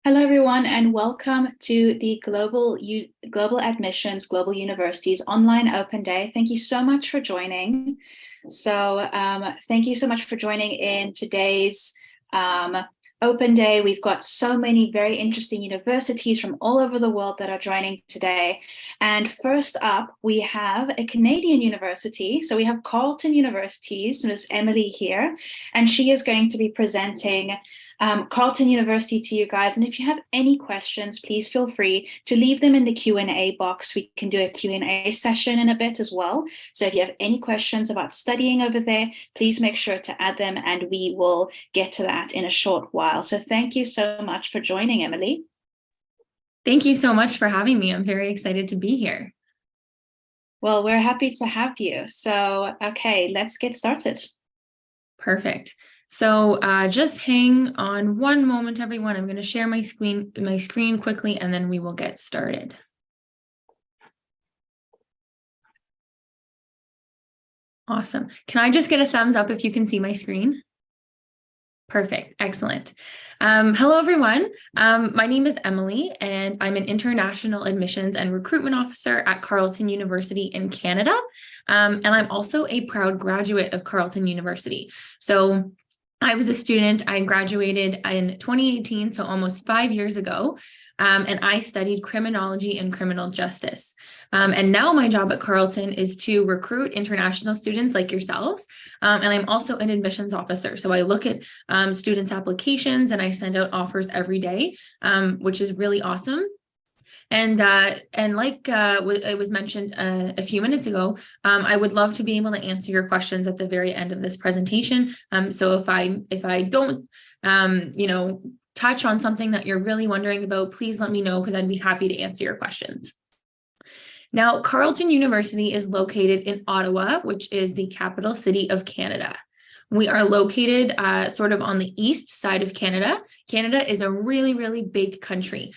Hello, everyone, and welcome to the Global Admissions Global Universities Online Open Day. Thank you so much for joining. Thank you so much for joining in today's Open Day. We've got so many very interesting universities from all over the world that are joining today. And first up, we have a Canadian university. So we have Carleton University's Miss Emily here, and she is going to be presenting Carleton University to you guys. And if you have any questions, please feel free to leave them in the Q&A box. We can do a Q&A session in a bit as well. So if you have any questions about studying over there, please make sure to add them and we will get to that in a short while. So thank you so much for joining, Emily. Thank you so much for having me. I'm very excited to be here. Well, we're happy to have you. So, okay, let's get started. Perfect. So just hang on one moment, everyone. I'm going to share my screen quickly, and then we will get started. Awesome. Can I just get a thumbs up if you can see my screen? Perfect. Excellent. Hello, everyone. My name is Emily, and I'm an international admissions and recruitment officer at Carleton University in Canada. And I'm also a proud graduate of Carleton University. So I was a student. I graduated in 2018, so almost 5 years ago, and I studied criminology and criminal justice. And now my job at Carleton is to recruit international students like yourselves, and I'm also an admissions officer. So I look at students' applications and I send out offers every day, which is really awesome. And like it was mentioned a few minutes ago, I would love to be able to answer your questions at the very end of this presentation. So if I don't, touch on something that you're really wondering about, please let me know, because I'd be happy to answer your questions. Now, Carleton University is located in Ottawa, which is the capital city of Canada. We are located sort of on the east side of Canada. Canada is a really, really big country.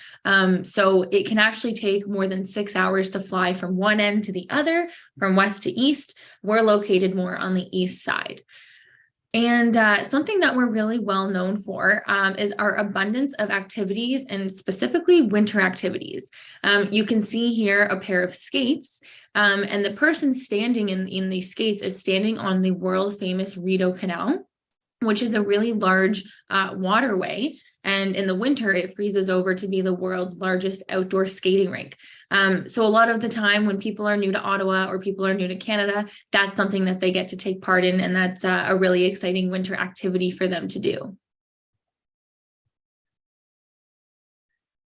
So it can actually take more than 6 hours to fly from one end to the other, from west to east. We're located more on the east side. And something that we're really well known for is our abundance of activities, and specifically winter activities. You can see here a pair of skates, and the person standing in these skates is standing on the world famous Rideau Canal, which is a really large waterway. And in the winter, it freezes over to be the world's largest outdoor skating rink. So a lot of the time when people are new to Ottawa or people are new to Canada, that's something that they get to take part in. And that's a really exciting winter activity for them to do.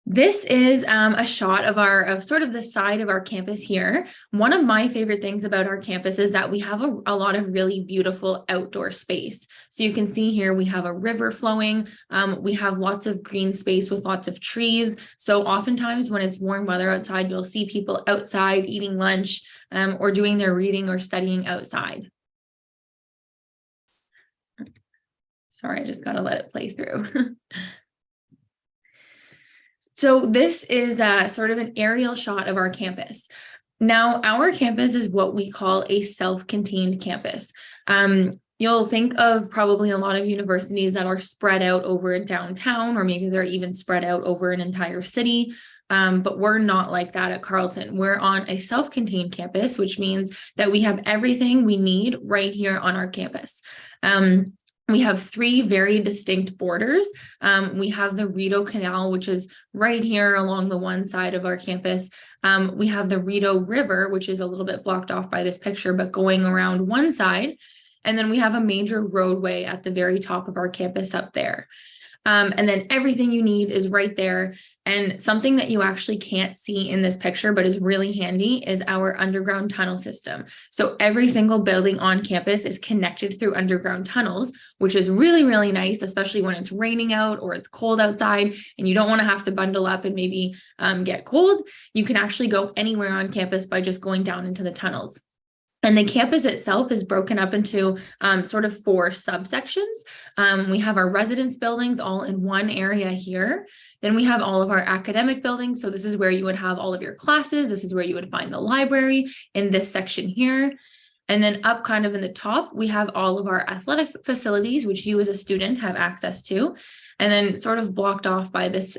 This is a shot of sort of the side of our campus here. One of my favorite things about our campus is that we have a lot of really beautiful outdoor space. So you can see here we have a river flowing. We have lots of green space with lots of trees. So oftentimes when it's warm weather outside, you'll see people outside eating lunch or doing their reading or studying outside. Sorry, I just got to let it play through. So this is sort of an aerial shot of our campus. Now, our campus is what we call a self-contained campus. You'll think of probably a lot of universities that are spread out over downtown, or maybe they're even spread out over an entire city. But we're not like that at Carleton. We're on a self-contained campus, which means that we have everything we need right here on our campus. We have 3 very distinct borders. We have the Rideau Canal, which is right here along the one side of our campus. We have the Rideau River, which is a little bit blocked off by this picture, but going around one side. And then we have a major roadway at the very top of our campus up there. And then everything you need is right there. And something that you actually can't see in this picture, but is really handy, is our underground tunnel system. So every single building on campus is connected through underground tunnels, which is really, really nice, especially when it's raining out or it's cold outside and you don't want to have to bundle up and maybe get cold. You can actually go anywhere on campus by just going down into the tunnels. And the campus itself is broken up into sort of 4 subsections. We have our residence buildings all in one area here. Then we have all of our academic buildings. So this is where you would have all of your classes. This is where you would find the library in this section here. And then up kind of in the top, we have all of our athletic facilities, which you as a student have access to. And then sort of blocked off by this,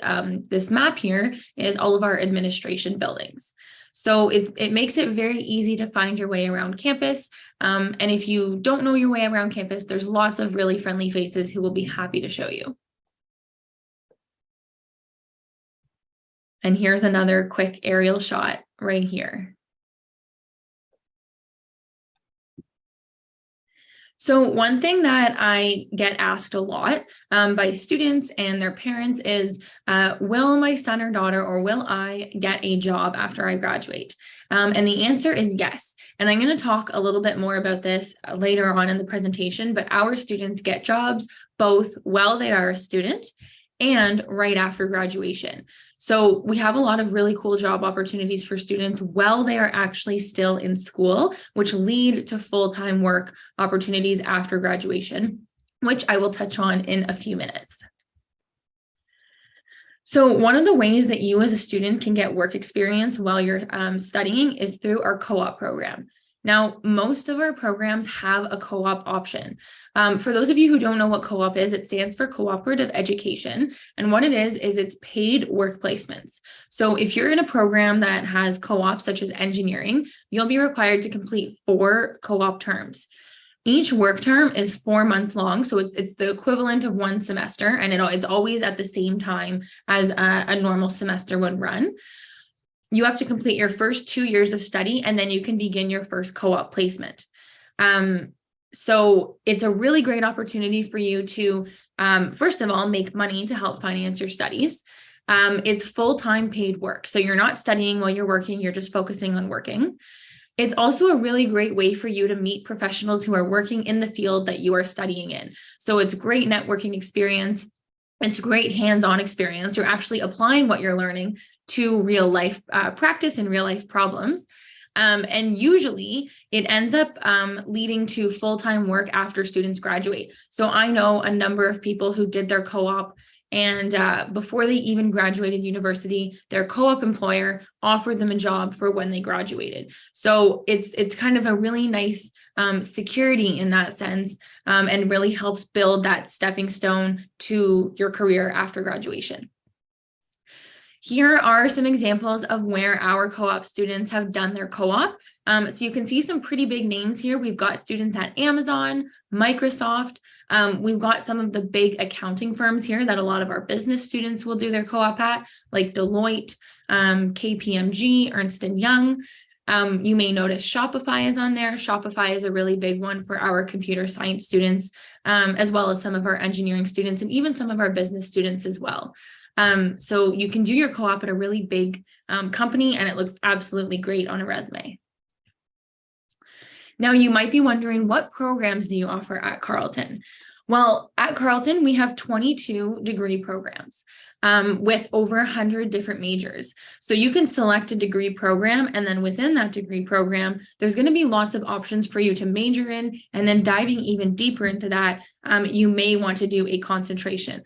this map here is all of our administration buildings. So it makes it very easy to find your way around campus. And if you don't know your way around campus, there's lots of really friendly faces who will be happy to show you. And here's another quick aerial shot right here. So one thing that I get asked a lot by students and their parents is, will my son or daughter, or will I get a job after I graduate? And the answer is yes. And I'm going to talk a little bit more about this later on in the presentation, but our students get jobs both while they are a student and right after graduation. So we have a lot of really cool job opportunities for students while they are actually still in school, which lead to full-time work opportunities after graduation, which I will touch on in a few minutes. So one of the ways that you as a student can get work experience while you're studying is through our co-op program. Now, most of our programs have a co-op option. For those of you who don't know what co-op is, it stands for cooperative education. And what it is it's paid work placements. So if you're in a program that has co-ops such as engineering, you'll be required to complete 4 co-op terms. Each work term is 4 months long, so it's the equivalent of 1 semester, and it's always at the same time as a normal semester would run. You have to complete your first 2 years of study, and then you can begin your first co-op placement. So it's a really great opportunity for you to, first of all, make money to help finance your studies. It's full-time paid work. So you're not studying while you're working, you're just focusing on working. It's also a really great way for you to meet professionals who are working in the field that you are studying in. So it's great networking experience. It's great hands-on experience. You're actually applying what you're learning to real life practice and real life problems. And usually it ends up leading to full-time work after students graduate. So I know a number of people who did their co-op, and before they even graduated university, their co-op employer offered them a job for when they graduated. So it's kind of a really nice security in that sense, and really helps build that stepping stone to your career after graduation. Here are some examples of where our co-op students have done their co-op. So you can see some pretty big names here. We've got students at Amazon, Microsoft. We've got some of the big accounting firms here that a lot of our business students will do their co-op at, like Deloitte, KPMG, Ernst & Young. You may notice Shopify is on there. Shopify is a really big one for our computer science students, as well as some of our engineering students and even some of our business students as well. So you can do your co-op at a really big company, and it looks absolutely great on a resume. Now, you might be wondering, what programs do you offer at Carleton? Well, at Carleton, we have 22 degree programs with over 100 different majors. So you can select a degree program, and then within that degree program, there's going to be lots of options for you to major in. And then diving even deeper into that, you may want to do a concentration.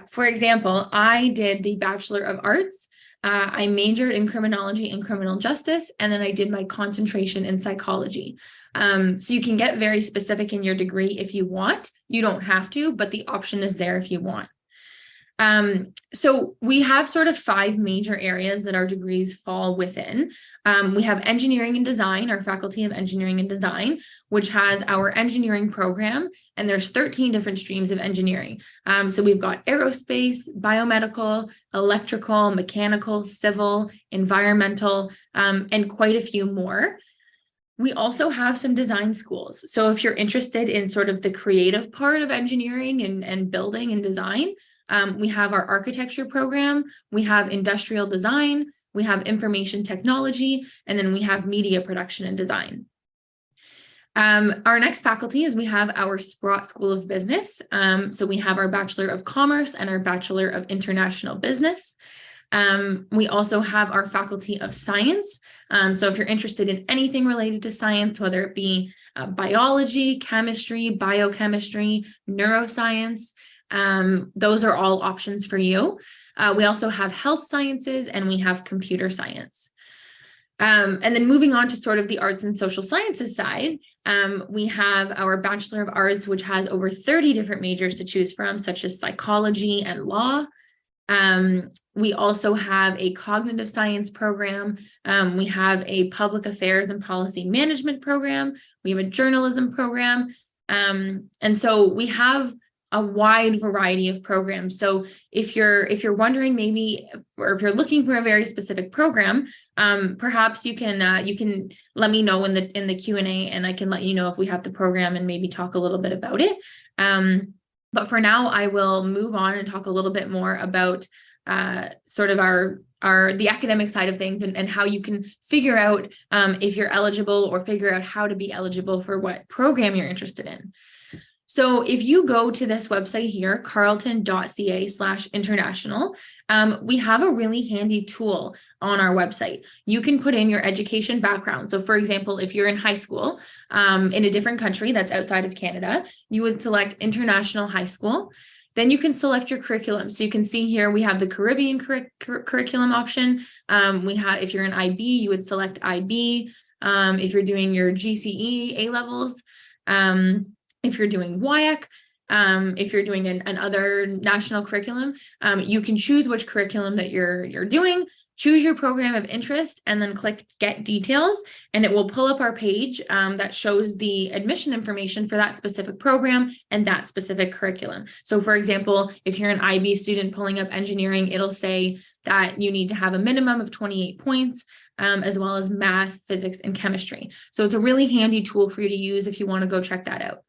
For example, I did the Bachelor of Arts. I majored in criminology and criminal justice, and then I did my concentration in psychology. So you can get very specific in your degree if you want. You don't have to, but the option is there if you want. So we have sort of 5 major areas that our degrees fall within. We have engineering and design, our Faculty of Engineering and Design, which has our engineering program, and there's 13 different streams of engineering. So we've got aerospace, biomedical, electrical, mechanical, civil, environmental, and quite a few more. We also have some design schools. So if you're interested in sort of the creative part of engineering and building and design, we have our architecture program, we have industrial design, we have information technology, and then we have media production and design. Our next faculty is we have our Sprott School of Business. So we have our Bachelor of Commerce and our Bachelor of International Business. We also have our Faculty of Science. So if you're interested in anything related to science, whether it be biology, chemistry, biochemistry, neuroscience, those are all options for you. We also have health sciences, and we have computer science. And then moving on to sort of the arts and social sciences side, We have our Bachelor of Arts, which has over 30 different majors to choose from, such as psychology and law. We also have a cognitive science program. We have a public affairs and policy management program. We have a journalism program. And so we have a wide variety of programs. So if you're wondering maybe, or if you're looking for a very specific program, perhaps you can let me know in the Q&A, and I can let you know if we have the program and maybe talk a little bit about it. But for now, I will move on and talk a little bit more about sort of the academic side of things, and how you can figure out if you're eligible, or figure out how to be eligible for what program you're interested in. So if you go to this website here, carleton.ca/international, we have a really handy tool on our website. You can put in your education background. So for example, if you're in high school in a different country that's outside of Canada, you would select international high school. Then you can select your curriculum. So you can see here, we have the Caribbean curriculum option. If you're in IB, you would select IB. If you're doing your GCE A-levels, if you're doing WIAC, if you're doing another national curriculum, you can choose which curriculum that you're doing, choose your program of interest, and then click Get Details, and it will pull up our page that shows the admission information for that specific program and that specific curriculum. So for example, if you're an IB student pulling up engineering, it'll say that you need to have a minimum of 28 points, as well as math, physics, and chemistry. So it's a really handy tool for you to use if you want to go check that out.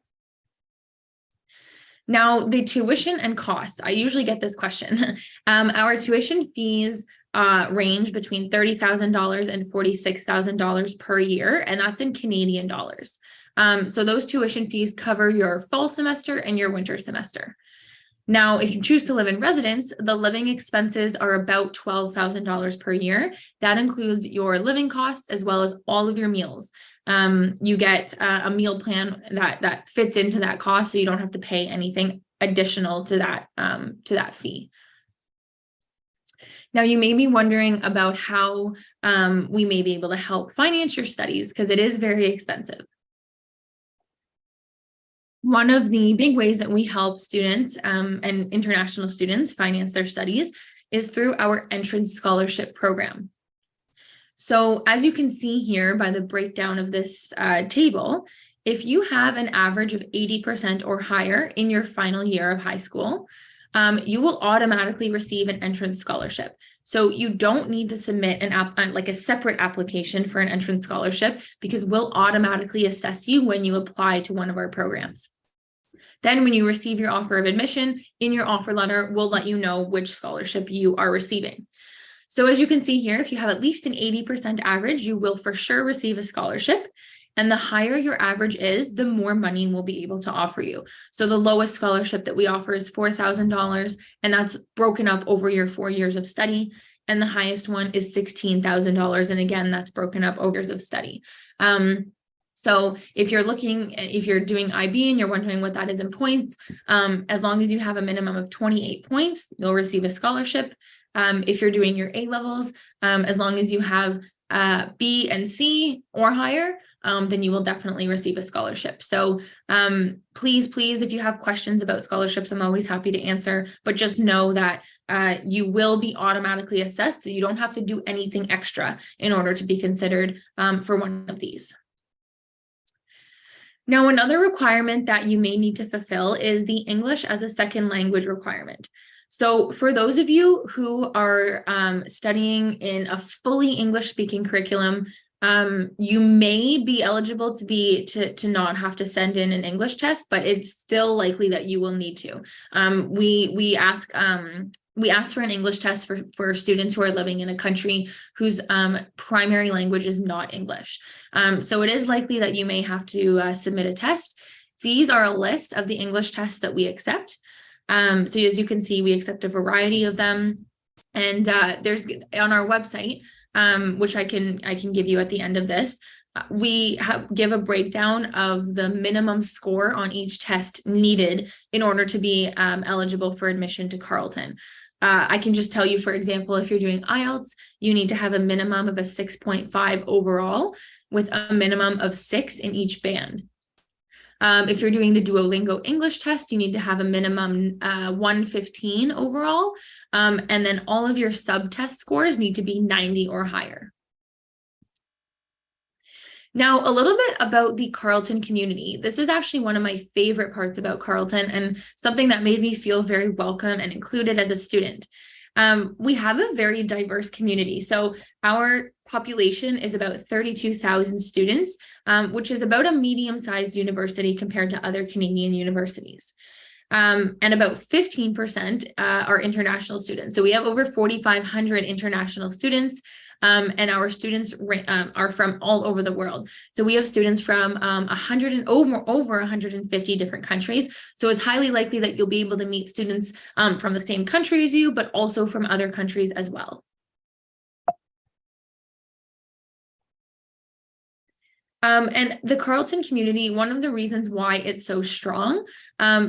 Now, the tuition and costs. I usually get this question. Our tuition fees range between $30,000 and $46,000 per year, and that's in Canadian dollars. So those tuition fees cover your fall semester and your winter semester. Now, if you choose to live in residence, the living expenses are about $12,000 per year. That includes your living costs as well as all of your meals. You get a meal plan that fits into that cost, so you don't have to pay anything additional to that fee. Now, you may be wondering about how we may be able to help finance your studies, because it is very expensive. One of the big ways that we help students and international students finance their studies is through our entrance scholarship program. So as you can see here by the breakdown of this table, if you have an average of 80% or higher in your final year of high school, you will automatically receive an entrance scholarship. So you don't need to submit a separate application for an entrance scholarship, because we'll automatically assess you when you apply to one of our programs. Then when you receive your offer of admission, in your offer letter, we'll let you know which scholarship you are receiving. So as you can see here, if you have at least an 80% average, you will for sure receive a scholarship. And the higher your average is, the more money we'll be able to offer you. So the lowest scholarship that we offer is $4,000, and that's broken up over your 4 years of study. And the highest one is $16,000. And again, that's broken up over years of study. So if you're doing IB and you're wondering what that is in points, as long as you have a minimum of 28 points, you'll receive a scholarship. If you're doing your A-levels, as long as you have B and C or higher, then you will definitely receive a scholarship. So please, if you have questions about scholarships, I'm always happy to answer, but just know that you will be automatically assessed, so you don't have to do anything extra in order to be considered for one of these. Now, another requirement that you may need to fulfill is the English as a second language requirement. So for those of you who are studying in a fully English-speaking curriculum, you may be eligible to not have to send in an English test, but it's still likely that you will need to. We ask for an English test for students who are living in a country whose primary language is not English. So it is likely that you may have to submit a test. These are a list of the English tests that we accept. So as you can see, we accept a variety of them, and there's on our website, which I can give you at the end of this. We give a breakdown of the minimum score on each test needed in order to be eligible for admission to Carleton. I can just tell you, for example, if you're doing IELTS, you need to have a minimum of a 6.5 overall with a minimum of 6 in each band. If you're doing the Duolingo English test, you need to have a minimum 115 overall. And then all of your sub-test scores need to be 90 or higher. Now, a little bit about the Carleton community. This is actually one of my favorite parts about Carleton and something that made me feel very welcome and included as a student. We have a very diverse community. So our population is about 32,000 students, which is about a medium-sized university compared to other Canadian universities. And about 15% are international students. So we have over 4,500 international students, and our students are from all over the world. So we have students from over 150 different countries. So it's highly likely that you'll be able to meet students from the same country as you, but also from other countries as well. And the Carleton community, one of the reasons why it's so strong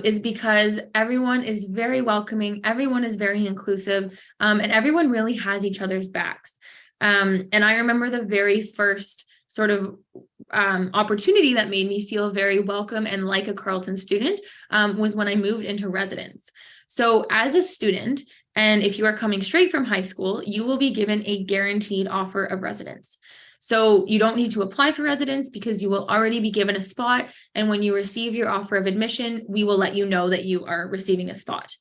is because everyone is very welcoming, everyone is very inclusive, and everyone really has each other's backs. And I remember the very first sort of opportunity that made me feel very welcome and like a Carleton student was when I moved into residence. So as a student, and if you are coming straight from high school, you will be given a guaranteed offer of residence. So you don't need to apply for residence because you will already be given a spot. And when you receive your offer of admission, we will let you know that you are receiving a spot.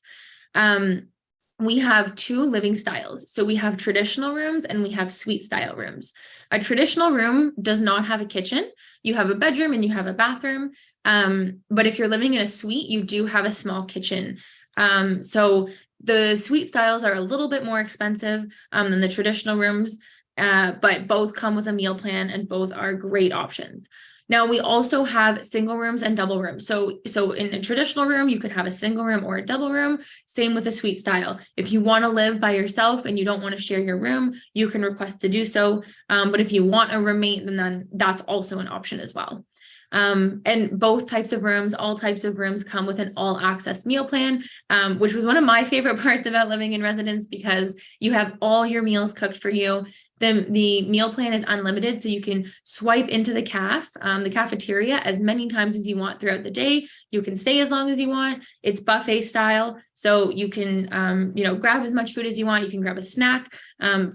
We have two living styles. So we have traditional rooms and we have suite style rooms. A traditional room does not have a kitchen. You have a bedroom and you have a bathroom. But if you're living in a suite, you do have a small kitchen. So the suite styles are a little bit more expensive than the traditional rooms. But both come with a meal plan and both are great options. Now, we also have single rooms and double rooms. So in a traditional room, you could have a single room or a double room, same with a suite style. If you want to live by yourself and you don't want to share your room, you can request to do so. But if you want a roommate, then that's also an option as well. And both types of rooms, all types of rooms come with an all access meal plan, which was one of my favorite parts about living in residence because you have all your meals cooked for you. The meal plan is unlimited, so you can swipe into the cafeteria as many times as you want throughout the day. You can stay as long as you want. It's buffet style, so you can grab as much food as you want. You can grab a snack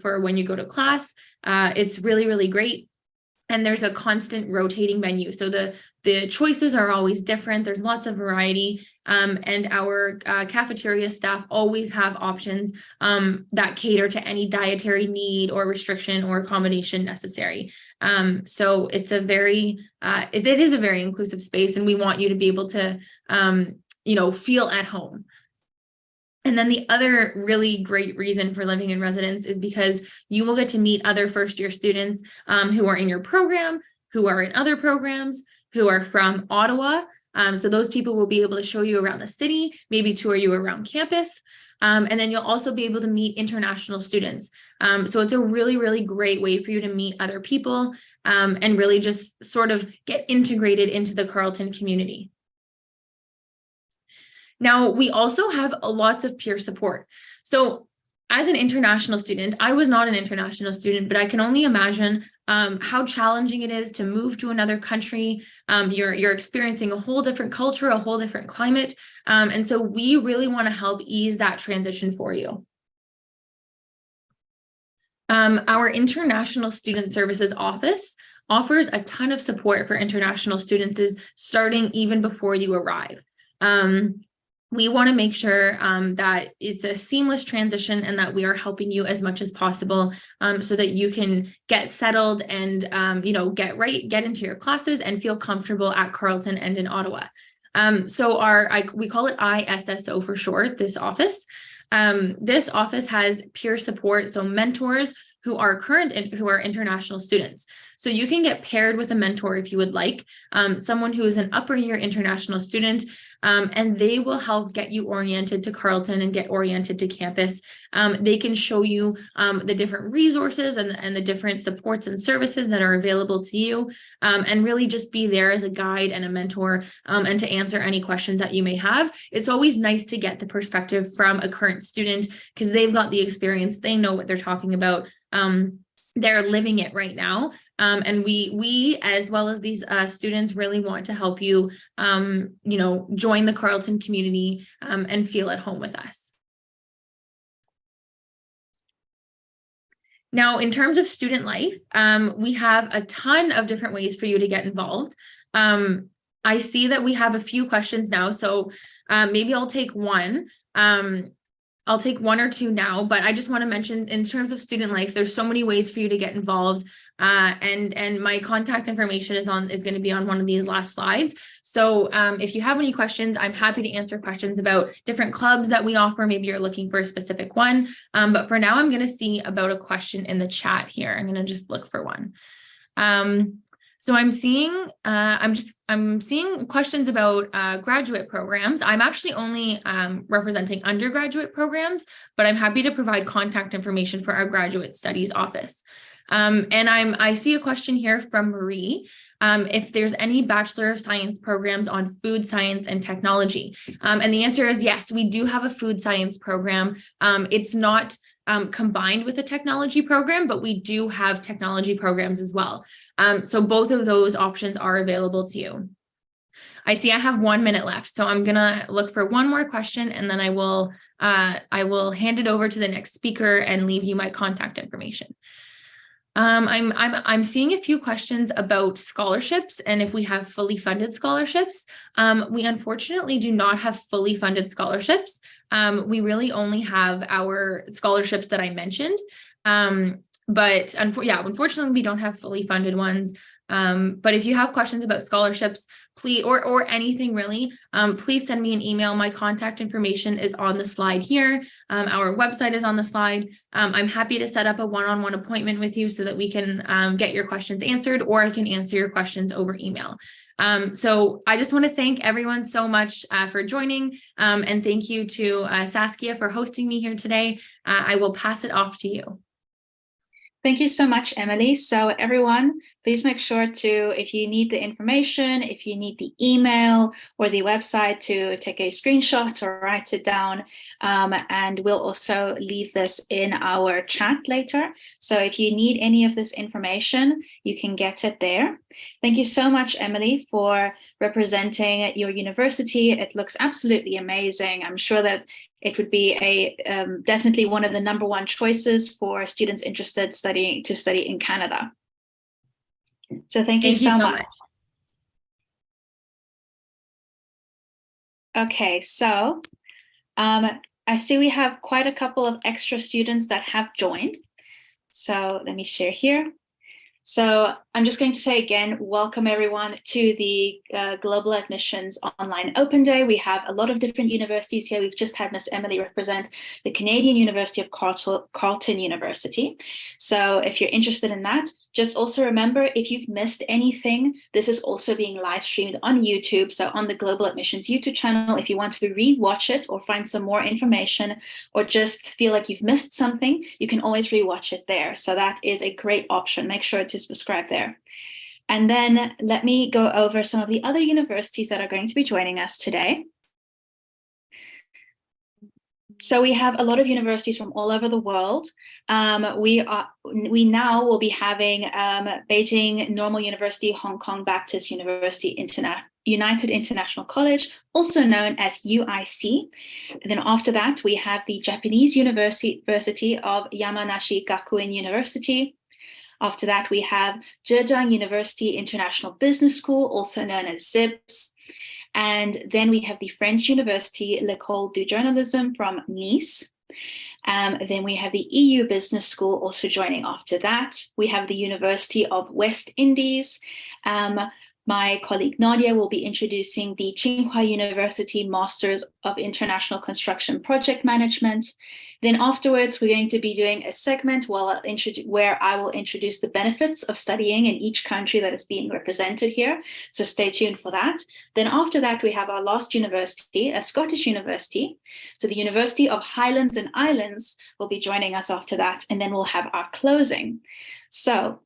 for when you go to class. It's really, really great. And there's a constant rotating menu. So the choices are always different. There's lots of variety. And our cafeteria staff always have options that cater to any dietary need or restriction or accommodation necessary. So it's a very, it is a very inclusive space, and we want you to be able to, feel at home. And then the other really great reason for living in residence is because you will get to meet other first-year students who are in your program, who are in other programs, who are from Ottawa. So those people will be able to show you around the city, maybe tour you around campus. And then you'll also be able to meet international students. So it's a really, really great way for you to meet other people and really just sort of get integrated into the Carleton community. Now, we also have lots of peer support. So as an international student, I was not an international student, but I can only imagine how challenging it is to move to another country. You're experiencing a whole different culture, a whole different climate. And so we really want to help ease that transition for you. Our International Student Services Office offers a ton of support for international students starting even before you arrive. We want to make sure that it's a seamless transition and that we are helping you as much as possible so that you can get settled and, get into your classes and feel comfortable at Carleton and in Ottawa. So we call it ISSO for short, this office. This office has peer support, so mentors who are international students. So you can get paired with a mentor if you would like, someone who is an upper year international student, and they will help get you oriented to Carleton and get oriented to campus. They can show you the different resources and the different supports and services that are available to you, and really just be there as a guide and a mentor and to answer any questions that you may have. It's always nice to get the perspective from a current student because they've got the experience, they know what they're talking about. they're living it right now. And we, as well as these students, really want to help you, join the Carleton community and feel at home with us. Now, in terms of student life, we have a ton of different ways for you to get involved. I see that we have a few questions now, so maybe I'll take one. I'll take one or two now, but I just want to mention, in terms of student life, there's so many ways for you to get involved. And my contact information is going to be on one of these last slides. So if you have any questions, I'm happy to answer questions about different clubs that we offer. Maybe you're looking for a specific one. But for now, I'm going to see about a question in the chat here. I'm going to just look for one. So I'm seeing questions about graduate programs. I'm actually only representing undergraduate programs, but I'm happy to provide contact information for our graduate studies office. And I see a question here from Marie, if there's any Bachelor of Science programs on food science and technology. And the answer is yes, we do have a food science program. It's not combined with a technology program, but we do have technology programs as well. So both of those options are available to you. I see I have 1 minute left, so I'm gonna look for one more question, and then I will hand it over to the next speaker and leave you my contact information. I'm seeing a few questions about scholarships and if we have fully funded scholarships. We unfortunately do not have fully funded scholarships. We really only have our scholarships that I mentioned. But unfortunately, we don't have fully funded ones. But if you have questions about scholarships, please, or anything really, please send me an email. My contact information is on the slide here. Our website is on the slide. I'm happy to set up a one-on-one appointment with you so that we can get your questions answered, or I can answer your questions over email. So I just want to thank everyone so much for joining, and thank you to Saskia for hosting me here today. I will pass it off to you. Thank you so much, Emily. So everyone, please make sure to, if you need the information, if you need the email or the website, to take a screenshot or write it down. And we'll also leave this in our chat later. So if you need any of this information, you can get it there. Thank you so much, Emily, for representing your university. It looks absolutely amazing. I'm sure that it would be definitely one of the #1 choices for students interested to study in Canada. So thank you so much. Okay, so I see we have quite a couple of extra students that have joined. So let me share here. So I'm just going to say again, welcome everyone to the Global Admissions Online Open Day. We have a lot of different universities here. We've just had Miss Emily represent the Canadian University of Carleton University. So if you're interested in that, just also remember, if you've missed anything, this is also being live streamed on YouTube. So on the Global Admissions YouTube channel, if you want to rewatch it or find some more information, or just feel like you've missed something, you can always rewatch it there. So that is a great option. Make sure to subscribe there. And then let me go over some of the other universities that are going to be joining us today. So we have a lot of universities from all over the world. We now will be having Beijing Normal University, Hong Kong Baptist University United International College, also known as UIC. And then after that, we have the Japanese University of Yamanashi Gakuen University. After that, we have Zhejiang University International Business School, also known as ZIBS. And then we have the French University, L'École du Journalisme from Nice. Then we have the EU Business School also joining after that. We have the University of West Indies. My colleague Nadia will be introducing the Tsinghua University Masters of International Construction Project Management. Then afterwards, we're going to be doing a segment where I will introduce the benefits of studying in each country that is being represented here. So stay tuned for that. Then after that, we have our last university, a Scottish university. So the University of Highlands and Islands will be joining us after that. And then we'll have our closing. So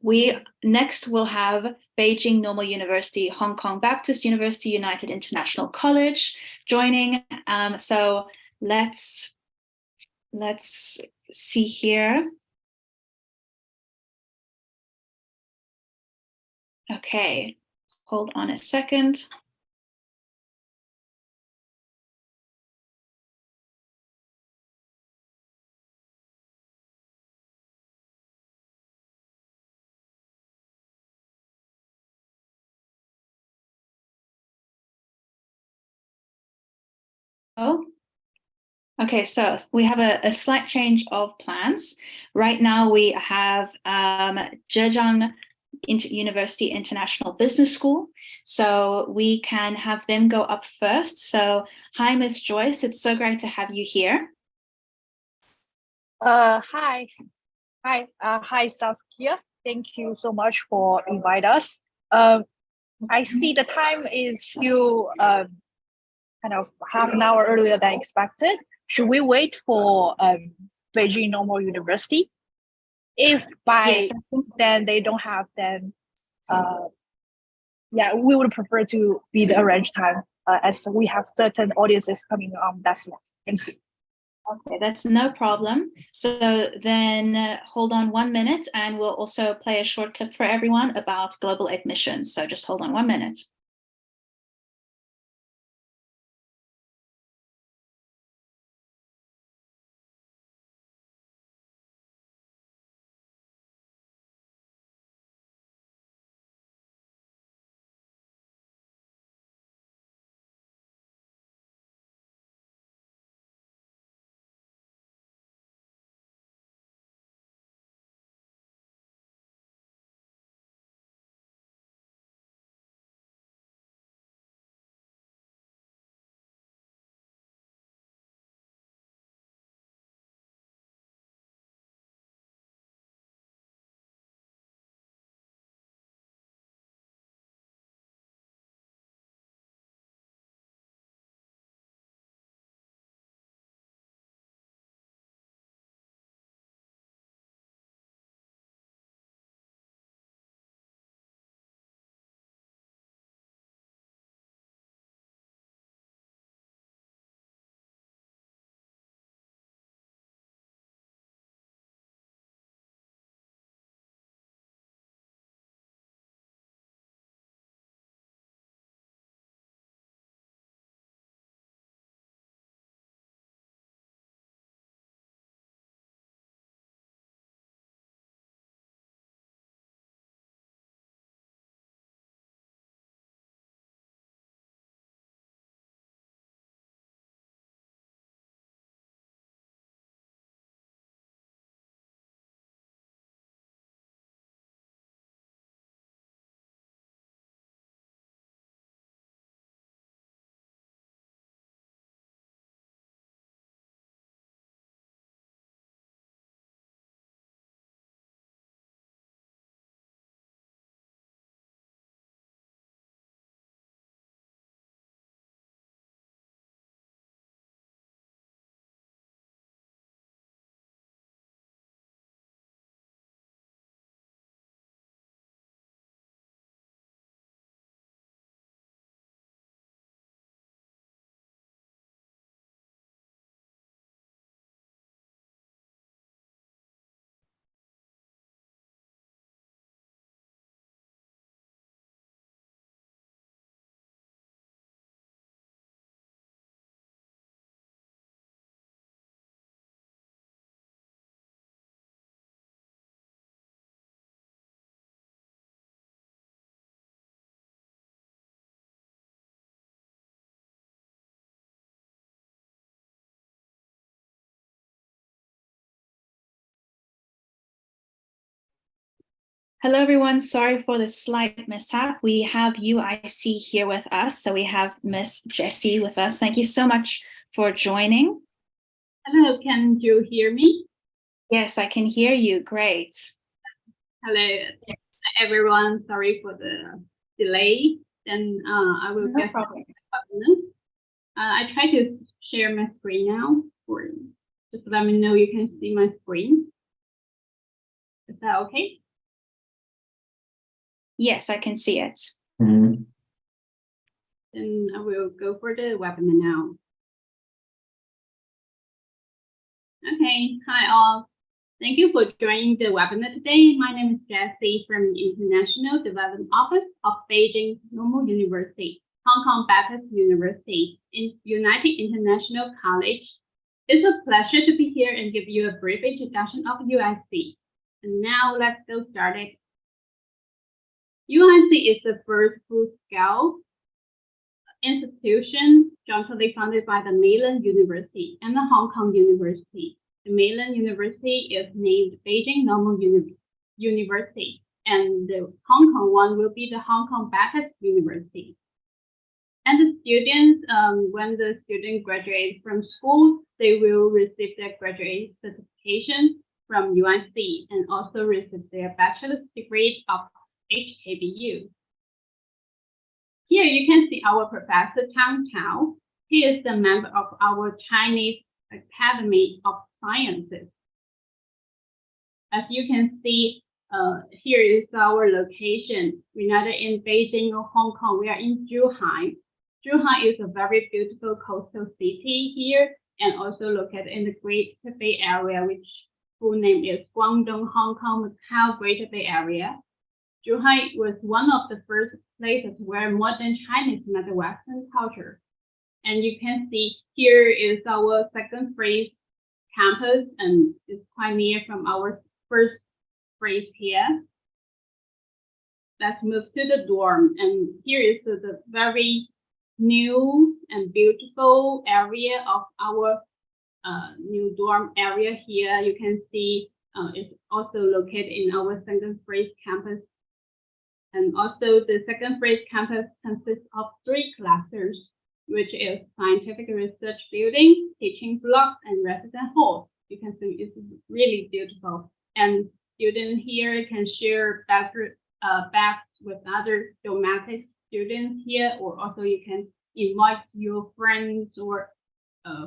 we next will have Beijing Normal University, Hong Kong Baptist University, United International College joining. So let's see here. Okay, hold on a second. Oh, okay, so we have a slight change of plans. Right now we have Zhejiang University International Business School. So we can have them go up first. So hi, Miss Joyce, it's so great to have you here. Hi, Saskia. Thank you so much for inviting us. I see the time is still kind of half an hour earlier than expected. Should we wait for Beijing Normal University? If by then they don't have, then yeah, we would prefer to be the arranged time as we have certain audiences coming on that slot. Thank you. Okay, that's no problem. So then hold on 1 minute and we'll also play a short clip for everyone about global admissions. So just hold on 1 minute. Hello, everyone. Sorry for the slight mishap. We have UIC here with us. So we have Miss Jessie with us. Thank you so much for joining. Hello, can you hear me? Yes, I can hear you. Great. Hello, everyone. Sorry for the delay. Then I will No problem. I try to share my screen now. Just let me know you can see my screen. Is that okay? Yes, I can see it. Then I will go for the webinar now. Okay, hi all. Thank you for joining the webinar today. My name is Jessie from the International Development Office of Beijing Normal University, Hong Kong Baptist University, in United International College. It's a pleasure to be here and give you a brief introduction of UIC. And now let's go started. UIC is the first full-scale institution jointly funded by the Mainland University and the Hong Kong University. The Mainland University is named Beijing Normal University, and the Hong Kong one will be the Hong Kong Baptist University. And the students, when the student graduates from school, they will receive their graduate certification from UIC and also receive their bachelor's degree of HKBU. Here you can see our Professor Tang Chao. He is the member of our Chinese Academy of Sciences. As you can see, here is our location. We're not in Beijing or Hong Kong. We are in Zhuhai. Zhuhai is a very beautiful coastal city here and also located in the Greater Bay Area, which full name is Guangdong, Hong Kong, Macau, Greater Bay Area. Zhuhai was one of the first places where modern Chinese met the Western culture. And you can see here is our second phase campus, and it's quite near from our first phase here. Let's move to the dorm, and here is the very new and beautiful area of our new dorm area here. You can see it's also located in our second phase campus. And also the second phase campus consists of 3 clusters, which is scientific research building, teaching blocks, and resident halls. You can see it's really beautiful. And students here can share bags with other domestic students here, or also you can invite your friends or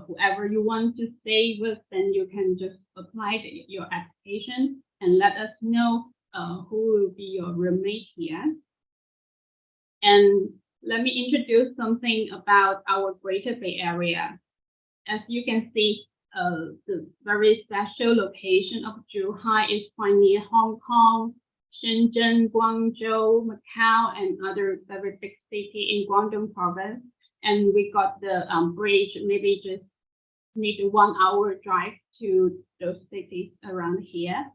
whoever you want to stay with, then you can just apply your application and let us know who will be your roommate here. And let me introduce something about our Greater Bay Area. As you can see, the very special location of Zhuhai is quite near Hong Kong, Shenzhen, Guangzhou, Macau, and other very big cities in Guangdong province. And we got the bridge, maybe just need a 1 hour drive to those cities around here.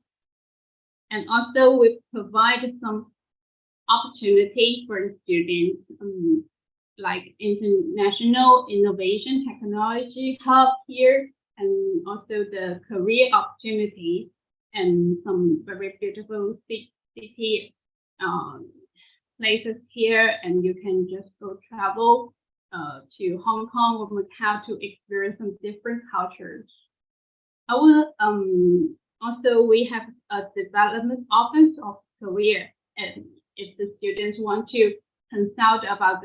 And also we provide some opportunity for students, like International Innovation Technology Hub here, and also the career opportunity and some very beautiful city places here. And you can just go travel to Hong Kong or Macau to experience some different cultures. Also, we have a development office of career, and if the students want to consult about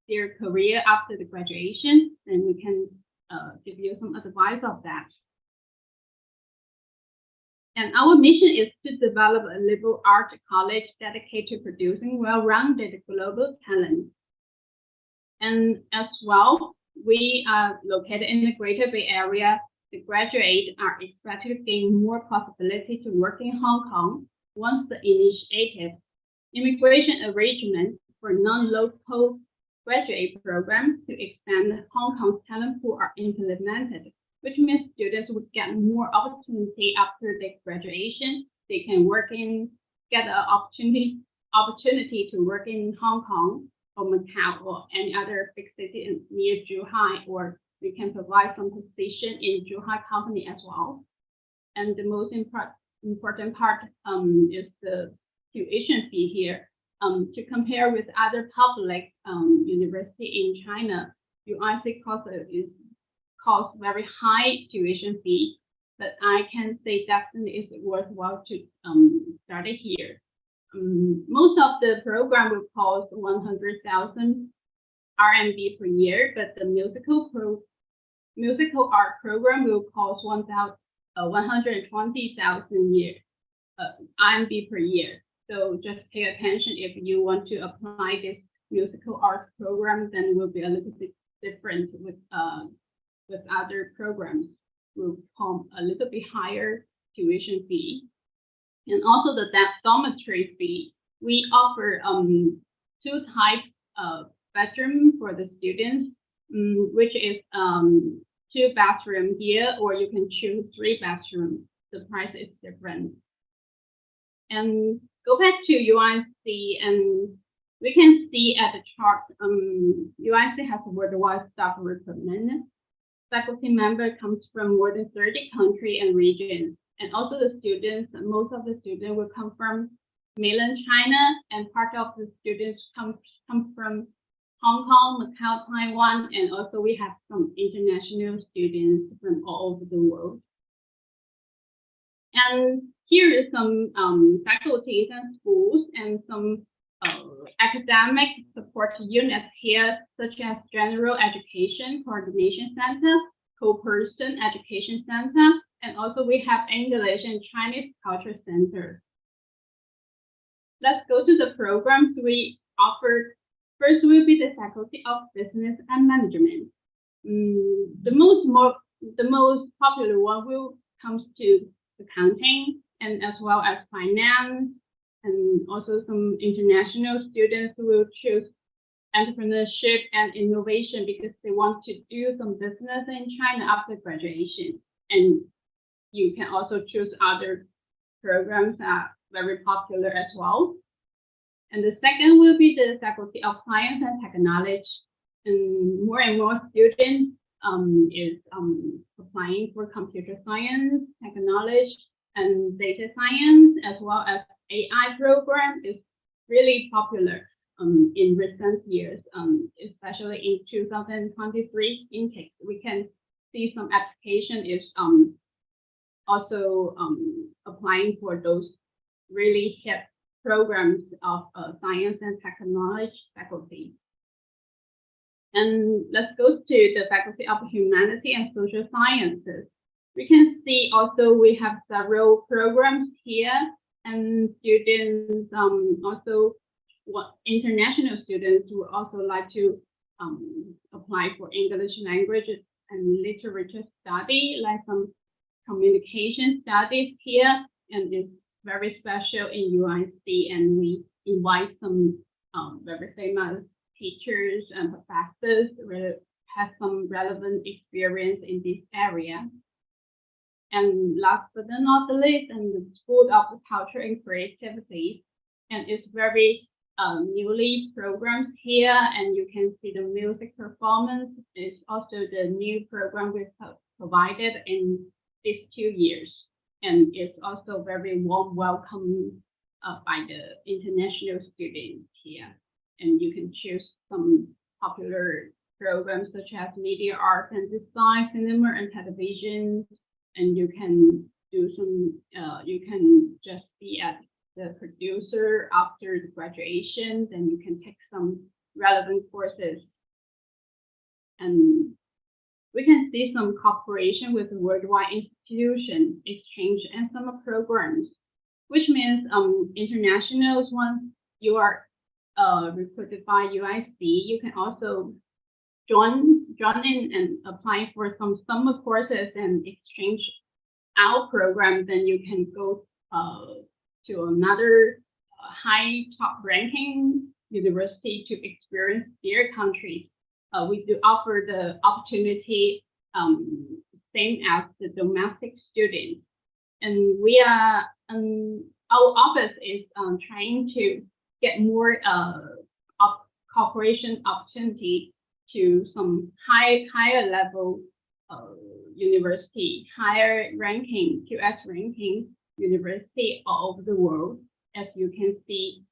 their career after the graduation, then we can give you some advice of that. And our mission is to develop a liberal arts college dedicated to producing well-rounded global talent. And as well, we are located in the Greater Bay Area. The graduates are expected to gain more possibility to work in Hong Kong once the initiative immigration arrangement for non-local graduate programs to expand Hong Kong's talent pool are implemented, which means students would get more opportunity after their graduation. They can get an opportunity to work in Hong Kong or Macau or any other big city near Zhuhai, or we can provide some position in Zhuhai company as well. And the most important part is the tuition fee here. To compare with other public university in China, UIC costs very high tuition fee, but I can say definitely it's worthwhile to start it here. Most of the program will cost 100,000 RMB per year, but the musical art program will cost 120,000 RMB per year. So just pay attention if you want to apply this musical arts program, then it will be a little bit different with other programs. Will come a little bit higher tuition fee. And also the dormitory fee. We offer 2 types of bedroom for the students, which is 2 bathroom here, or you can choose 3 bathroom. The price is different. And go back to UIC, and we can see at the chart, UIC has worldwide staff recruitment. Faculty member comes from more than 30 countries and regions. And also the students, most of the students will come from mainland China, and part of the students come from Hong Kong, Macau, Taiwan, and also we have some international students from all over the world. And here is some faculties and schools and some academic support units here, such as General Education Coordination Center, Co-Person Education Center, and also we have English and Chinese Culture Center. Let's go to the programs we offer. First will be the Faculty of Business and Management. The most popular one will comes to accounting and as well as finance, and also some international students will choose entrepreneurship and innovation because they want to do some business in China after graduation. And you can also choose other programs that are very popular as well. And the second will be the Faculty of Science and Technology. And more students is applying for computer science, technology, and data science, as well as AI program is really popular in recent years, especially in 2023 intake. We can see some application is also applying for those really hip programs of science and technology faculty. And let's go to the Faculty of Humanity and Social Sciences. We can see also we have several programs here, and students also international students would also like to apply for English language and literature study, like some communication studies here, and it's very special in UIC, and we invite some very famous teachers and professors who have some relevant experience in this area. And last but not the least, and the School of Culture and Creativity, and it's very newly programmed here, and you can see the music performance is also the new program we have provided in these 2 years, and it's also very warm welcome by the international students here. And you can choose some popular programs such as media arts and design, cinema and television, and you can do some, you can just be at the producer after the graduation, then you can take some relevant courses. And we can see some cooperation with worldwide institution, exchange and summer programs, which means internationals, once you are recruited by UIC, you can also join in and apply for some summer courses and exchange our program. Then you can go to another high top ranking university to experience their countries. We do offer the opportunity same as the domestic students, and we are our office is trying to get more cooperation opportunity to some higher level university, higher ranking, QS ranking university all over the world. As you can see,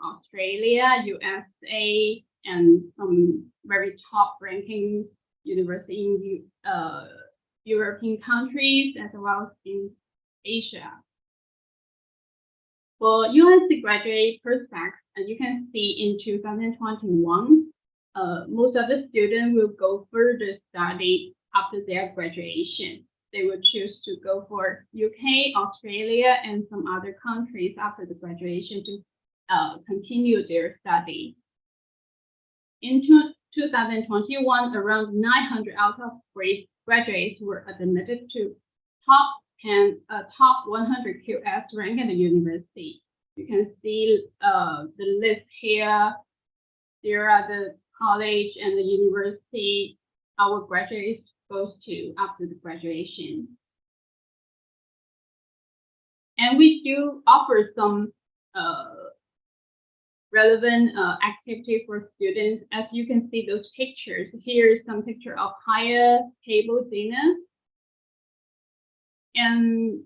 Australia, USA, and some very top ranking university in European countries as well as in Asia. For UIC graduate prospects, as you can see in 2021, most of the students will go further study after their graduation. They will choose to go for UK, Australia, and some other countries after the graduation to continue their study. In 2021, around 900 out of grade graduates were admitted to top top 100 QS rank in the university. You can see the list here. There are the college and the university our graduates goes to after the graduation. And we do offer some relevant activity for students. As you can see those pictures, here is some picture of higher table dinner and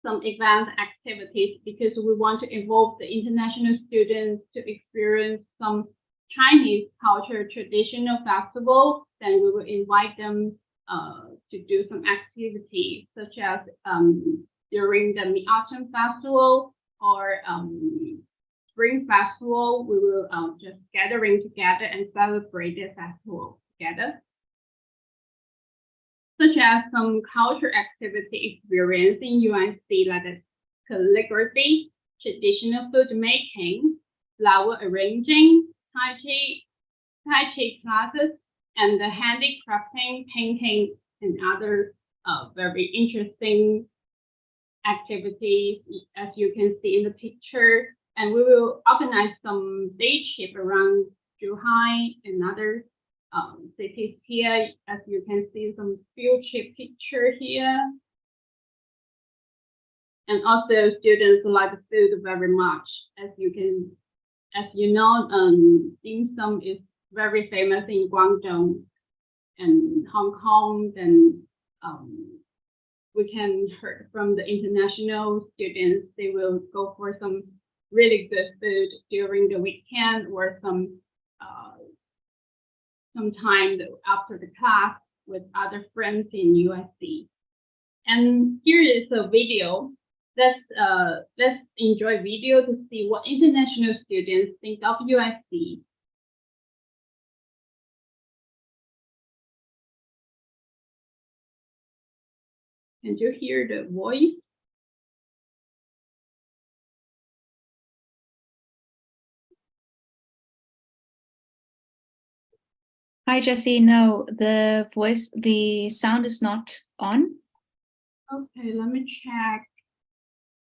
some advanced activities, because we want to involve the international students to experience some Chinese culture traditional festival. Then we will invite them to do some activities, such as during the Mid-Autumn Festival or Spring Festival. We will just gathering together and celebrate the festival together. Such as some culture activity experience in UNC, like the calligraphy, traditional food making, flower arranging, Tai Chi classes, and the handicrafting, painting, and other very interesting activities, as you can see in the picture. And we will organize some day trip around Zhuhai and other cities here. As you can see some field trip picture here. And also students like the food very much. As you know, dim sum is very famous in Guangdong and Hong Kong. Then we can hear from the international students, they will go for some really good food during the weekend or some time after the class with other friends in USC. And here is a video. Let's enjoy video to see what international students think of USC. Can you hear the voice? Hi, Jessie. No, the sound is not on. Okay, let me check.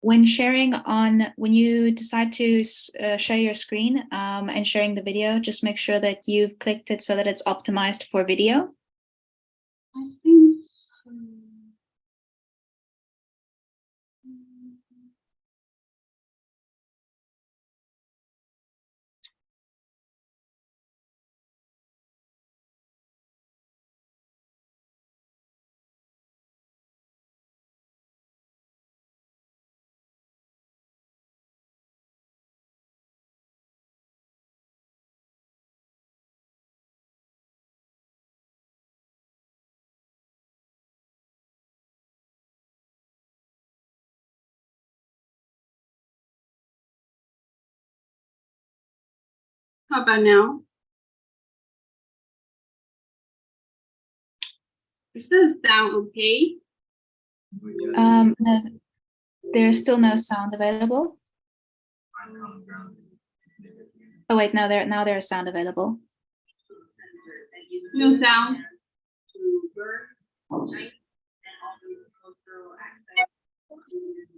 When you decide to share your screen and sharing the video, just make sure that you've clicked it so that it's optimized for video. I think so. How about now? Does this sound okay? No, there's still no sound available. Oh wait, now there's sound available. No sound.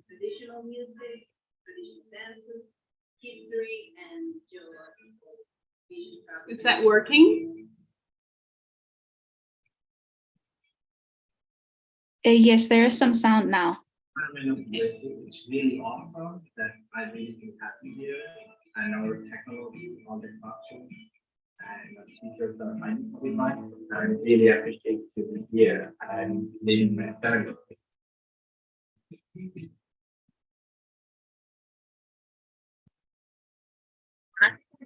Traditional music, traditional dances, history, and Is that working? Yes, there is some sound now. It's really awesome that I really be happy here. I know technology, all the functions, and the teachers are with mine. I really appreciate to be here and living my study.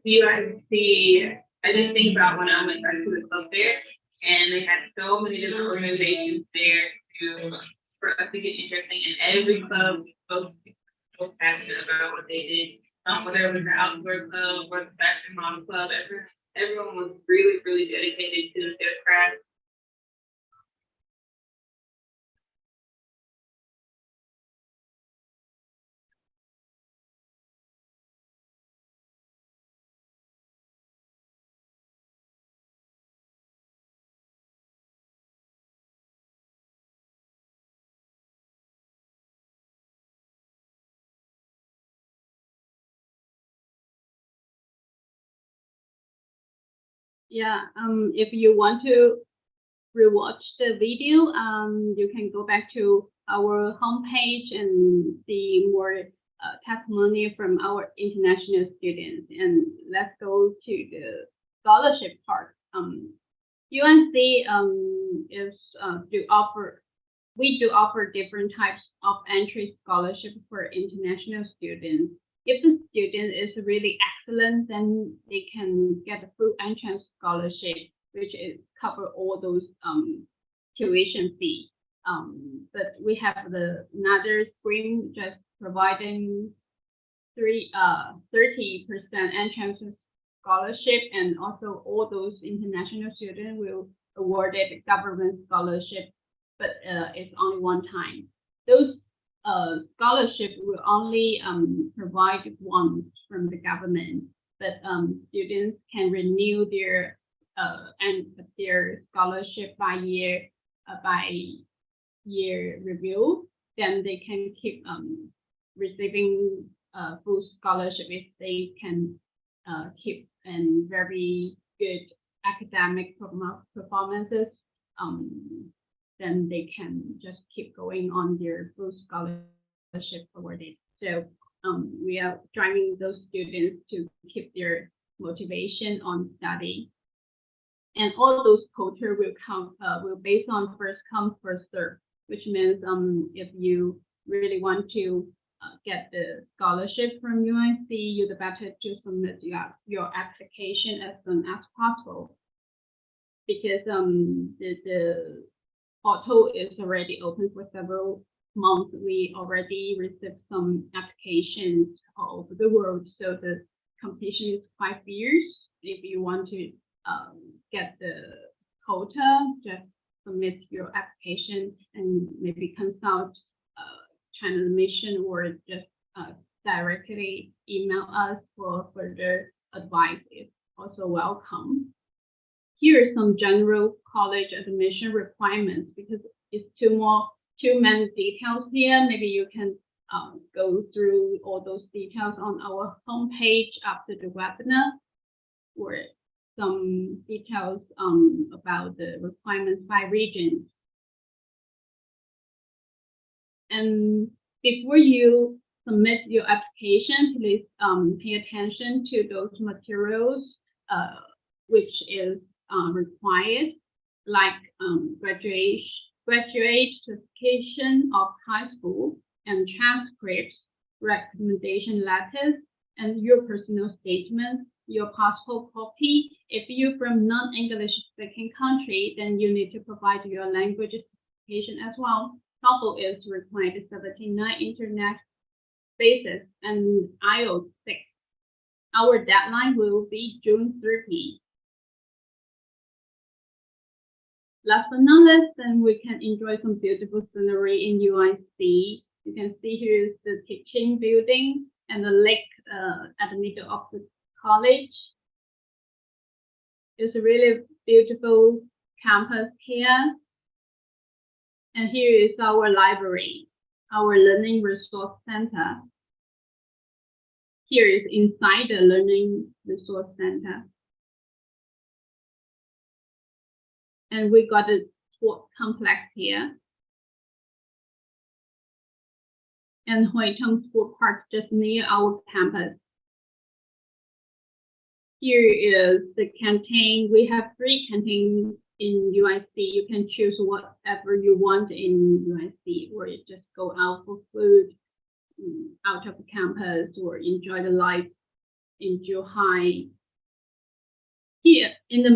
UIC, I just think about when I went to the club there, and they had so many different organizations there for us to get interested in. Every club was so passionate about what they did. Whether it was the outdoor club or the fashion model club, everyone was really, really dedicated to their craft. Yeah, if you want to rewatch the video, you can go back to our homepage and see more testimony from our international students. And let's go to the scholarship part. UNC is we do offer different types of entry scholarship for international students. If the student is really excellent, then they can get a full entrance scholarship, which is cover all those tuition fee. But we have another stream just providing 30% entrance scholarship, and also all those international students will awarded government scholarship, but it's only one time. Those scholarship will only provide once from the government, but students can renew their scholarship by year review. Then they can keep receiving full scholarship if they can keep and very good academic performances. Then they can just keep going on their full scholarship awarded. So we are driving those students to keep their motivation on study. And all those quota will based on first come, first serve, which means if you really want to get the scholarship from UNC, you'd better to submit your application as soon as possible, because the portal is already open for several months. We already received some applications all over the world, so the competition is quite fierce. If you want to get the quota, just submit your application and maybe consult China Mission, or just directly email us for further advice. It's also welcome. Here are some general college admission requirements, because it's too many details here. Maybe you can go through all those details on our homepage after the webinar, or some details about the requirements by region. And before you submit your application, please pay attention to those materials which is required, like graduate certification of high school and transcripts, recommendation letters, and your personal statement, your passport copy. If you're from non-English speaking country, then you need to provide your language certification as well. TOEFL is required 79 internet basis and IELTS 6. Our deadline will be June 30. Last but not least, then we can enjoy some beautiful scenery in UIC. You can see here is the teaching building and the lake at the middle of the college. It's a really beautiful campus here. And here is our library, our learning resource center. Here is inside the learning resource center. And we got a sport complex here. And Huiteng Sport Park just near our campus. Here is the canteen. We have 3 canteens in UIC. You can choose whatever you want in UIC, or you just go out for food out of the campus, or enjoy the life in Zhuhai. Here in the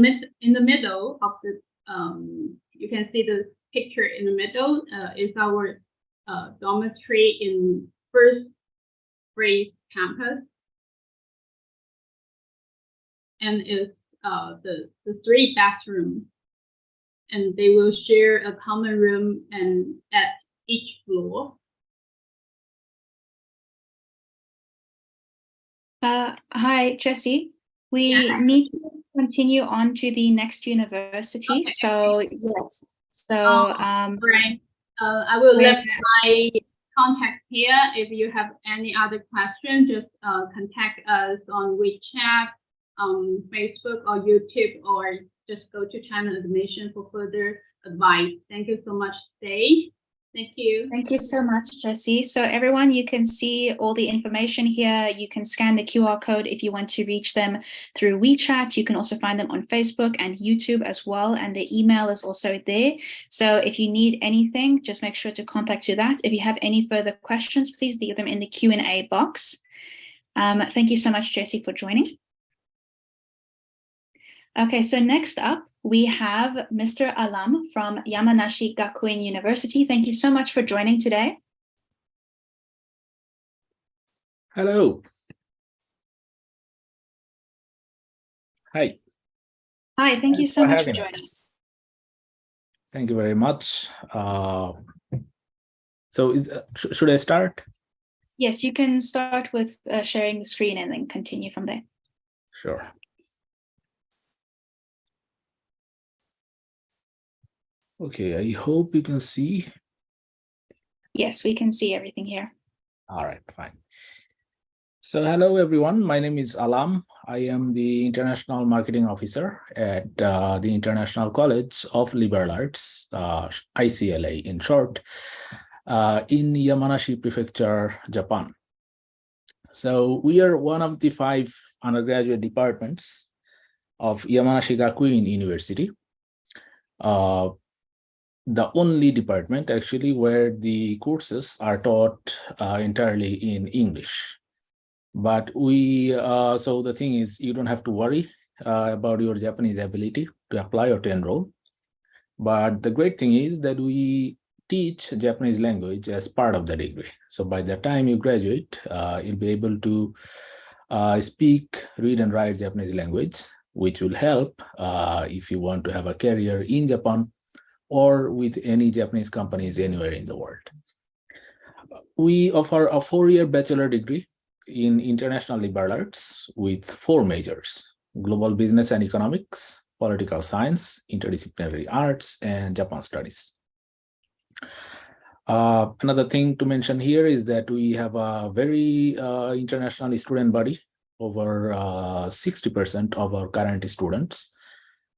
middle of the you can see the picture in the middle is our dormitory in first grade campus, and is the 3 bathrooms, and they will share a common room and at each floor. Hi, Jessie. We need to continue on to the next university. Okay. So yes. So right. I will let my contact here. If you have any other questions, just contact us on WeChat Facebook or YouTube, or just go to China Admission for further advice. Thank you so much today. Thank you. Thank you so much, Jessie. So everyone, you can see all the information here. You can scan the QR code if you want to reach them through WeChat. You can also find them on Facebook and YouTube as well. And the email is also there. So if you need anything, just make sure to contact through that. If you have any further questions, please leave them in the Q&A box. Thank you so much, Jessie, for joining. Okay, so next up, we have Mr. Alam from Yamanashi Gakuin University. Thank you so much for joining today. Hello. Hi. Hi, thank you Thanks so for much for having joining. us. Thank you very much. So should I start? Yes, you can start with sharing the screen and then continue from there. Sure. Okay, I hope you can see. Yes, we can see everything here. All right, fine. So hello, everyone. My name is Alam. I am the International Marketing Officer at the International College of Liberal Arts, iCLA in short, in Yamanashi Prefecture, Japan. So we are one of the 5 undergraduate departments of Yamanashi Gakuin University. The only department actually where the courses are taught entirely in English. But so the thing is, you don't have to worry about your Japanese ability to apply or to enroll. But the great thing is that we teach Japanese language as part of the degree. So by the time you graduate, you'll be able to speak, read, and write Japanese language, which will help if you want to have a career in Japan or with any Japanese companies anywhere in the world. We offer a 4-year bachelor degree in international liberal arts with 4 majors: global business and economics, political science, interdisciplinary arts, and Japan studies. Another thing to mention here is that we have a very international student body. Over 60% of our current students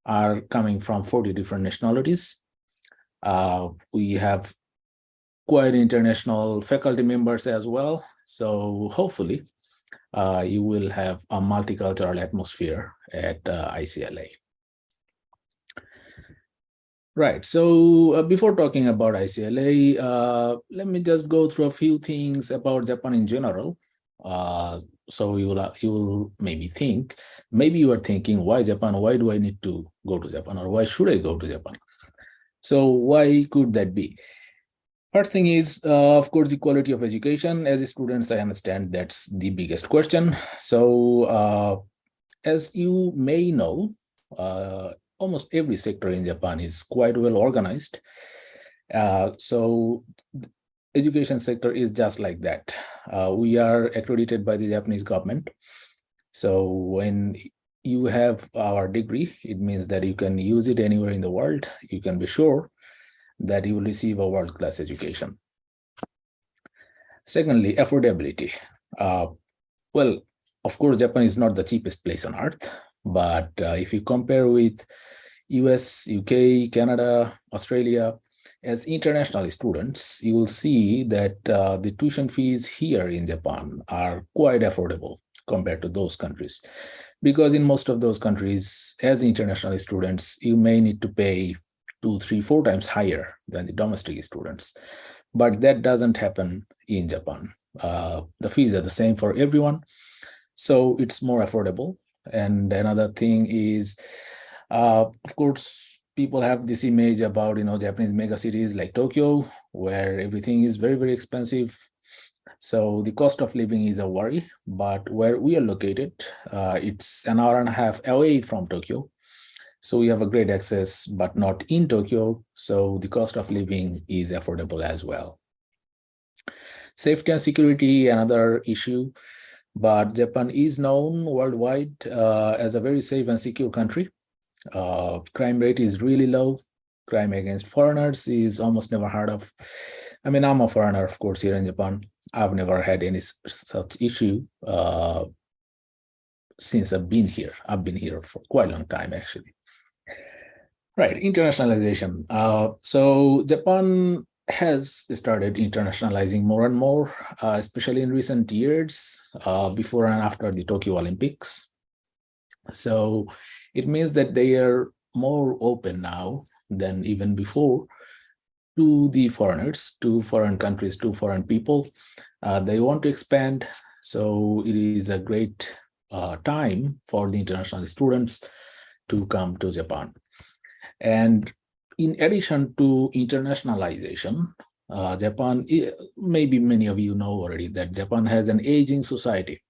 are coming from 40 different nationalities. We have quite international faculty members as well. So hopefully you will have a multicultural atmosphere at iCLA. Right, so before talking about iCLA, let me just go through a few things about Japan in general. So you will maybe think, maybe you are thinking, why Japan? Why do I need to go to Japan? Or why should I go to Japan? So why could that be? First thing is, of course, the quality of education. As students, I understand that's the biggest question. So as you may know, almost every sector in Japan is quite well organized. So the education sector is just like that. We are accredited by the Japanese government. So when you have our degree, it means that you can use it anywhere in the world. You can be sure that you will receive a world-class education. Secondly, affordability. Well, of course, Japan is not the cheapest place on earth, but if you compare with US, UK, Canada, Australia, as international students, you will see that the tuition fees here in Japan are quite affordable compared to those countries. Because in most of those countries, as international students, you may need to pay 2, 3, 4 times higher than the domestic students. But that doesn't happen in Japan. The fees are the same for everyone, so it's more affordable. And another thing is, of course, people have this image about, Japanese mega cities like Tokyo, where everything is very, very expensive. So the cost of living is a worry, but where we are located, it's an hour and a half away from Tokyo. So we have a great access, but not in Tokyo. So the cost of living is affordable as well. Safety and security, another issue, but Japan is known worldwide as a very safe and secure country. Crime rate is really low. Crime against foreigners is almost never heard of. I mean, I'm a foreigner, of course, here in Japan. I've never had any such issue since I've been here. I've been here for quite a long time, actually. Right, internationalization. So Japan has started internationalizing more and more, especially in recent years, before and after the Tokyo Olympics. So it means that they are more open now than even before to the foreigners, to foreign countries, to foreign people. They want to expand. So it is a great time for the international students to come to Japan. And in addition to internationalization, Japan, maybe many of you know already that Japan has an aging society,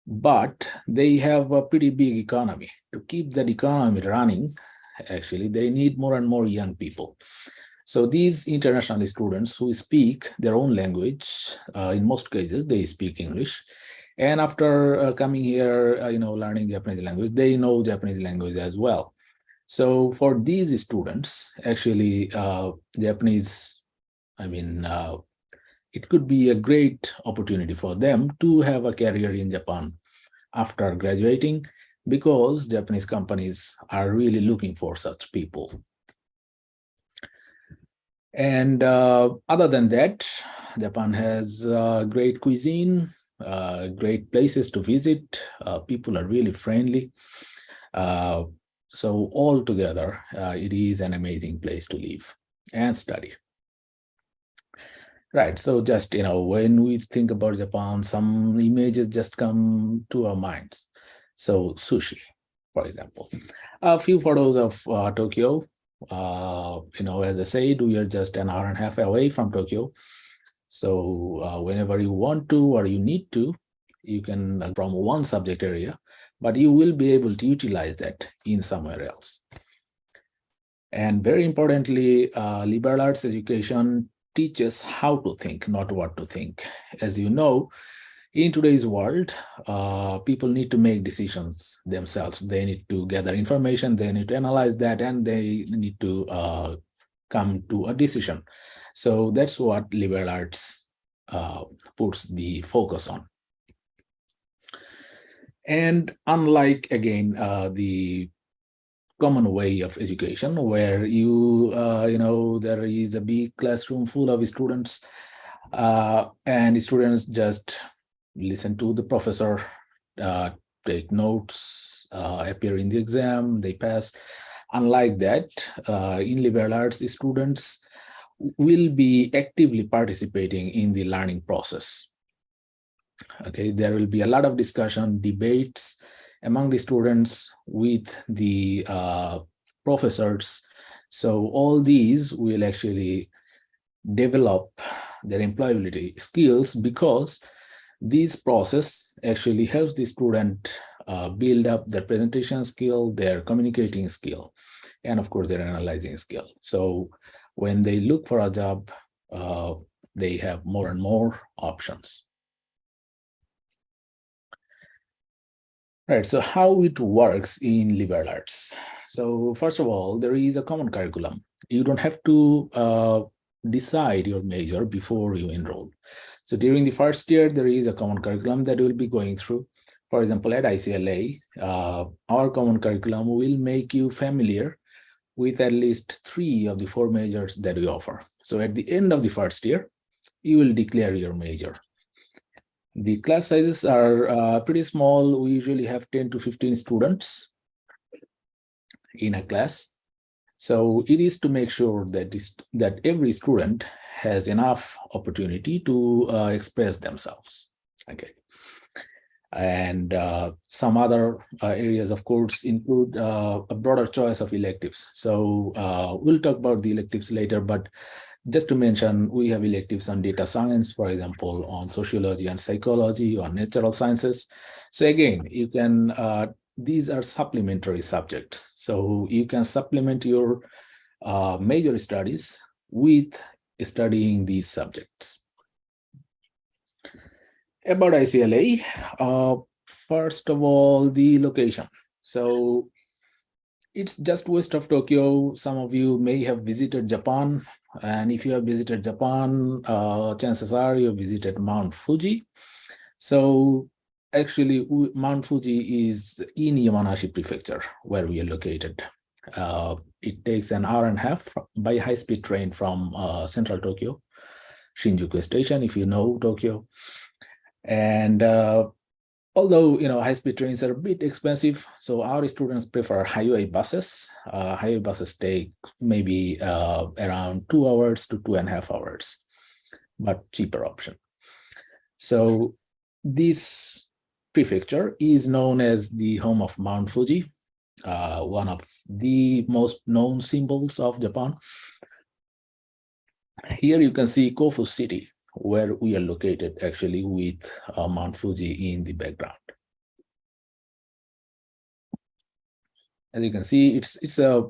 but they have a pretty big economy. To keep that economy running, actually, they need more and more young people. So these international students who speak their own language, in most cases, they speak English. And after coming here, learning Japanese language, they know Japanese language as well. So for these students, actually, Japanese, it could be a great opportunity for them to have a career in Japan after graduating, because Japanese companies are really looking for such people. And other than that, Japan has great cuisine, great places to visit. People are really friendly. So altogether, it is an amazing place to live and study. Right, so just, when we think about Japan, some images just come to our minds. So sushi, for example. A few photos of Tokyo. As I said, we are just an hour and a half away from Tokyo. So whenever you want to or you need to, you can from one subject area, but you will be able to utilize that in somewhere else. And very importantly, liberal arts education teaches how to think, not what to think. As you know, in today's world, people need to make decisions themselves. They need to gather information, they need to analyze that, and they need to come to a decision. So that's what liberal arts puts the focus on. And unlike, again, the common way of education where there is a big classroom full of students and students just listen to the professor, take notes, appear in the exam, they pass. Unlike that, in liberal arts, students will be actively participating in the learning process. Okay, there will be a lot of discussion, debates among the students with the professors. So all these will actually develop their employability skills, because this process actually helps the student build up their presentation skill, their communicating skill, and of course their analyzing skill. So when they look for a job, they have more and more options. Right, so how it works in liberal arts. So first of all, there is a common curriculum. You don't have to decide your major before you enroll. So during the first year, there is a common curriculum that we'll be going through. For example, at iCLA, our common curriculum will make you familiar with at least 3 of the 4 majors that we offer. So at the end of the first year, you will declare your major. The class sizes are pretty small. We usually have 10 to 15 students in a class. So it is to make sure that every student has enough opportunity to express themselves. Okay. And some other areas, of course, include a broader choice of electives. So we'll talk about the electives later, but just to mention, we have electives on data science, for example, on sociology and psychology, on natural sciences. So again, you can, these are supplementary subjects. So you can supplement your major studies with studying these subjects. About iCLA, first of all, the location. So it's just west of Tokyo. Some of you may have visited Japan. And if you have visited Japan, chances are you visited Mount Fuji. So actually, Mount Fuji is in Yamanashi Prefecture, where we are located. It takes an hour and a half by high-speed train from central Tokyo, Shinjuku Station, if you know Tokyo. And although high-speed trains are a bit expensive, so our students prefer highway buses. Highway buses take maybe around 2 hours to 2.5 hours, but cheaper option. So this prefecture is known as the home of Mount Fuji, one of the most known symbols of Japan. Here you can see Kofu City, where we are located actually, with Mount Fuji in the background. As you can see, it's a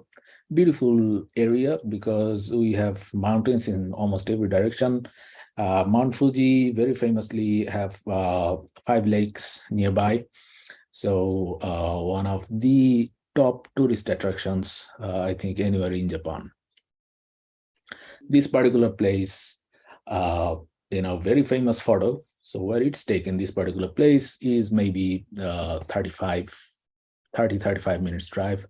beautiful area because we have mountains in almost every direction. Mount Fuji very famously have 5 lakes nearby. So one of the top tourist attractions, I think, anywhere in Japan. This particular place, very famous photo. So where it's taken, this particular place is maybe 35 minutes drive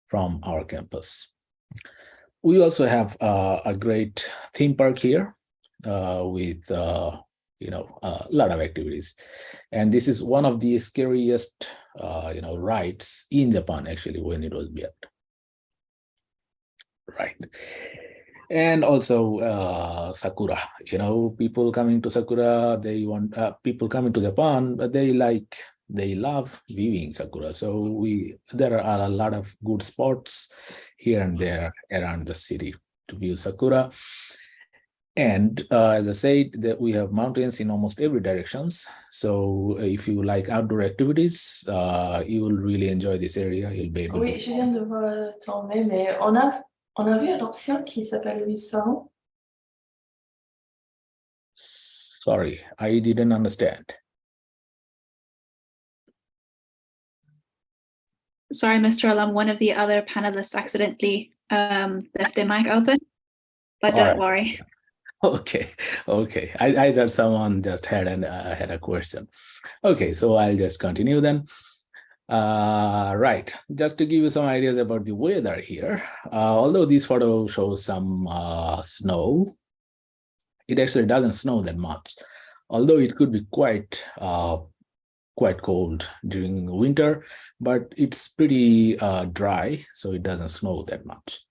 from our campus. We also have a great theme park here with a lot of activities, and this is one of the scariest rides in Japan actually when it was built. Right. And also Sakura, people coming to Sakura, people coming to Japan, but they love viewing Sakura. So there are a lot of good spots here and there around the city to view Sakura. And as I said, that we have mountains in almost every directions. So if you like outdoor activities, you will really enjoy this area. You'll be able Oui, je viens de voir tomber, mais on a vu un ancien qui s'appelle Vincent. Sorry, I didn't understand. Sorry, Mr. Alam, one of the other panelists accidentally left their mic open, but don't worry. Okay. I thought someone just had a question. Okay, so I'll just continue then. Right, just to give you some ideas about the weather here, although this photo shows some snow, it actually doesn't snow that much, although it could be quite cold during winter, but it's pretty dry, so it doesn't snow that much.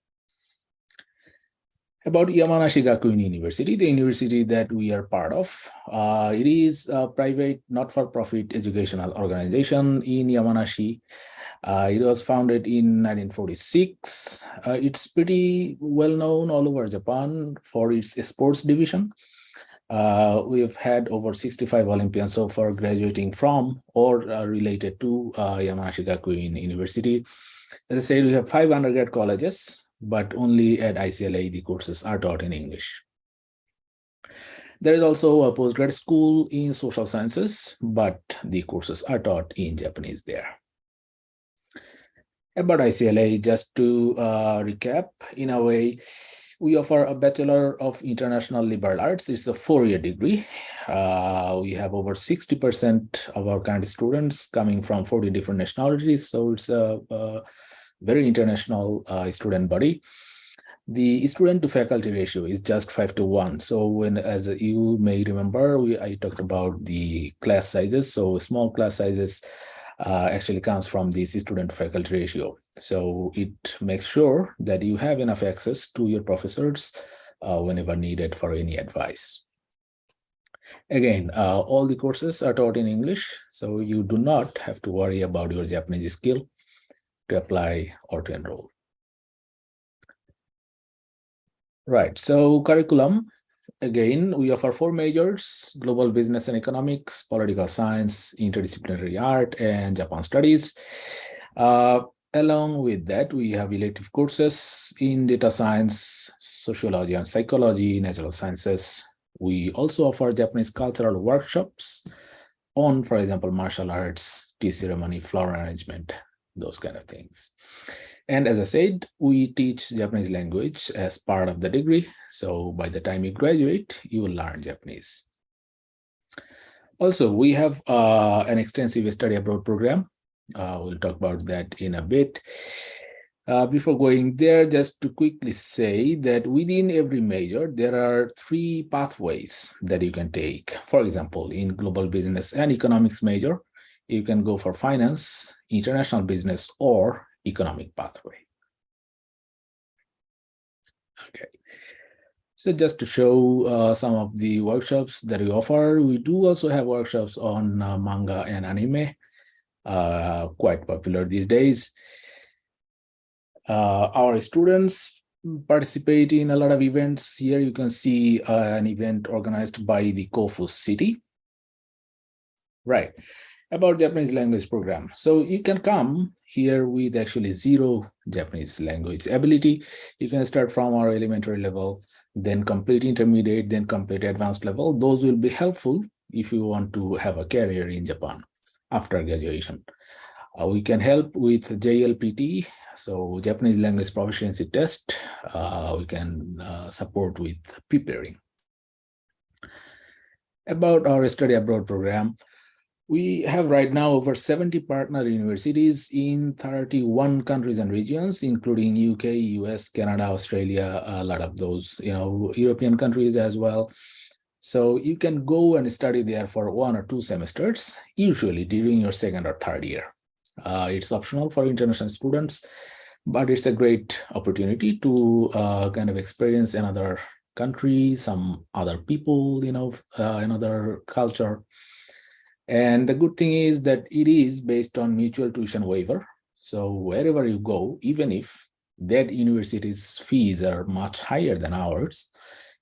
About Yamanashi Gakuin University, the university that we are part of, it is a private, not-for-profit educational organization in Yamanashi. It was founded in 1946. It's pretty well known all over Japan for its sports division. We've had over 65 Olympians so far graduating from or related to Yamanashi Gakuin University. As I said, we have 5 undergrad colleges, but only at iCLA the courses are taught in English. There is also a postgrad school in social sciences, but the courses are taught in Japanese there. About iCLA, just to recap, in a way, we offer a Bachelor of International Liberal Arts. It's a 4-year degree. We have over 60% of our current students coming from 40 different nationalities, so it's a very international student body. The student to faculty ratio is just 5:1. So as you may remember, I talked about the class sizes. So small class sizes actually comes from the student to faculty ratio. So it makes sure that you have enough access to your professors whenever needed for any advice. Again, all the courses are taught in English, so you do not have to worry about your Japanese skill to apply or to enroll. Right, so curriculum, again, we offer 4 majors: global business and economics, political science, interdisciplinary art, and Japan studies. Along with that, we have elective courses in data science, sociology and psychology, natural sciences. We also offer Japanese cultural workshops on, for example, martial arts, tea ceremony, flower arrangement, those kind of things. And as I said, we teach Japanese language as part of the degree. So by the time you graduate, you will learn Japanese. Also, we have an extensive study abroad program. We'll talk about that in a bit. Before going there, just to quickly say that within every major, there are 3 pathways that you can take. For example, in global business and economics major, you can go for finance, international business, or economic pathway. Okay. So just to show some of the workshops that we offer, we do also have workshops on manga and anime, quite popular these days. Our students participate in a lot of events. Here you can see an event organized by the Kofu city. Right, about Japanese language program. So you can come here with actually 0 Japanese language ability. You can start from our elementary level, then complete intermediate, then complete advanced level. Those will be helpful if you want to have a career in Japan after graduation. We can help with JLPT, so Japanese language proficiency test. We can support with preparing. About our study abroad program, we have right now over 70 partner universities in 31 countries and regions, including UK, US, Canada, Australia, a lot of those, European countries as well. So you can go and study there for 1 or 2 semesters, usually during your 2nd or 3rd year. It's optional for international students, but it's a great opportunity to kind of experience another country, some other people, another culture. And the good thing is that it is based on mutual tuition waiver. So wherever you go, even if that university's fees are much higher than ours,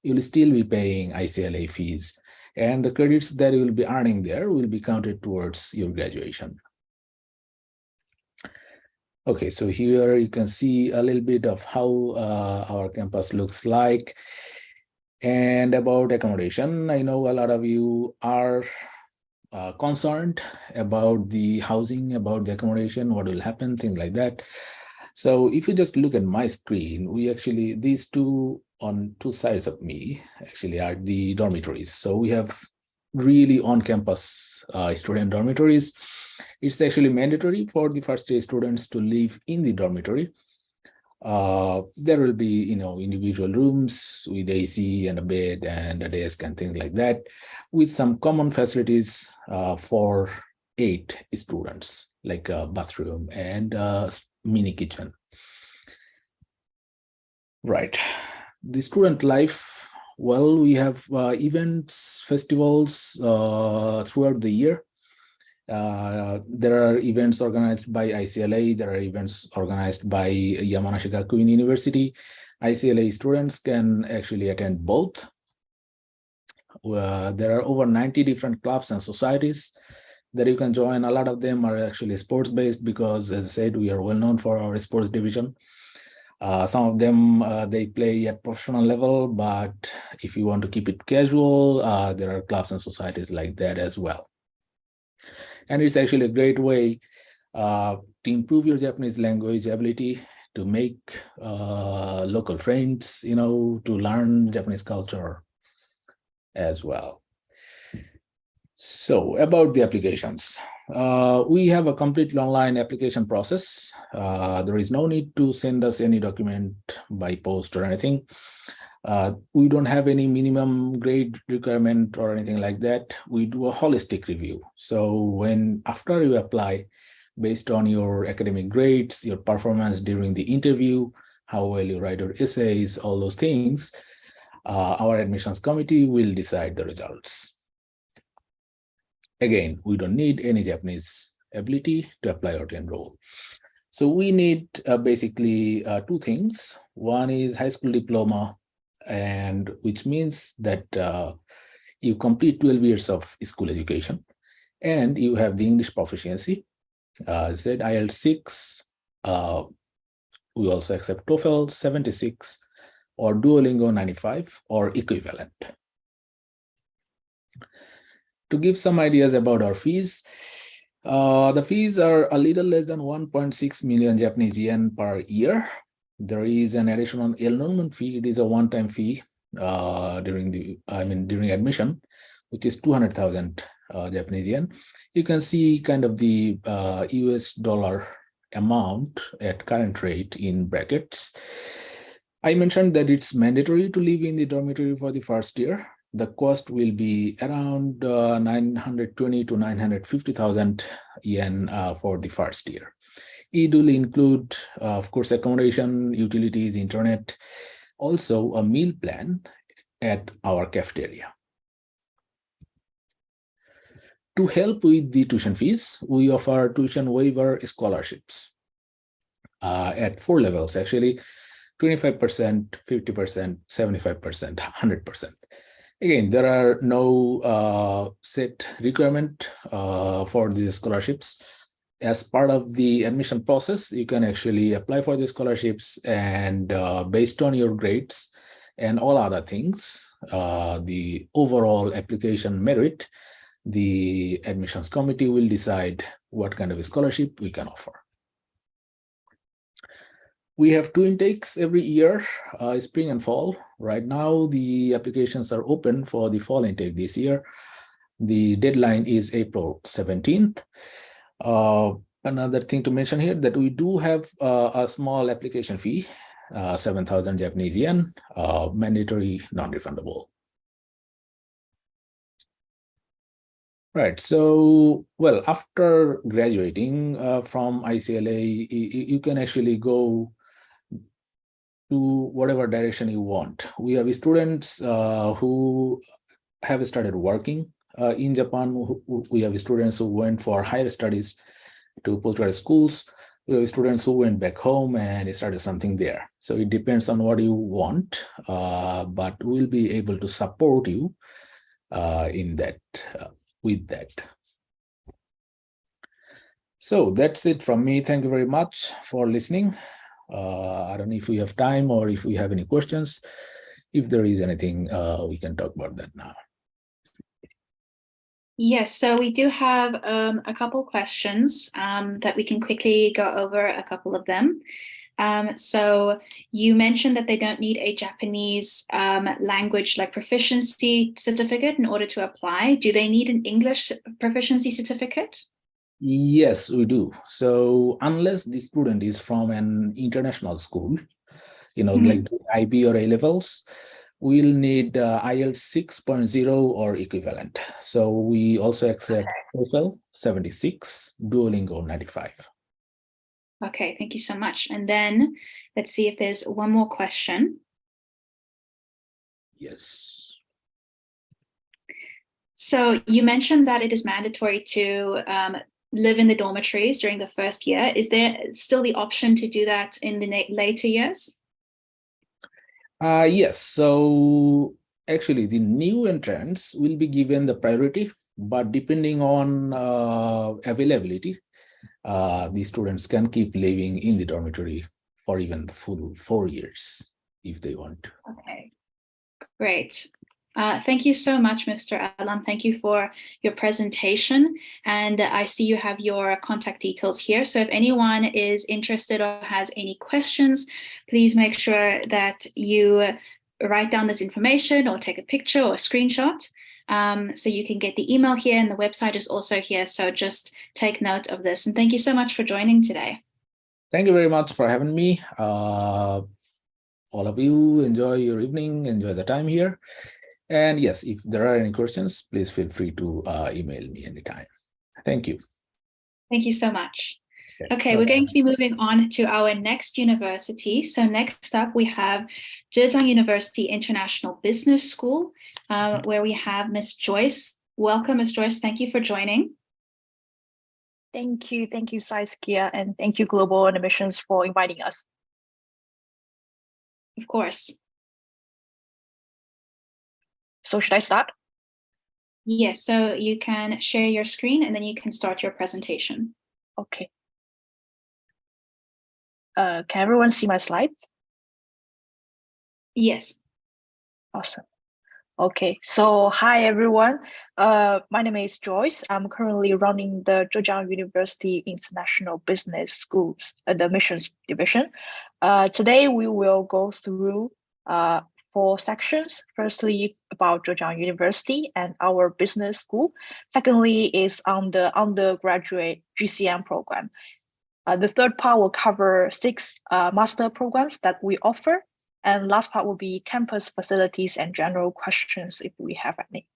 you'll still be paying iCLA fees. And the credits that you will be earning there will be counted towards your graduation. Okay, so here you can see a little bit of how our campus looks like. And about accommodation, I know a lot of you are concerned about the housing, about the accommodation, what will happen, things like that. So if you just look at my screen, we actually, these 2 on 2 sides of me actually are the dormitories. So we have really on-campus student dormitories. It's actually mandatory for the first-year students to live in the dormitory. There will be, individual rooms with AC and a bed and a desk and things like that, with some common facilities for 8 students, like a bathroom and a mini kitchen. Right. The student life, well, we have events, festivals throughout the year. There are events organized by iCLA. There are events organized by Yamanashi Gakuin University. iCLA students can actually attend both. There are over 90 different clubs and societies that you can join. A lot of them are actually sports-based because, as I said, we are well known for our sports division. Some of them, they play at professional level, but if you want to keep it casual, there are clubs and societies like that as well. And it's actually a great way to improve your Japanese language ability, to make local friends, to learn Japanese culture as well. So about the applications, we have a completely online application process. There is no need to send us any document by post or anything. We don't have any minimum grade requirement or anything like that. We do a holistic review. So after you apply, based on your academic grades, your performance during the interview, how well you write your essays, all those things, our admissions committee will decide the results. Again, we don't need any Japanese ability to apply or to enroll. So we need basically 2 things. One is high school diploma, and which means that you complete 12 years of school education and you have the English proficiency. As I said, IELTS 6, we also accept TOEFL 76 or Duolingo 95 or equivalent. To give some ideas about our fees, the fees are a little less than 1.6 million Japanese yen per year. There is an additional enrollment fee. It is a one-time fee during admission, which is 200,000 Japanese yen. You can see kind of the US dollar amount at current rate in brackets. I mentioned that it's mandatory to live in the dormitory for the first year. The cost will be around 920 to 950,000 yen for the first year. It will include, of course, accommodation, utilities, internet, also a meal plan at our cafeteria. To help with the tuition fees, we offer tuition waiver scholarships at 4 levels, actually, 25%, 50%, 75%, 100%. Again, there are no set requirement for these scholarships. As part of the admission process, you can actually apply for the scholarships, and based on your grades and all other things, the overall application merit, the admissions committee will decide what kind of a scholarship we can offer. We have 2 intakes every year, spring and fall. Right now, the applications are open for the fall intake this year. The deadline is April 17th. Another thing to mention here that we do have a small application fee, 7,000 Japanese yen, mandatory, non-refundable. Right, so, well, after graduating from iCLA, you can actually go to whatever direction you want. We have students who have started working in Japan. We have students who went for higher studies to postgraduate schools. We have students who went back home and started something there. So it depends on what you want, but we'll be able to support you in that, with that. So that's it from me. Thank you very much for listening. I don't know if we have time or if we have any questions. If there is anything, we can talk about that now. Yes, so we do have a couple questions that we can quickly go over a couple of them. So you mentioned that they don't need a Japanese language like proficiency certificate in order to apply. Do they need an English proficiency certificate? Yes, we do. So unless the student is from an international school, you know, like IB or A levels, we'll need IELTS 6.0 or equivalent. So we also accept TOEFL 76, Duolingo 95. Okay, thank you so much. And then let's see if there's one more question. Yes. So you mentioned that it is mandatory to live in the dormitories during the first year. Is there still the option to do that in the later years? Yes, so actually the new entrants will be given the priority, but depending on availability, the students can keep living in the dormitory for even the full 4 years if they want to. Okay, great. Thank you so much, Mr. Alam. Thank you for your presentation. And I see you have your contact details here. So if anyone is interested or has any questions, please make sure that you write down this information or take a picture or a screenshot. So you can get the email here, and the website is also here. So just take note of this. And thank you so much for joining today. Thank you very much for having me. All of you, enjoy your evening, enjoy the time here. And yes, if there are any questions, please feel free to email me anytime. Thank you. Thank you so much. Okay, we're going to be moving on to our next university. So next up, we have Zhejiang University International Business School, where we have Ms. Joyce. Welcome, Ms. Joyce. Thank you for joining. Thank you, Saskia, and thank you, Global Admissions, for inviting us. Of course. So should I start? Yes, so you can share your screen and then you can start your presentation. Okay. Can everyone see my slides? Yes. Awesome. Okay, so hi everyone. My name is Joyce. I'm currently running the Zhejiang University International Business Schools, the admissions division. Today we will go through 4 sections. Firstly, about Zhejiang University and our business school. Secondly, is on the undergraduate GCM program. The third part will cover 6 master programs that we offer. And last part will be campus facilities and general questions if we have any.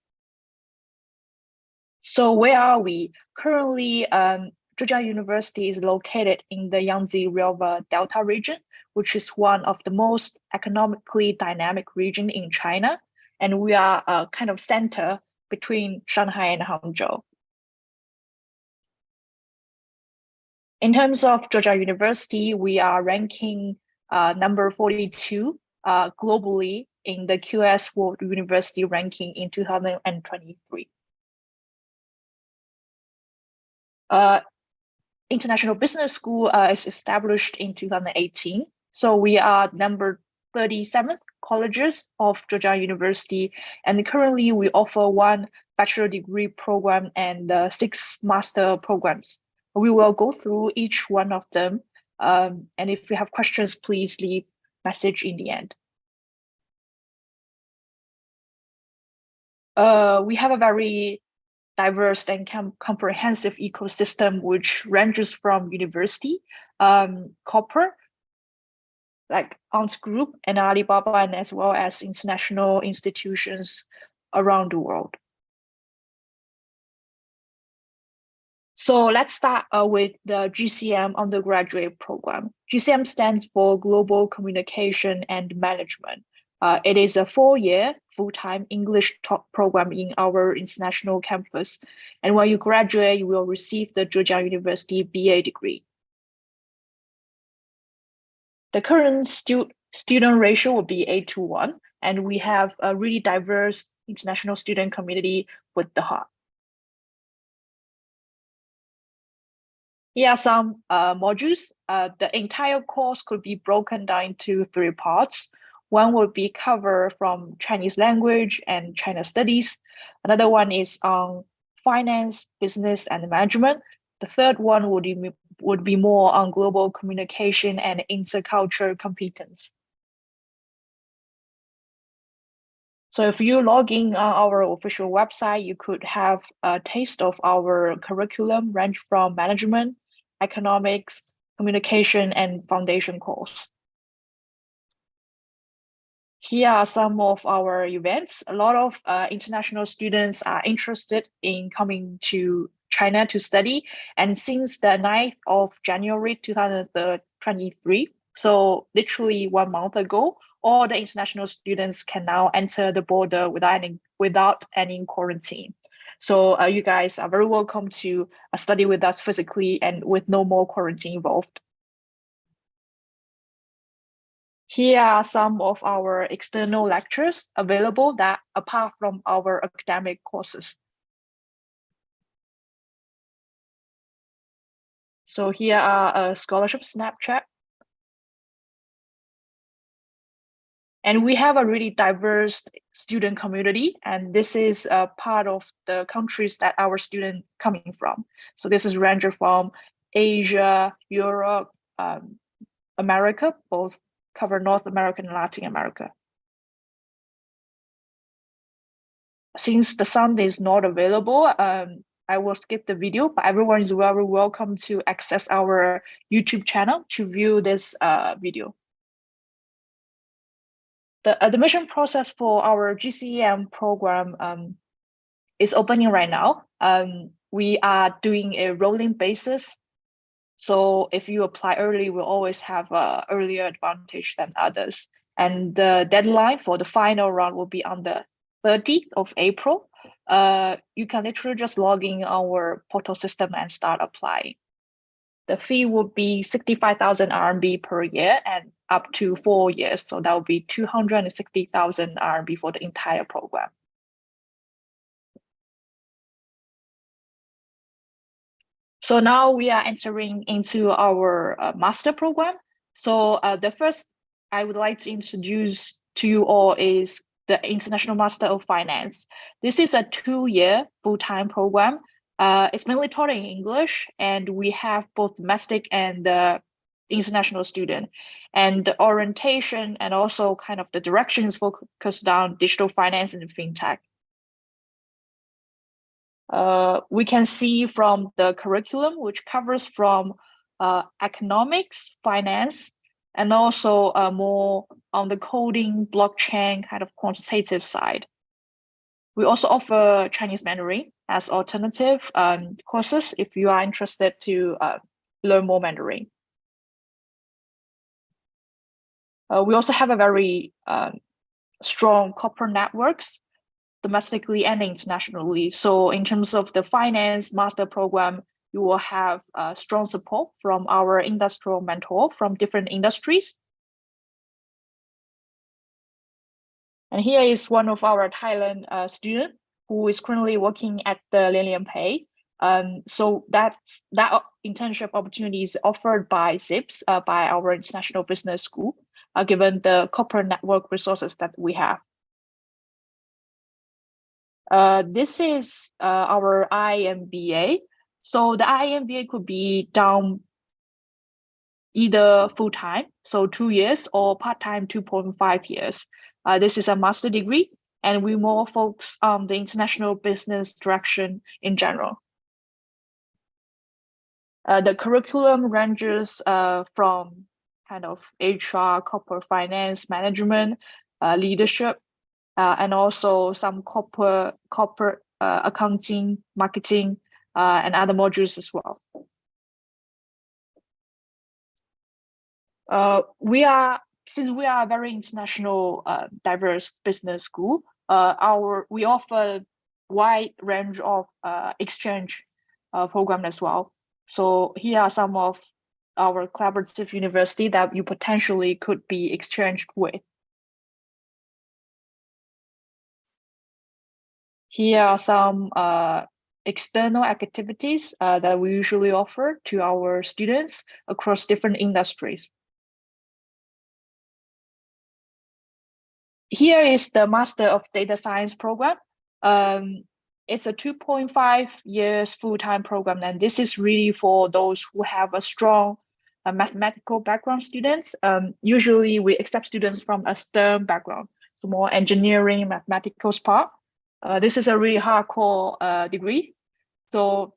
So where are we? Currently, Zhejiang University is located in the Yangtze River Delta region, which is one of the most economically dynamic region in China. And we are a kind of center between Shanghai and Hangzhou. In terms of Zhejiang University, we are ranking number 42 globally in the QS World University ranking in 2023. International Business School is established in 2018. So we are number 37th colleges of Zhejiang University. And currently we offer 1 bachelor degree program and 6 master programs. We will go through each one of them. And if you have questions, please leave message in the end. We have a very diverse and comprehensive ecosystem, which ranges from university, corporate, like Ant Group and Alibaba, and as well as international institutions around the world. So let's start with the GCM undergraduate program. GCM stands for Global Communication and Management. It is a 4-year full-time English program in our international campus. And when you graduate, you will receive the Zhejiang University BA degree. The current student ratio will be 8:1, and we have a really diverse international student community with the hub. Here are some modules. The entire course could be broken down into 3 parts. One will be covered from Chinese language and China studies. Another one is on finance, business, and management. The third one would be more on global communication and intercultural competence. So if you log in on our official website, you could have a taste of our curriculum range from management, economics, communication, and foundation course. Here are some of our events. A lot of international students are interested in coming to China to study. And since the 9th of January 2023, so literally 1 month ago, all the international students can now enter the border without any quarantine. So you guys are very welcome to study with us physically and with no more quarantine involved. Here are some of our external lectures available that apart from our academic courses. So here are a scholarship snapshot. And we have a really diverse student community, and this is a part of the countries that our students coming from. So this is ranging from Asia, Europe, America, both cover North America and Latin America. Since the sound is not available, I will skip the video, but everyone is very welcome to access our YouTube channel to view this video. The admission process for our GCM program is opening right now. We are doing a rolling basis. So if you apply early, we'll always have an earlier advantage than others. And the deadline for the final round will be on the 30th of April. You can literally just log in our portal system and start applying. The fee will be 65,000 RMB per year and up to 4 years. So that will be 260,000 RMB for the entire program. So now we are entering into our master program. So the first I would like to introduce to you all is the International Master of Finance. This is a 2-year full-time program. It's mainly taught in English, and we have both domestic and international student, and the orientation and also kind of the direction is focused on digital finance and fintech. We can see from the curriculum, which covers from economics, finance, and also more on the coding, blockchain kind of quantitative side. We also offer Chinese Mandarin as alternative courses if you are interested to learn more Mandarin. We also have a very strong corporate networks domestically and internationally. So in terms of the finance master program, you will have strong support from our industrial mentor from different industries. And here is one of our Thailand student who is currently working at the Lian Pay. So that internship opportunity is offered by ZIPS, by our International Business School, given the corporate network resources that we have. This is our IMBA. So the IMBA could be done either full-time, so 2 years, or part-time 2.5 years. This is a master degree, and we more focus on the international business direction in general. The curriculum ranges from kind of HR, corporate finance, management, leadership, and also some corporate accounting, marketing, and other modules as well. Since we are a very international, diverse business school, we offer wide range of exchange program as well. So here are some of our collaborative university that you potentially could be exchanged with. Here are some external activities that we usually offer to our students across different industries. Here is the Master of Data Science program. It's a 2.5 years full-time program, and this is really for those who have a strong mathematical background students. Usually we accept students from a STEM background, so more engineering, mathematical part. This is a really hardcore degree. So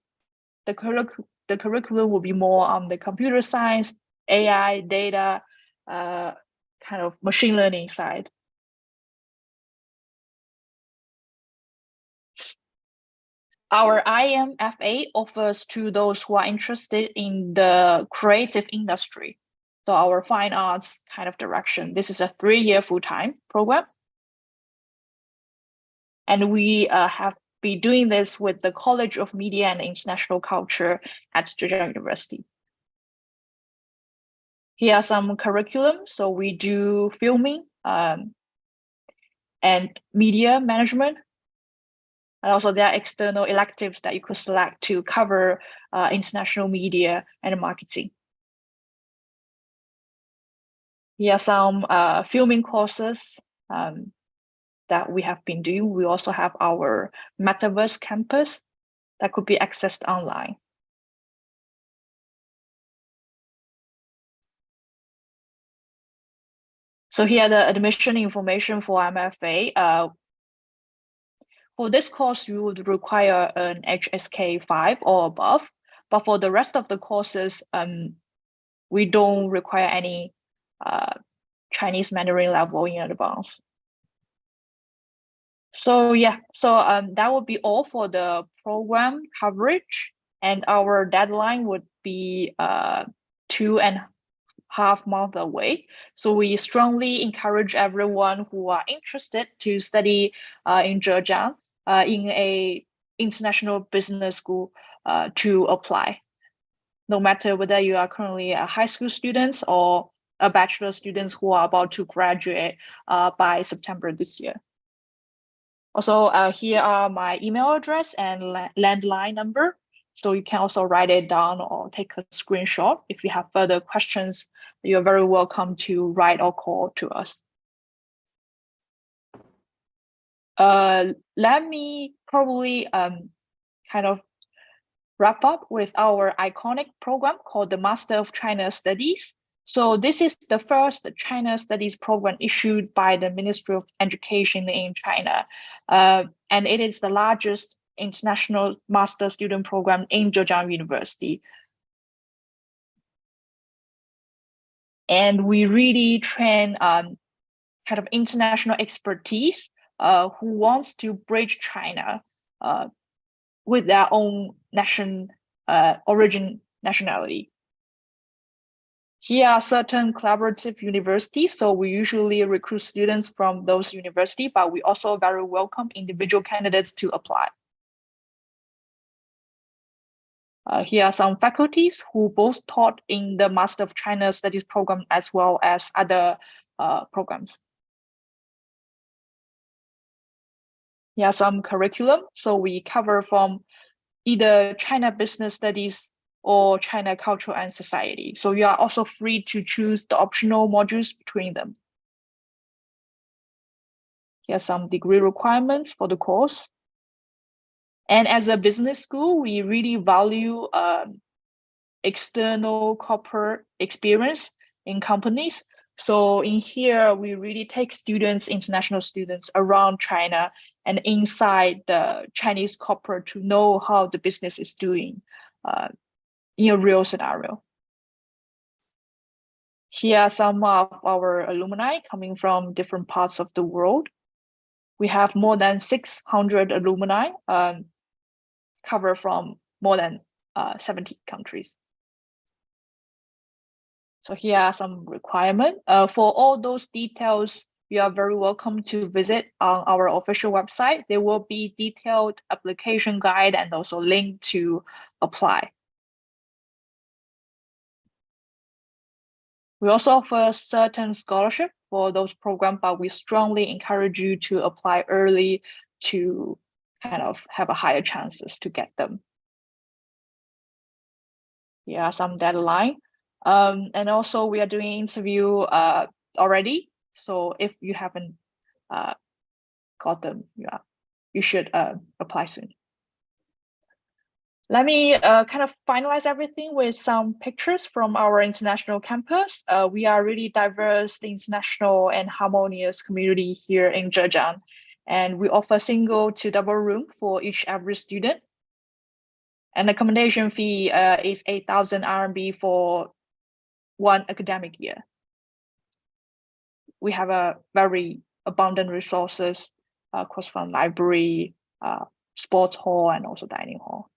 the curriculum will be more on the computer science, AI, data, kind of machine learning side. Our IMFA offers to those who are interested in the creative industry, so our fine arts kind of direction. This is a 3-year full-time program. And we have been doing this with the College of Media and International Culture at Zhejiang University. Here are some curriculum. So we do filming and media management. And also there are external electives that you could select to cover international media and marketing. Here are some filming courses that we have been doing. We also have our Metaverse campus that could be accessed online. So here are the admission information for MFA. For this course, you would require an HSK 5 or above, but for the rest of the courses, we don't require any Chinese Mandarin level in advance. So yeah, so that would be all for the program coverage, and our deadline would be 2.5 months away. So we strongly encourage everyone who are interested to study in Zhejiang in a international business school to apply, no matter whether you are currently a high school students or a bachelor students who are about to graduate by September this year. Also, here are my email address and landline number. So you can also write it down or take a screenshot. If you have further questions, you're very welcome to write or call to us. Let me probably kind of wrap up with our iconic program called the Master of China Studies. So this is the first China Studies program issued by the Ministry of Education in China. And it is the largest international master student program in Zhejiang University. And we really train kind of international expertise who wants to bridge China with their own origin nationality. Here are certain collaborative universities, so we usually recruit students from those universities, but we also very welcome individual candidates to apply. Here are some faculties who both taught in the Master of China Studies program as well as other programs. Here are some curriculum, so we cover from either China Business Studies or China Culture and Society. So you are also free to choose the optional modules between them. Here are some degree requirements for the course. And as a business school, we really value external corporate experience in companies. So in here, we really take students, international students around China and inside the Chinese corporate to know how the business is doing in a real scenario. Here are some of our alumni coming from different parts of the world. We have more than 600 alumni cover from more than 70 countries. So here are some requirements. For all those details, you are very welcome to visit on our official website. There will be detailed application guide and also link to apply. We also offer certain scholarship for those programs, but we strongly encourage you to apply early to kind of have a higher chances to get them. Here are some deadline. And also we are doing interview already. So if you haven't got them, you should apply soon. Let me kind of finalize everything with some pictures from our international campus. We are really diverse, international and harmonious community here in Zhejiang. And we offer single to double room for every student. And the accommodation fee is 8,000 RMB for 1 academic year. We have a very abundant resources, course from library, sports hall, and also dining hall.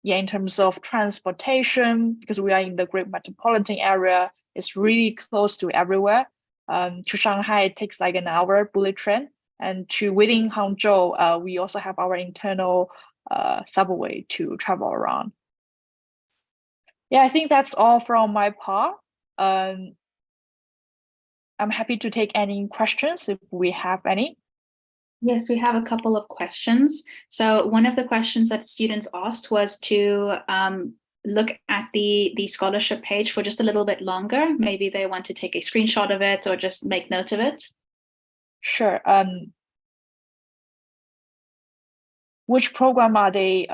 In terms of transportation, because we are in the great metropolitan area, it's really close to everywhere. To Shanghai, it takes like an hour bullet train. And to within Hangzhou, we also have our internal subway to travel around. Yeah, I think that's all from my part. I'm happy to take any questions if we have any. Yes, we have a couple of questions. So one of the questions that students asked was to look at the scholarship page for just a little bit longer. Maybe they want to take a screenshot of it or just make note of it. Sure. Which program are they?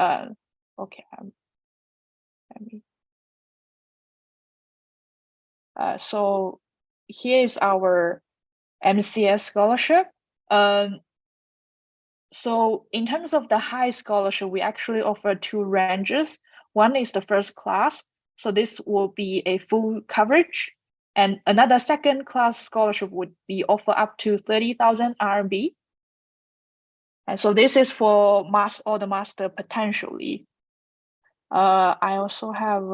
Okay. So here is our MCS scholarship. So in terms of the high scholarship, we actually offer 2 ranges. One is the first class. So this will be a full coverage. And another second class scholarship would be offer up to 30,000 RMB. And so this is for all the master potentially. I also have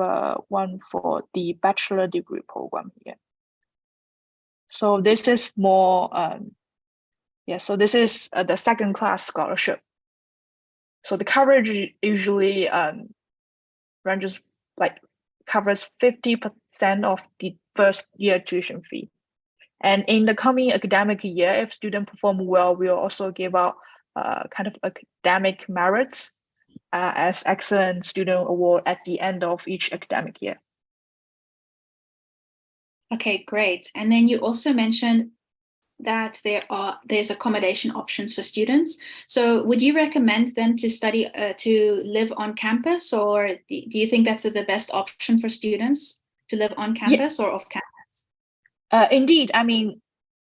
one for the bachelor degree program here. So this is more, so this is the second class scholarship. So the coverage usually ranges covers 50% of the first year tuition fee. And in the coming academic year, if students perform well, we'll also give out kind of academic merits as excellent student award at the end of each academic year. Okay, great. And then you also mentioned that there's accommodation options for students. So would you recommend them to study to live on campus, or do you think that's the best option for students? to live on campus or off campus? Indeed, I mean,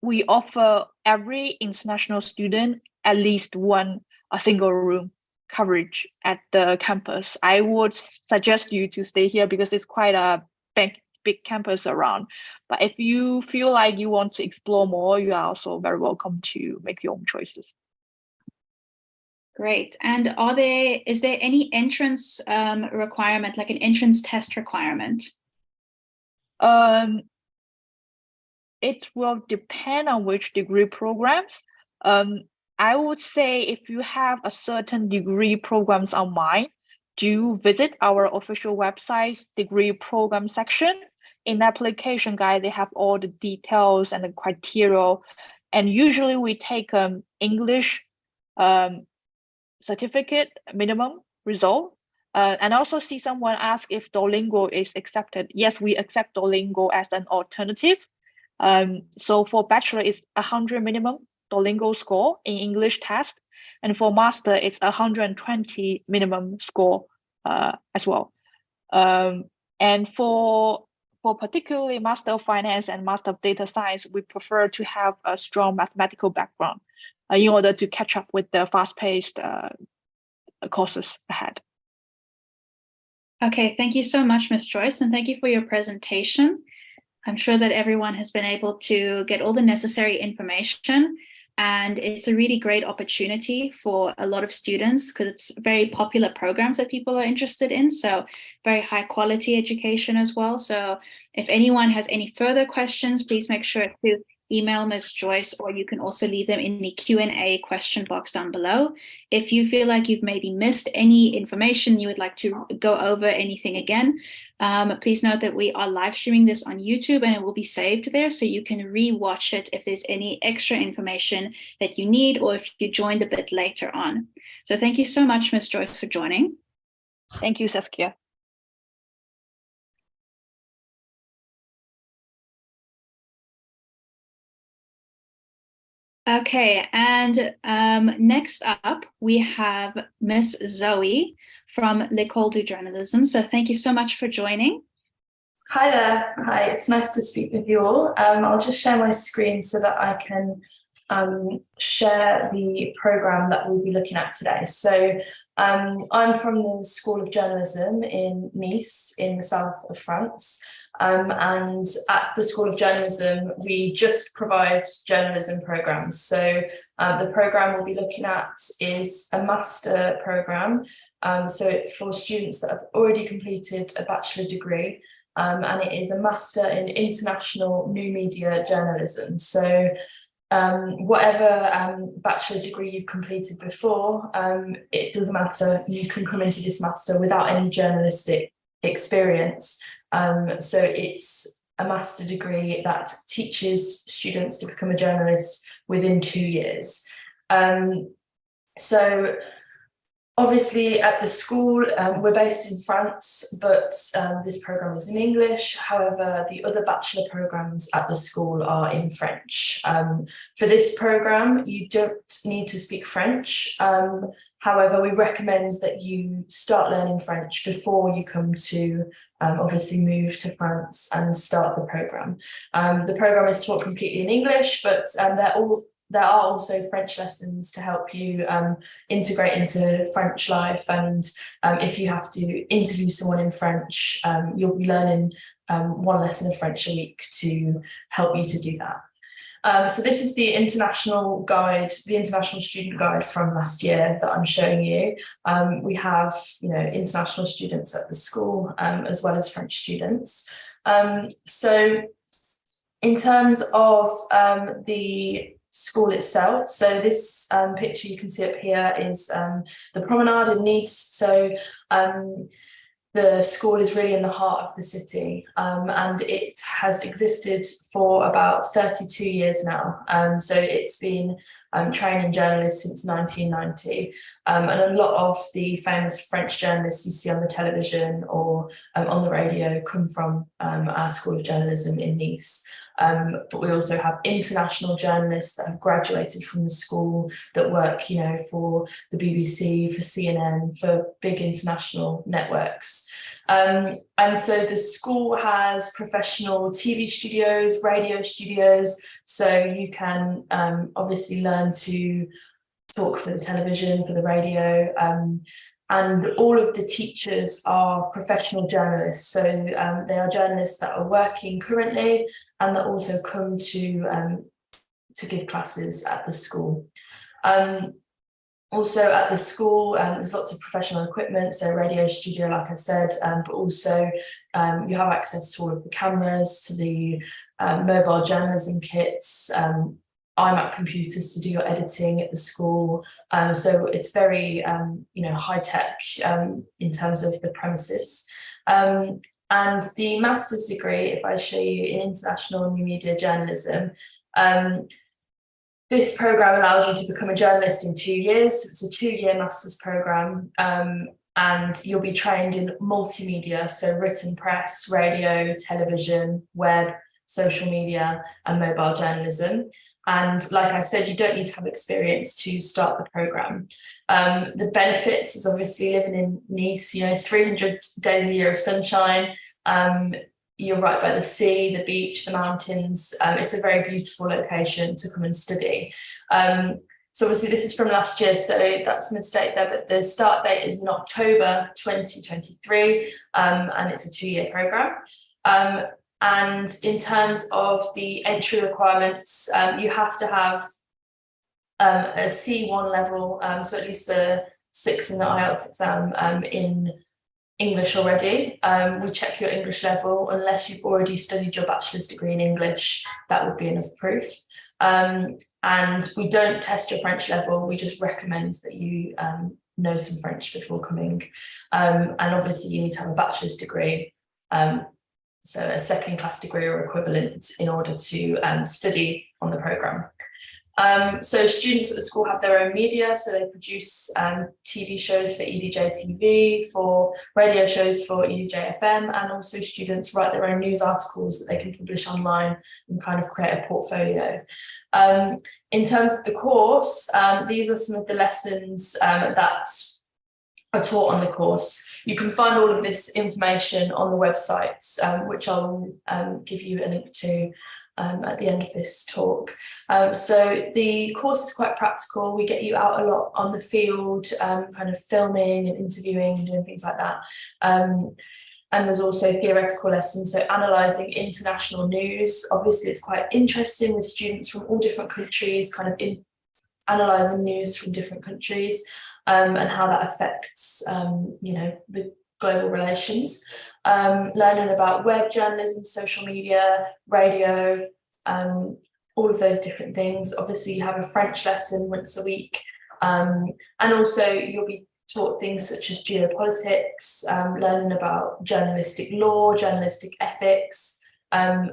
we offer every international student at least a single room coverage at the campus. I would suggest you to stay here because it's quite a big campus around. But if you feel like you want to explore more, you are also very welcome to make your own choices. Great. And is there any entrance requirement, like an entrance test requirement? It will depend on which degree programs. I would say if you have a certain degree programs on mind, do visit our official website's degree program section. In the application guide, they have all the details and the criteria. And usually we take English certificate minimum result. And also see someone ask if Duolingo is accepted. Yes, we accept Duolingo as an alternative. So for bachelor, it's 100 minimum Duolingo score in English test. And for master, it's 120 minimum score as well. And for particularly Master of Finance and Master of Data Science, we prefer to have a strong mathematical background in order to catch up with the fast-paced courses ahead. Okay, thank you so much, Ms. Joyce, and thank you for your presentation. I'm sure that everyone has been able to get all the necessary information, and it's a really great opportunity for a lot of students because it's very popular programs that people are interested in, so very high quality education as well. So if anyone has any further questions, please make sure to email Ms. Joyce, or you can also leave them in the Q&A question box down below. If you feel like you've maybe missed any information, you would like to go over anything again, please note that we are live streaming this on YouTube and it will be saved there, so you can re-watch it if there's any extra information that you need or if you joined a bit later on. So thank you so much, Ms. Joyce, for joining. Thank you, Saskia. Okay, and next up, we have Miss Zoe from l'École du Journalisme. So thank you so much for joining. Hi there. Hi, it's nice to speak with you all. I'll just share my screen so that I can share the programme that we'll be looking at today. So I'm from the School of Journalism in Nice in the south of France. And at the School of Journalism, we just provide journalism programmes. So the programme we'll be looking at is a master programme. So it's for students that have already completed a bachelor degree, and it is a master in international new media journalism. So whatever bachelor degree you've completed before, it doesn't matter. You can come into this master without any journalistic experience. So it's a master degree that teaches students to become a journalist within 2 years. So obviously at the school, we're based in France, but this programme is in English. However, the other bachelor programmes at the school are in French. For this programme, you don't need to speak French. However, we recommend that you start learning French before you come to obviously move to France and start the programme. The programme is taught completely in English, but there are also French lessons to help you integrate into French life. And if you have to interview someone in French, you'll be learning one lesson of French a week to help you to do that. So this is the international guide, the international student guide from last year that I'm showing you. We have, international students at the school as well as French students. So in terms of the school itself, so this picture you can see up here is the promenade in Nice. So the school is really in the heart of the city, and it has existed for about 32 years now. So it's been training journalists since 1990, and a lot of the famous French journalists you see on the television or on the radio come from our School of Journalism in Nice. But we also have international journalists that have graduated from the school that work, for the BBC, for CNN, for big international networks. And so the school has professional TV studios, radio studios, so you can obviously learn to talk for the television, for the radio, and all of the teachers are professional journalists. So they are journalists that are working currently and that also come to give classes at the school. Also at the school, there's lots of professional equipment, so radio studio, like I said, but also you have access to all of the cameras, to the mobile journalism kits, iMac computers to do your editing at the school. So it's very, high tech in terms of the premises. And the master's degree, if I show you in international new media journalism, this program allows you to become a journalist in 2 years. It's a 2-year master's program, and you'll be trained in multimedia, so written press, radio, television, web, social media, and mobile journalism. And like I said, you don't need to have experience to start the program. The benefits is obviously living in Nice, 300 days a year of sunshine. You're right by the sea, the beach, the mountains. It's a very beautiful location to come and study. So obviously this is from last year, so that's a mistake there, but the start date is in October 2023, and it's a 2-year program. And in terms of the entry requirements, you have to have a C1 level, so at least a 6 in the IELTS exam in English already. We check your English level. Unless you've already studied your bachelor's degree in English, that would be enough proof. And we don't test your French level. We just recommend that you know some French before coming. And obviously you need to have a bachelor's degree, so a second class degree or equivalent, in order to study on the programme. So students at the school have their own media, so they produce TV shows for EDJ TV, for radio shows for EDJ FM, and also students write their own news articles that they can publish online and kind of create a portfolio. In terms of the course, these are some of the lessons that are taught on the course. You can find all of this information on the websites, which I'll give you a link to at the end of this talk. So the course is quite practical. We get you out a lot on the field, kind of filming and interviewing and doing things like that. And there's also theoretical lessons, so analysing international news. Obviously, it's quite interesting with students from all different countries, kind of analysing news from different countries, and how that affects, the global relations. Learning about web journalism, social media, radio, all of those different things. Obviously, you have a French lesson once a week, and also you'll be taught things such as geopolitics, learning about journalistic law, journalistic ethics, and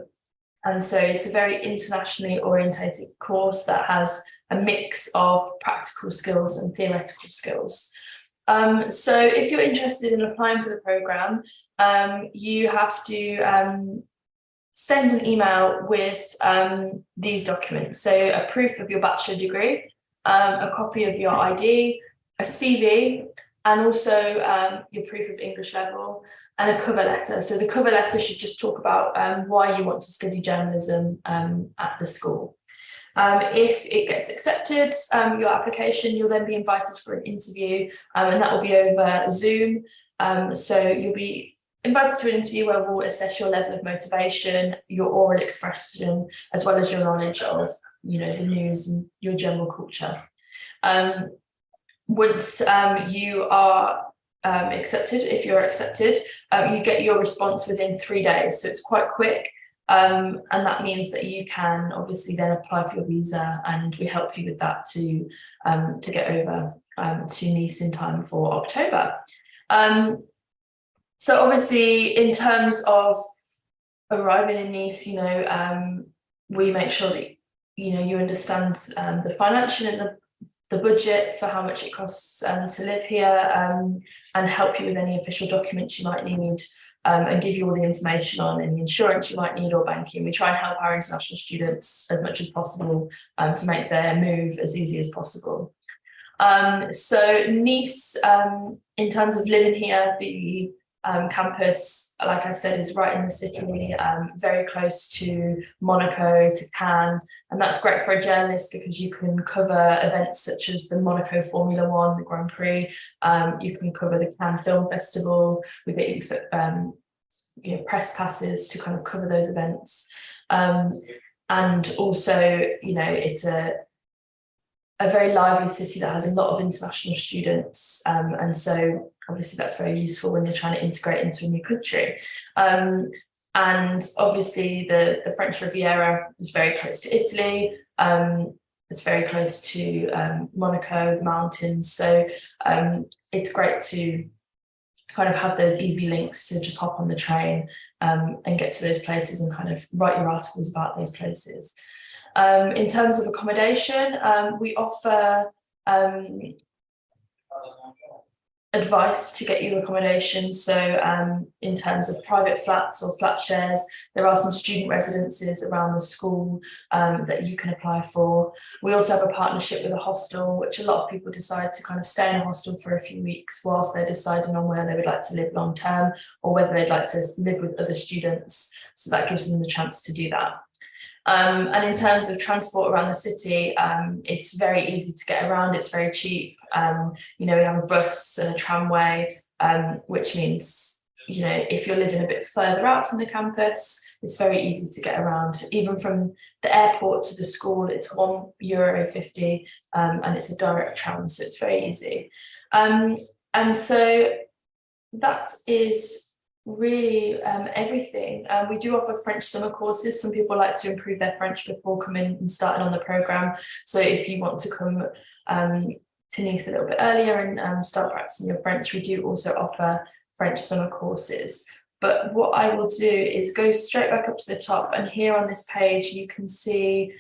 so it's a very internationally orientated course that has a mix of practical skills and theoretical skills. So if you're interested in applying for the programme, you have to send an email with these documents. So a proof of your bachelor degree, a copy of your ID, a CV, and also your proof of English level, and a cover letter. So the cover letter should just talk about why you want to study journalism at the school. If it gets accepted, your application, you'll then be invited for an interview, and that will be over Zoom. So you'll be invited to an interview where we'll assess your level of motivation, your oral expression, as well as your knowledge of, the news and your general culture. Once you are accepted, if you're accepted, you get your response within 3 days. So it's quite quick. And that means that you can obviously then apply for your visa, and we help you with that to get over to Nice in time for October. So obviously, in terms of arriving in Nice, we make sure that you understand the financial and the budget for how much it costs to live here, and help you with any official documents you might need. And give you all the information on any insurance you might need or banking. We try and help our international students as much as possible to make their move as easy as possible. So Nice, in terms of living here, the campus, like I said, is right in the city, very close to Monaco, to Cannes, and that's great for a journalist because you can cover events such as the Monaco Formula One, the Grand Prix. You can cover the Cannes Film Festival. We get you press passes to kind of cover those events, and also, you know, it's a very lively city that has a lot of international students, and so obviously that's very useful when you're trying to integrate into a new country. And obviously the French Riviera is very close to Italy. It's very close to Monaco, the mountains. So it's great to kind of have those easy links to just hop on the train and get to those places and kind of write your articles about those places. In terms of accommodation, we offer advice to get you accommodation. So in terms of private flats or flat shares, there are some student residences around the school that you can apply for. We also have a partnership with a hostel, which a lot of people decide to kind of stay in a hostel for a few weeks whilst they're deciding on where they would like to live long term or whether they'd like to live with other students. So that gives them the chance to do that. And in terms of transport around the city, it's very easy to get around. It's very cheap. You know, we have a bus and a tramway, which means, you know, if you're living a bit further out from the campus, it's very easy to get around. Even from the airport to the school, it's €1.50, and it's a direct tram, so it's very easy. And so that is really everything. We do offer French summer courses. Some people like to improve their French before coming and starting on the program. So if you want to come to Nice a little bit earlier and start practicing your French, we do also offer French summer courses. But what I will do is go straight back up to the top, and here on this page you can see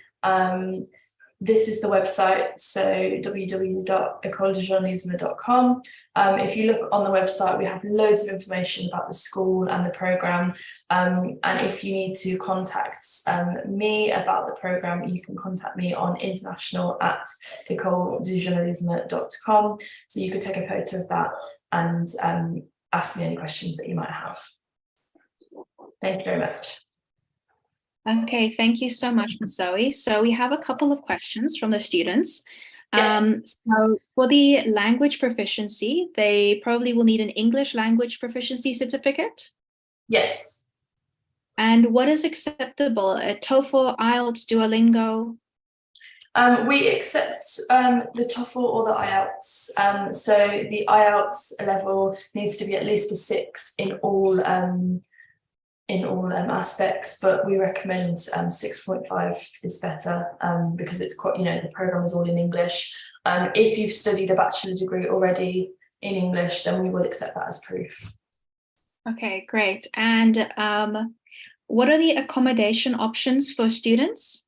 this is the website, so www.ecoledejournalisme.com. If you look on the website, we have loads of information about the school and the programme. And if you need to contact me about the programme, you can contact me on international@ecoledejournalisme.com. So you could take a photo of that and ask me any questions that you might have. Thank you very much. Okay, thank you so much, Ms. Zoe. So we have a couple of questions from the students. So for the language proficiency, they probably will need an English language proficiency certificate? Yes. And what is acceptable? A TOEFL, IELTS, Duolingo? We accept the TOEFL or the IELTS. So the IELTS level needs to be at least a 6 in all aspects, but we recommend 6.5 is better because it's quite, you know, the program is all in English. If you've studied a bachelor degree already in English, then we will accept that as proof. Okay, great. And what are the accommodation options for students?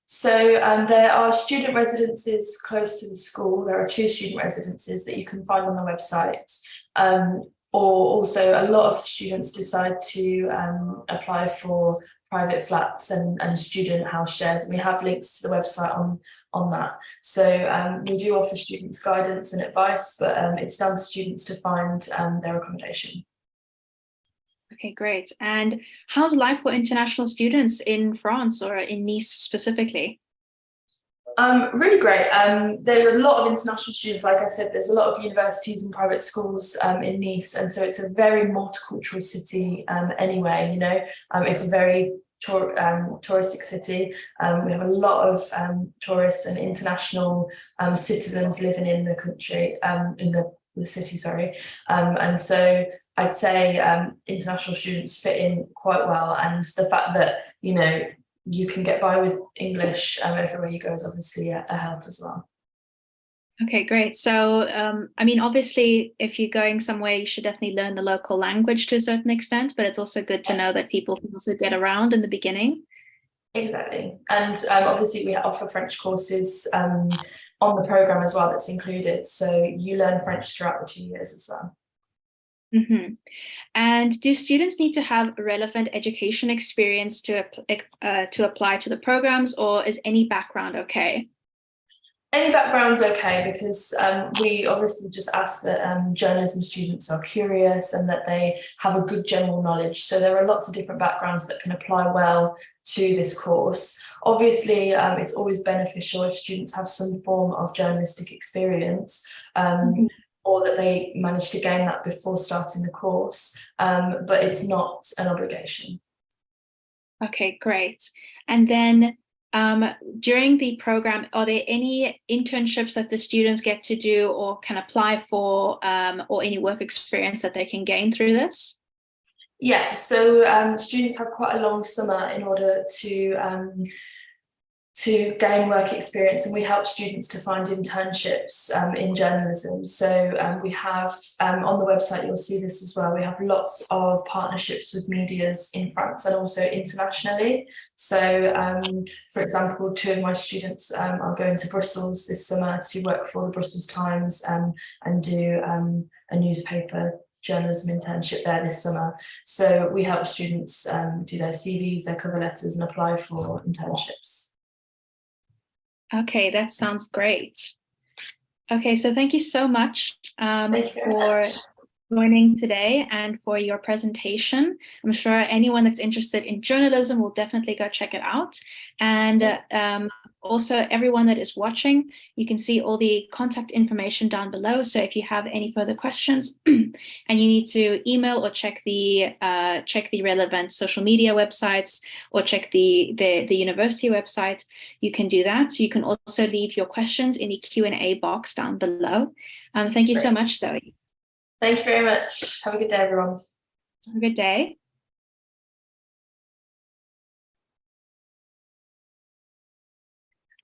So there are student residences close to the school. There are 2 student residences that you can find on the website. Or also a lot of students decide to apply for private flats and student house shares. And we have links to the website on that. So we do offer students guidance and advice, but it's down to students to find their accommodation. Okay, great. And how's life for international students in France or in Nice specifically? Really great. There's a lot of international students. Like I said, there's a lot of universities and private schools in Nice, and so it's a very multicultural city anyway, you know. It's a very touristic city. We have a lot of tourists and international citizens living in the country, in the city, sorry. And so I'd say international students fit in quite well, and the fact that, you know, you can get by with English everywhere you go is obviously a help as well. Okay, great. So, I mean, obviously, if you're going somewhere, you should definitely learn the local language to a certain extent, but it's also good to know that people can also get around in the beginning. Exactly. And obviously, we offer French courses on the program as well that's included. So you learn French throughout the 2 years as well. Mm-hmm. And do students need to have relevant education experience to apply to the programs, or is any background okay? Any background's okay, because we obviously just ask that journalism students are curious and that they have a good general knowledge. So there are lots of different backgrounds that can apply well to this course. Obviously, it's always beneficial if students have some form of journalistic experience, or that they manage to gain that before starting the course, but it's not an obligation. Okay, great. And then during the program, are there any internships that the students get to do or can apply for, or any work experience that they can gain through this? Yeah, so students have quite a long summer in order to gain work experience, and we help students to find internships in journalism. So we have, on the website, you'll see this as well, we have lots of partnerships with medias in France and also internationally. So for example, 2 of my students are going to Brussels this summer to work for the Brussels Times and do a newspaper journalism internship there this summer. So we help students do their CVs, their cover letters, and apply for internships. Okay, that sounds great. Okay, so thank you so much for joining today and for your presentation. I'm sure anyone that's interested in journalism will definitely go check it out. And also everyone that is watching, you can see all the contact information down below. So if you have any further questions and you need to email or check the relevant social media websites or check the university website, you can do that. So you can also leave your questions in the Q&A box down below. Thank you so much, Zoe. Thank you very much. Have a good day, everyone. Have a good day.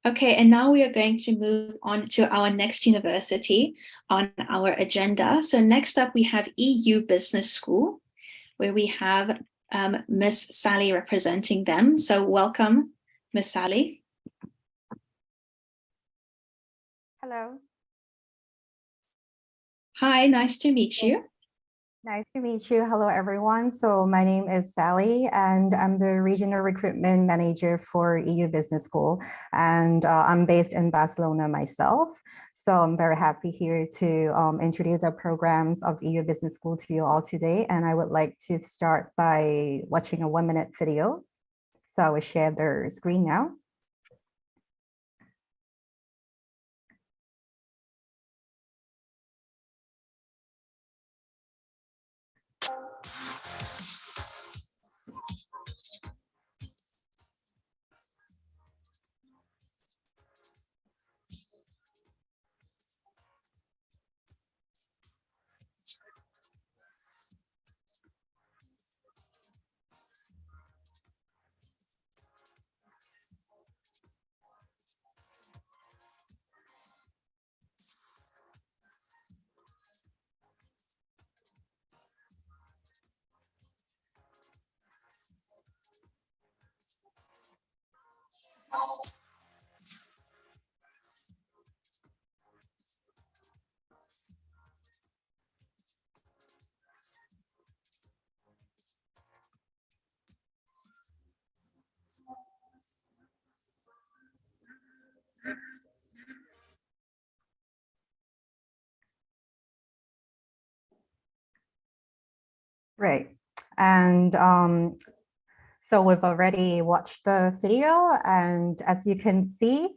Okay, and now we are going to move on to our next university on our agenda. So next up, we have EU Business School, where we have Miss Sally representing them. So welcome, Miss Sally. Hello. Hi, nice to meet you. Nice to meet you. Hello, everyone. So my name is Sally, and I'm the Regional Recruitment Manager for EU Business School. And I'm based in Barcelona myself. So I'm very happy here to introduce the programs of EU Business School to you all today. And I would like to start by watching a 1-minute video. So I will share the screen now. Right. And so we've already watched the video, and as you can see,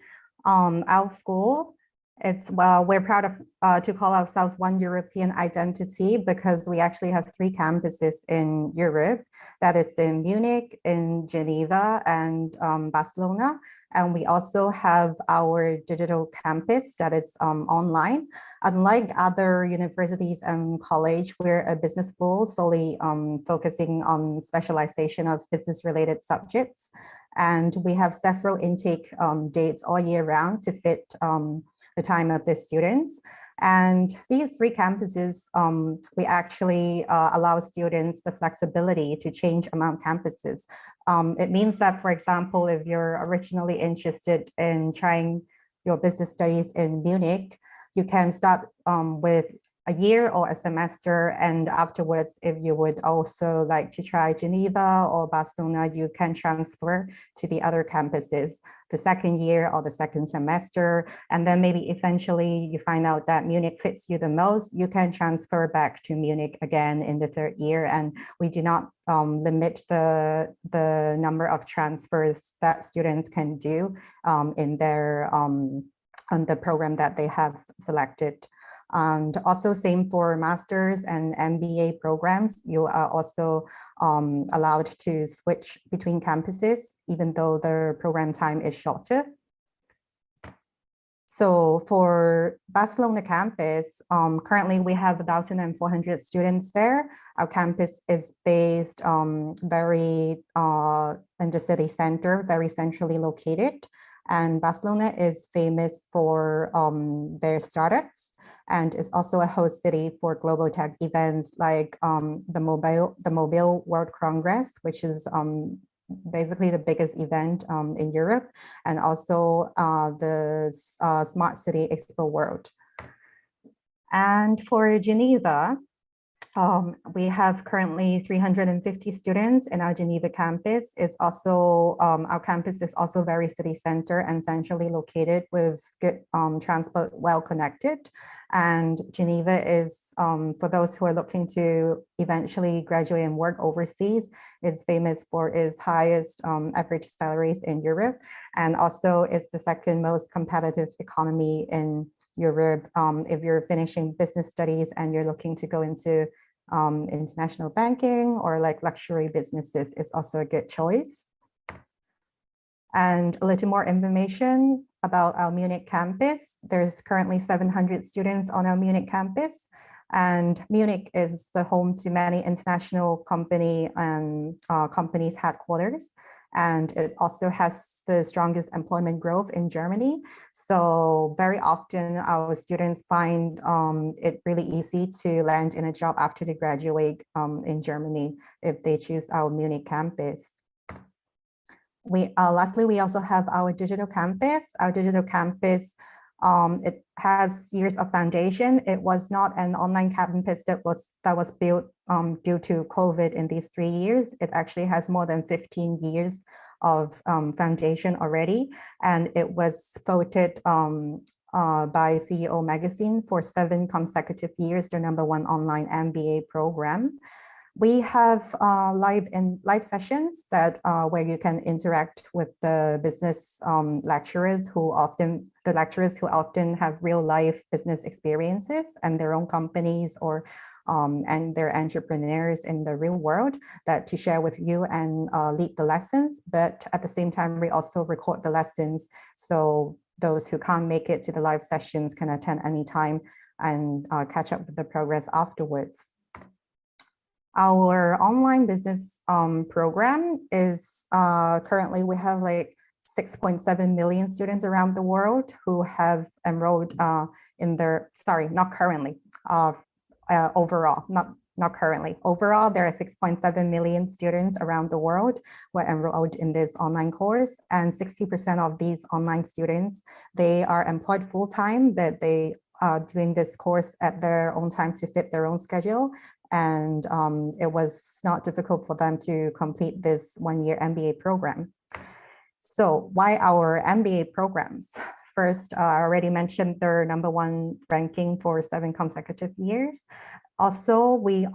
our school, we're proud of to call ourselves one European identity, because we actually have 3 campuses in Europe. That it's in Munich, in Geneva, and Barcelona. And we also have our digital campus that is online. Unlike other universities and college, we're a business school solely focusing on specialization of business-related subjects. And we have several intake dates all year round to fit the time of the students. And these 3 campuses, we actually allow students the flexibility to change among campuses. It means that, for example, if you're originally interested in trying your business studies in Munich, you can start with a year or a semester, and afterwards, if you would also like to try Geneva or Barcelona, you can transfer to the other campuses the second year or the second semester, and then maybe eventually you find out that Munich fits you the most, you can transfer back to Munich again in the third year. And we do not limit the number of transfers that students can do in their the program that they have selected. And also same for master's and MBA programs, you are also allowed to switch between campuses, even though the program time is shorter. So for Barcelona campus, currently we have 1,400 students there. Our campus is based very in the city center, very centrally located. And Barcelona is famous for their startups, and is also a host city for global tech events like the Mobile World Congress, which is basically the biggest event in Europe, and also the Smart City Expo World. And for Geneva, we have currently 350 students in our Geneva campus. It's also, our campus is also very city center and centrally located with good transport, well connected. And Geneva is, for those who are looking to eventually graduate and work overseas, it's famous for its highest average salaries in Europe. And also it's the second most competitive economy in Europe. If you're finishing business studies and you're looking to go into international banking or like luxury businesses, is also a good choice. And a little more information about our Munich campus. There's currently 700 students on our Munich campus, and Munich is the home to many international companies headquarters. And it also has the strongest employment growth in Germany. So very often our students find it really easy to land in a job after they graduate in Germany if they choose our Munich campus. Lastly, we also have our digital campus. Our digital campus, it has years of foundation. It was not an online campus that was built due to COVID in these 3 years. It actually has more than 15 years of foundation already. And it was voted by CEO Magazine for 7 consecutive years, the #1 online MBA program. We have live sessions that where you can interact with the business lecturers who often have real life business experiences and their own companies or and they're entrepreneurs in the real world that to share with you and lead the lessons. But at the same time, we also record the lessons, so those who can't make it to the live sessions can attend anytime and catch up with the progress afterwards. Our online business program is currently, we have like 6.7 million students around the world who have enrolled in their, sorry, not currently, overall, not currently. Overall, there are 6.7 million students around the world who are enrolled in this online course, and 60% of these online students, they are employed full-time, but they are doing this course at their own time to fit their own schedule. And it was not difficult for them to complete this one-year MBA program. So why our MBA programs? First, I already mentioned their #1 ranking for 7 consecutive years. Also, we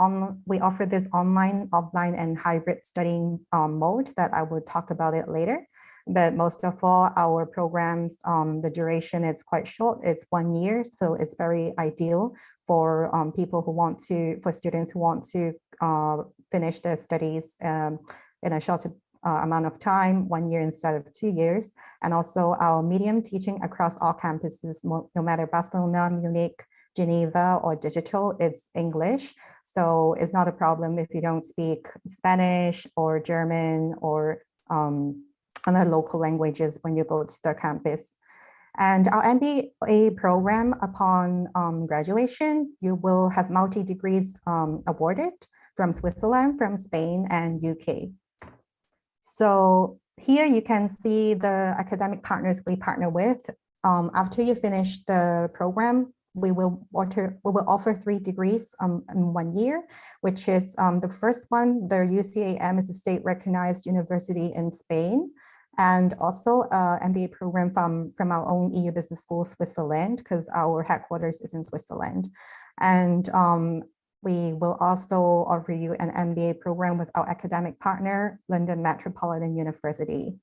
offer this online, offline, and hybrid studying mode that I will talk about it later. But most of all, our programs, the duration is quite short. It's 1 year, so it's very ideal for people who want to, for students who want to finish their studies in a shorter amount of time, 1 year instead of 2 years. And also our medium teaching across all campuses, no matter Barcelona, Munich, Geneva, or digital, it's English. So it's not a problem if you don't speak Spanish or German or other local languages when you go to the campus. And our MBA program, upon graduation, you will have multi-degrees awarded from Switzerland, from Spain, and UK. So here you can see the academic partners we partner with. After you finish the program, we will offer 3 degrees in 1 year, which is the first one, the UCAM is a state recognized university in Spain, and also MBA program from our own EU Business School, Switzerland, because our headquarters is in Switzerland. And we will also offer you an MBA program with our academic partner, London Metropolitan University.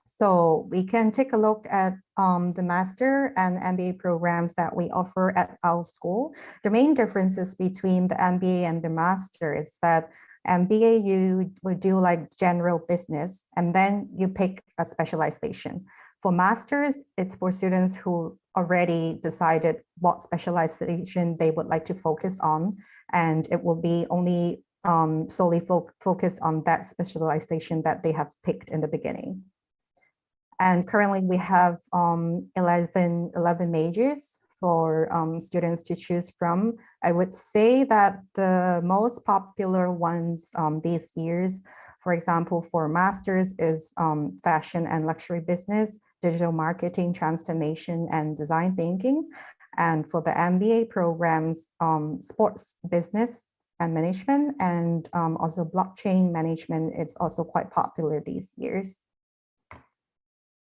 So we can take a look at the master and MBA programs that we offer at our school. The main differences between the MBA and the master is that MBA, you would do like general business, and then you pick a specialization. For masters, it's for students who already decided what specialization they would like to focus on, and it will be only solely focused on that specialization that they have picked in the beginning. And currently we have 11 majors for students to choose from. I would say that the most popular ones these years, for example, for masters is fashion and luxury business, digital marketing, transformation, and design thinking. And for the MBA programs, sports business and management, and also blockchain management, it's also quite popular these years.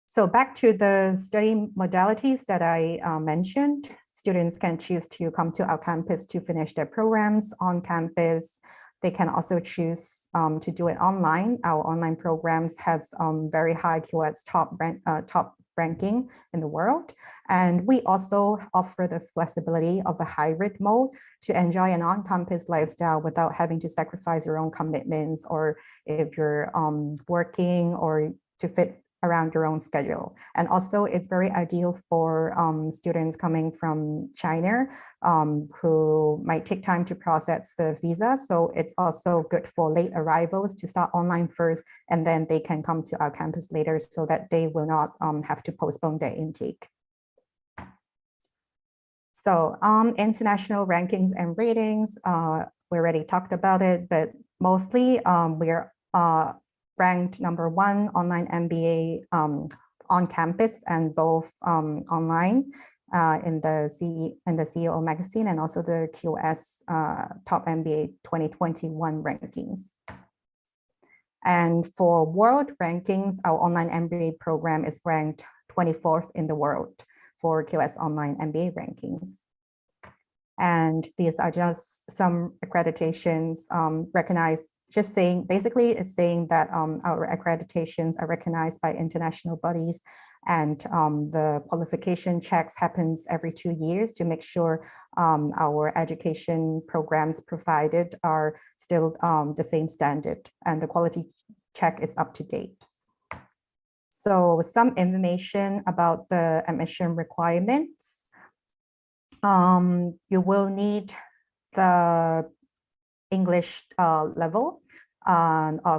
So back to the study modalities that I mentioned, students can choose to come to our campus to finish their programs on campus. They can also choose to do it online. Our online programs has very high QS top ranking in the world. And we also offer the flexibility of a hybrid mode to enjoy an on-campus lifestyle without having to sacrifice your own commitments, or if you're working, or to fit around your own schedule. And also it's very ideal for students coming from China who might take time to process the visa. So it's also good for late arrivals to start online first, and then they can come to our campus later so that they will not have to postpone their intake. So international rankings and ratings, we already talked about it, but mostly we're ranked #1 online MBA on campus and both online in the CEO magazine, and also the QS Top MBA 2021 rankings. And for world rankings, our online MBA program is ranked 24th in the world for QS online MBA rankings. And these are just some accreditations recognized. Just saying, basically it's saying that our accreditations are recognized by international bodies, and the qualification checks happens every 2 years to make sure our education programs provided are still the same standard, and the quality check is up to date. So some information about the admission requirements. You will need the English level.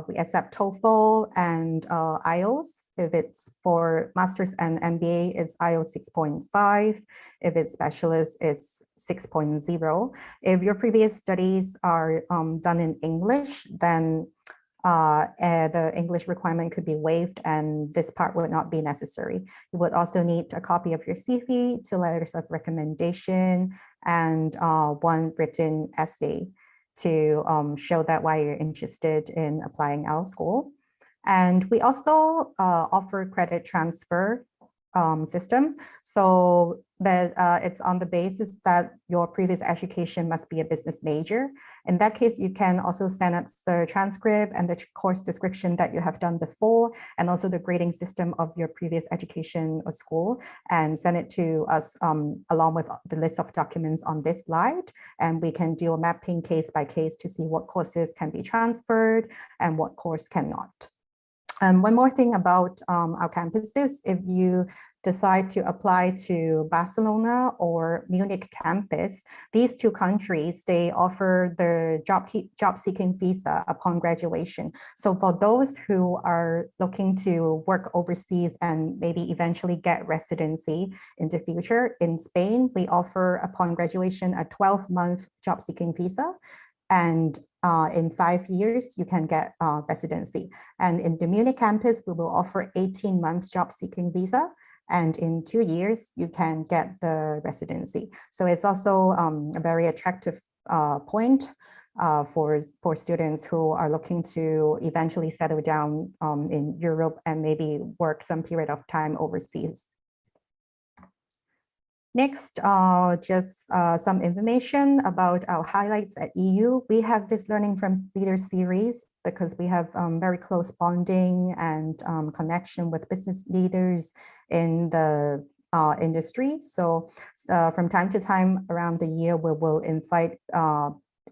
We accept TOEFL and IELTS. If it's for Masters and MBA, it's IELTS 6.5. If it's Bachelor's, it's 6.0. If your previous studies are done in English, then the English requirement could be waived, and this part would not be necessary. You would also need a copy of your CV, 2 letters of recommendation, and 1 written essay to show that why you're interested in applying our school. And we also offer credit transfer system, so that it's on the basis that your previous education must be a business major. In that case, you can also send us the transcript and the course description that you have done before, and also the grading system of your previous education or school, and send it to us along with the list of documents on this slide. And we can do a mapping case by case to see what courses can be transferred and what course cannot. One more thing about our campuses: if you decide to apply to Barcelona or Munich campus, these 2 countries, they offer the job-seeking visa upon graduation. So for those who are looking to work overseas and maybe eventually get residency in the future, in Spain, we offer upon graduation a 12-month job-seeking visa. And in 5 years, you can get residency. And in the Munich campus, we will offer 18 months job-seeking visa. And in 2 years, you can get the residency. So it's also a very attractive point for students who are looking to eventually settle down in Europe and maybe work some period of time overseas. Next, just some information about our highlights at EU. We have this Learning from Leaders series because we have very close bonding and connection with business leaders in the industry. So from time to time around the year, we will invite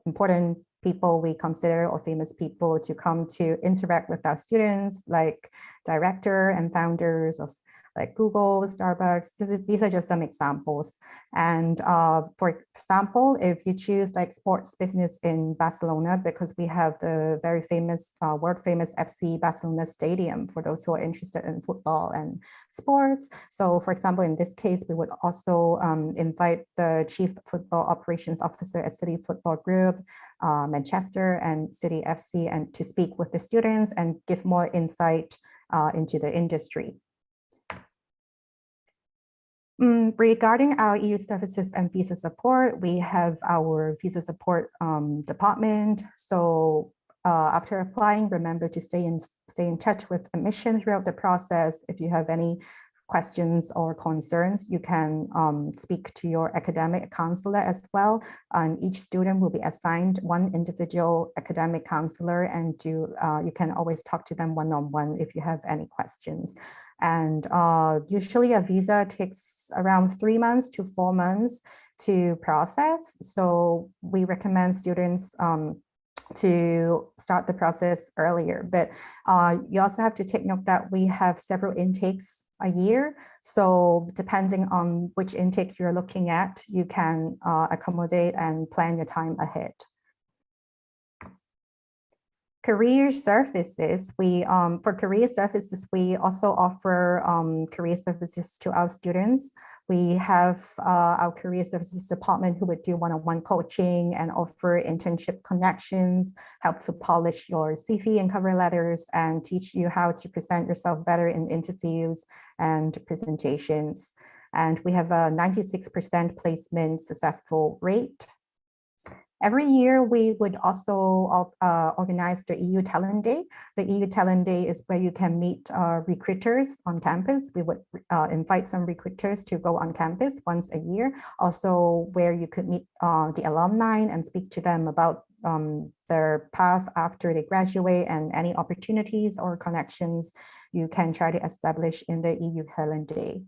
important people we consider or famous people to come to interact with our students, like director and founders of like Google, Starbucks. These are just some examples. And for example, if you choose like sports business in Barcelona, because we have the very famous, world famous FC Barcelona Stadium for those who are interested in football and sports. So for example, in this case, we would also invite the Chief Football Operations Officer at City Football Group, Manchester and City FC, and to speak with the students and give more insight into the industry. Regarding our EU services and visa support, we have our visa support department. So after applying, remember to stay in touch with admission throughout the process. If you have any questions or concerns, you can speak to your academic counselor as well. Each student will be assigned one individual academic counselor, and you can always talk to them one-on-one if you have any questions. And usually a visa takes around 3 months to 4 months to process. So we recommend students to start the process earlier. But you also have to take note that we have several intakes a year. So depending on which intake you're looking at, you can accommodate and plan your time ahead. Career services, for career services, we also offer career services to our students. We have our career services department who would do one-on-one coaching and offer internship connections, help to polish your CV and cover letters, and teach you how to present yourself better in interviews and presentations. And we have a 96% placement successful rate. Every year, we would also organize the EU Talent Day. The EU Talent Day is where you can meet recruiters on campus. We would invite some recruiters to go on campus once a year. Also, where you could meet the alumni and speak to them about their path after they graduate and any opportunities or connections you can try to establish in the EU Talent Day.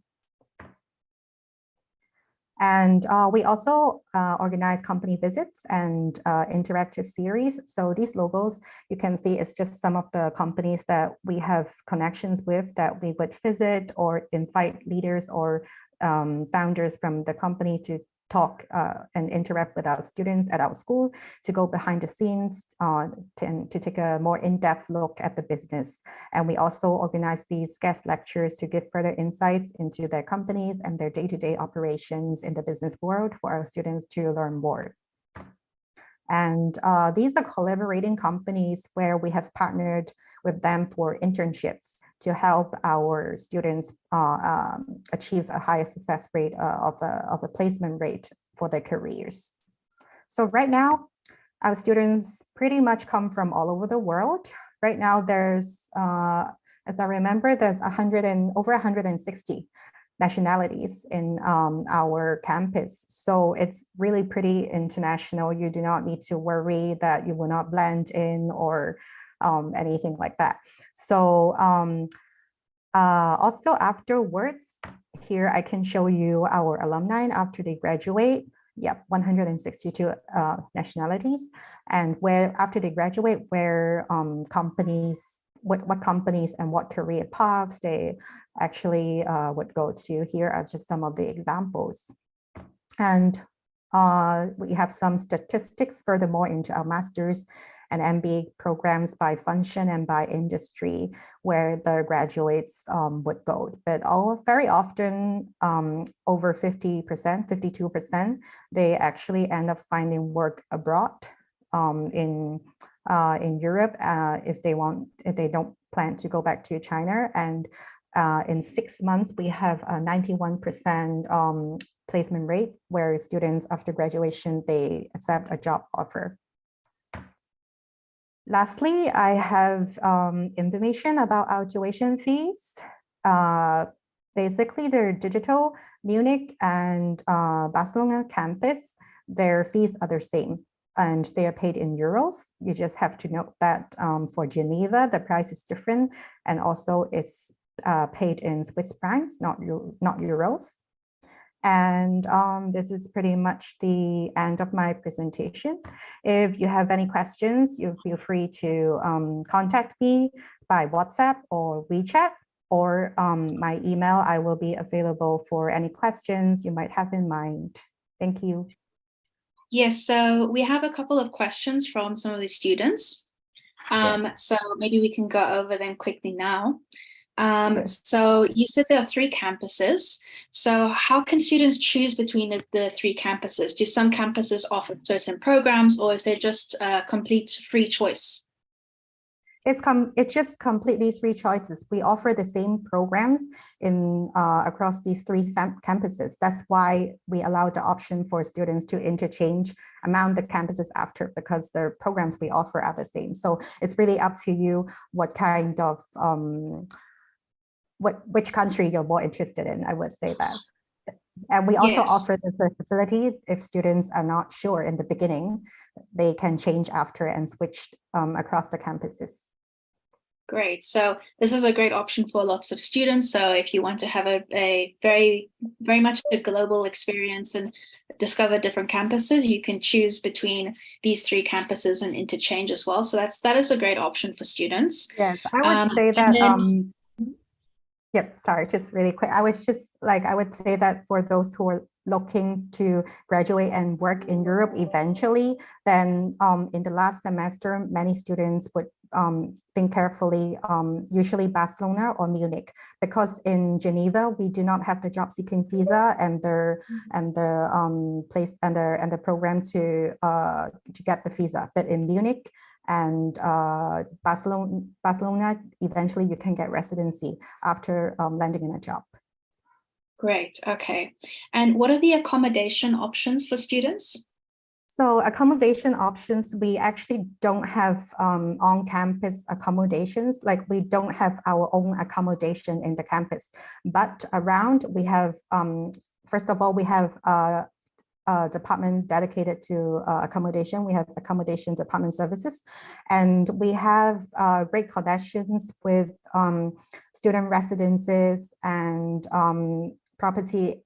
And we also organize company visits and interactive series. So these logos, you can see it's just some of the companies that we have connections with that we would visit or invite leaders or founders from the company to talk and interact with our students at our school, to go behind the scenes, to take a more in-depth look at the business. And we also organize these guest lectures to give further insights into their companies and their day-to-day operations in the business world for our students to learn more. And these are collaborating companies where we have partnered with them for internships to help our students achieve a higher success rate of a placement rate for their careers. So right now, our students pretty much come from all over the world. Right now, there's, as I remember, there's over 160 nationalities in our campus. So it's really pretty international. You do not need to worry that you will not blend in or anything like that. So also afterwards, here I can show you our alumni after they graduate. Yep, 162 nationalities. And where after they graduate, where companies, what companies and what career paths they actually would go to. Here are just some of the examples. And we have some statistics furthermore into our master's and MBA programs by function and by industry where the graduates would go. But very often over 50%, 52%, they actually end up finding work abroad in Europe if they don't plan to go back to China. And in 6 months, we have a 91% placement rate, where students after graduation, they accept a job offer. Lastly, I have information about our tuition fees. Basically, they're digital. Munich and Barcelona campus, their fees are the same, and they are paid in euros. You just have to note that for Geneva, the price is different, and also it's paid in Swiss francs, not euros. And this is pretty much the end of my presentation. If you have any questions, you feel free to contact me by WhatsApp or WeChat, or my email. I will be available for any questions you might have in mind. Thank you. Yes, so we have a couple of questions from some of the students. Yes. So maybe we can go over them quickly now. So you said there are 3 campuses. So how can students choose between the 3 campuses? Do some campuses offer certain programs, or is there just a complete free choice? It's just completely 3 choices. We offer the same programs in across these 3 campuses. That's why we allow the option for students to interchange among the campuses after, because the programs we offer are the same. So it's really up to you what kind of which country you're more interested in, I would say that. And we also offer the flexibility if students are not sure in the beginning, they can change after and switch across the campuses. Great. So this is a great option for lots of students. So if you want to have a very much a global experience and discover different campuses, you can choose between these 3 campuses and interchange as well. So that is a great option for students. Yes, I would say that. Yep, sorry, just really quick. I would say that for those who are looking to graduate and work in Europe eventually, then in the last semester, many students would think carefully, usually Barcelona or Munich, because in Geneva, we do not have the job seeking visa and the program to get the visa. But in Munich and Barcelona, eventually you can get residency after landing in a job. Great. Okay. And what are the accommodation options for students? So accommodation options, we actually don't have on-campus accommodations. Like, we don't have our own accommodation in the campus, but around we have, first of all, we have a department dedicated to accommodation. We have accommodation department services, and we have great connections with student residences and property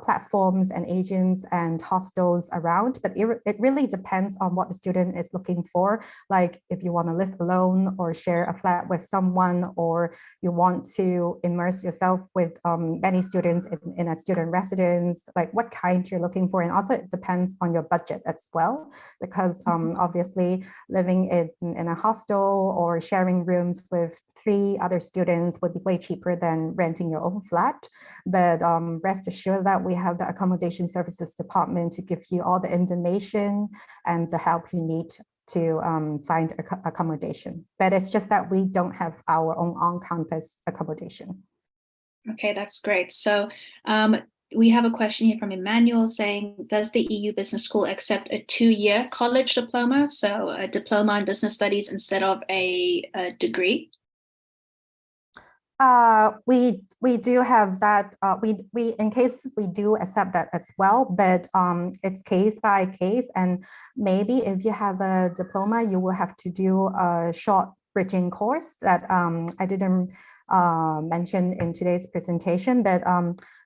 platforms and agents and hostels around, but it really depends on what the student is looking for. Like, if you want to live alone or share a flat with someone, or you want to immerse yourself with many students in a student residence, like what kind you're looking for. And also it depends on your budget as well, because obviously living in a hostel or sharing rooms with 3 other students would be way cheaper than renting your own flat. But rest assured that we have the accommodation services department to give you all the information and the help you need to find accommodation. But it's just that we don't have our own on-campus accommodation. Okay, that's great. So we have a question here from Emmanuel saying, does the EU Business School accept a 2-year college diploma? So a diploma in business studies instead of a degree? We do have that. We in cases we do accept that as well, but it's case by case. And maybe if you have a diploma, you will have to do a short bridging course that I didn't mention in today's presentation, but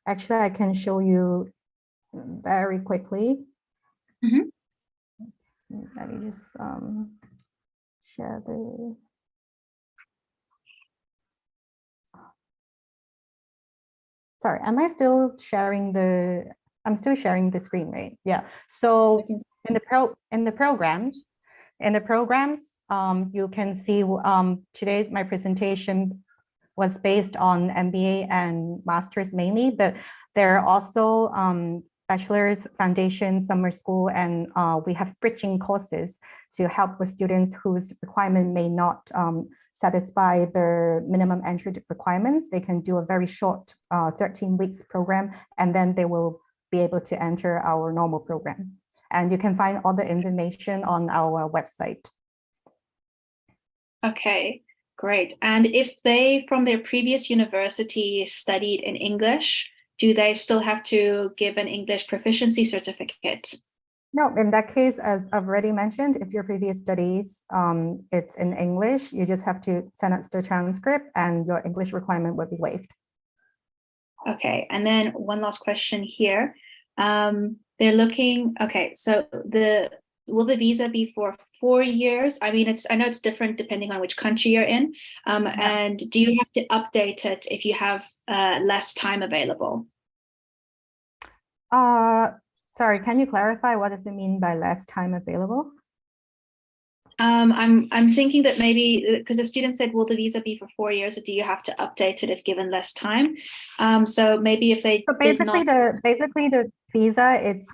actually I can show you very quickly. Mm-hmm. Let me just share the. Sorry, am I still sharing I'm still sharing the screen, right? Yeah. So in the programs, you can see today my presentation was based on MBA and masters mainly, but there are also bachelor's, foundation, summer school, and we have bridging courses to help with students whose requirement may not satisfy their minimum entry requirements, they can do a very short 13 weeks program, and then they will be able to enter our normal program. And you can find all the information on our website. Okay, great. And if they, from their previous university, studied in English, do they still have to give an English proficiency certificate? No, in that case, as I've already mentioned, if your previous studies, it's in English, you just have to send us the transcript and your English requirement will be waived. Okay, and then one last question here. They're looking, okay, so will the visa be for 4 years? I mean, I know it's different depending on which country you're in. And do you have to update it if you have less time available? Sorry, can you clarify what does it mean by less time available? I'm thinking that maybe because the student said, will the visa be for 4 years, or do you have to update it if given less time? So maybe if they basically the visa, it's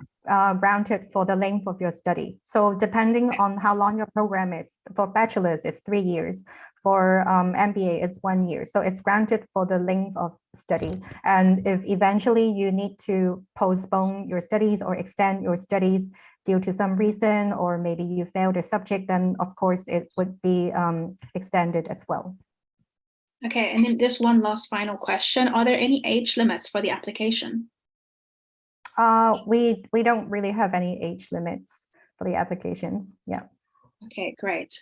granted for the length of your study. So depending on how long your program is, for bachelor's it's 3 years, for MBA it's 1 year. So it's granted for the length of study. And if eventually you need to postpone your studies or extend your studies due to some reason, or maybe you failed a subject, then of course it would be extended as well. Okay, and then just one last final question. Are there any age limits for the application? We don't really have any age limits for the applications. Yeah. Okay, great.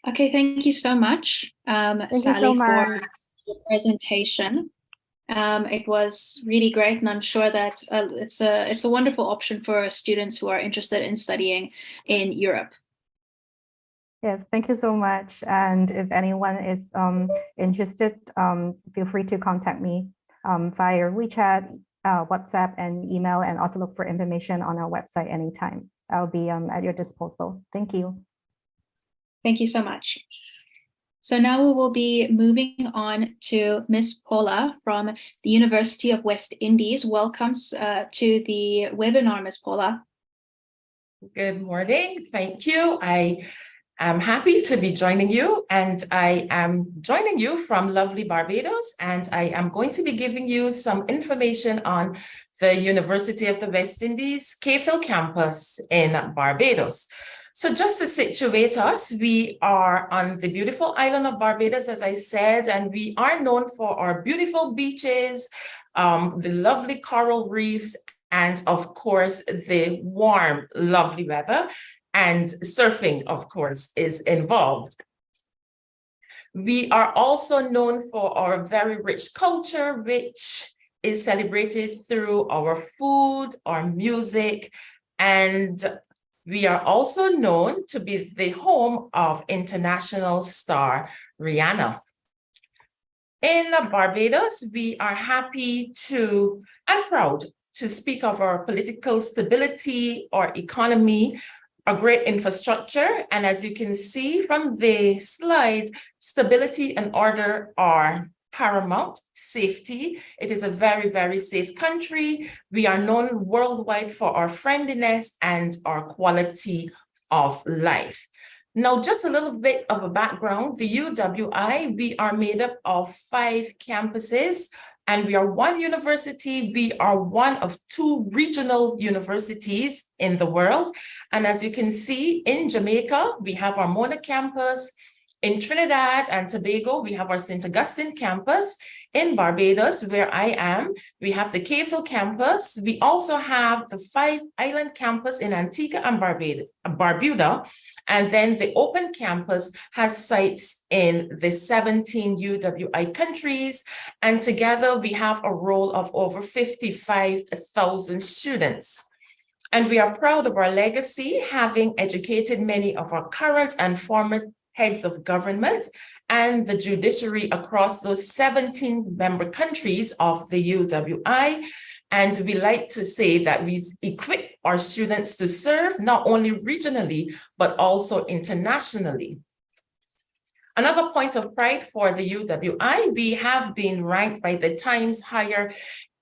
Okay, thank you so much, for Sally, for your presentation. It was really great, and I'm sure that it's a wonderful option for students who are interested in studying in Europe. Yes, thank you so much. And if anyone is interested, feel free to contact me via WeChat, WhatsApp, and email, and also look for information on our website anytime. I'll be at your disposal. Thank you. Thank you so much. So now we will be moving on to Miss Paula from the University of West Indies. Welcome to the webinar, Miss Paula. Good morning. Thank you. I am happy to be joining you, and I am joining you from lovely Barbados, and I am going to be giving you some information on the University of the West Indies Cayfield campus in Barbados. So just to situate us, we are on the beautiful island of Barbados, as I said, and we are known for our beautiful beaches, the lovely coral reefs, and of course, the warm, lovely weather, and surfing, of course, is involved. We are also known for our very rich culture, which is celebrated through our food, our music, and we are also known to be the home of international star Rihanna. In Barbados, we are happy to and proud to speak of our political stability, our economy, a great infrastructure. And as you can see from the slide, stability and order are paramount. Safety, it is a very, very safe country. We are known worldwide for our friendliness and our quality of life. Now, just a little bit of a background, the UWI, we are made up of 5 campuses, and we are one university. We are one of 2 regional universities in the world. And as you can see, in Jamaica, we have our Mona campus. In Trinidad and Tobago, we have our St. Augustine campus. In Barbados, where I am, we have the Cayfield campus. We also have the 5 island campus in Antigua and Barbuda. And then the open campus has sites in the 17 UWI countries. And together we have a roll of over 55,000 students. And we are proud of our legacy, having educated many of our current and former heads of government and the judiciary across those 17 member countries of the UWI. And we like to say that we equip our students to serve not only regionally, but also internationally. Another point of pride for the UWI, we have been ranked by the Times Higher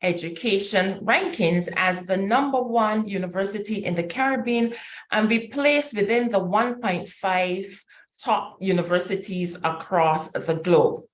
Education rankings as the #1 university in the Caribbean, and we place within the 1.5 top universities across the globe.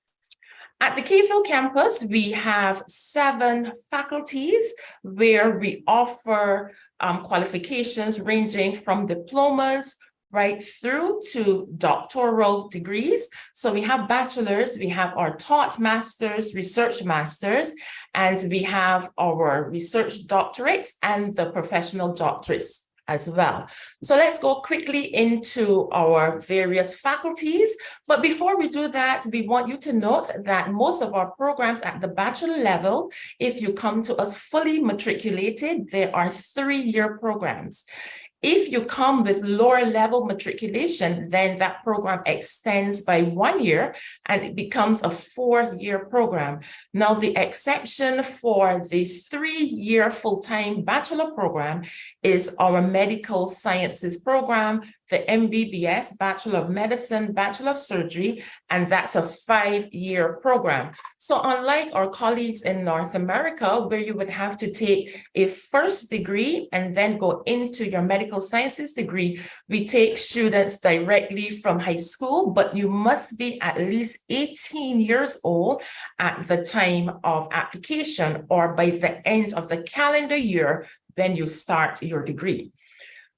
At the K-Phil campus, we have 7 faculties where we offer qualifications ranging from diplomas right through to doctoral degrees. So we have bachelors, we have our taught masters, research masters, and we have our research doctorates and the professional doctorates as well. So let's go quickly into our various faculties. But before we do that, we want you to note that most of our programs at the bachelor level, if you come to us fully matriculated, there are 3-year programs. If you come with lower level matriculation, then that program extends by 1 year and it becomes a 4-year program. Now, the exception for the 3-year full-time bachelor program is our medical sciences program, the MBBS, Bachelor of Medicine, Bachelor of Surgery, and that's a 5-year program. So unlike our colleagues in North America, where you would have to take a first degree and then go into your medical sciences degree, we take students directly from high school, but you must be at least 18 years old at the time of application or by the end of the calendar year when you start your degree.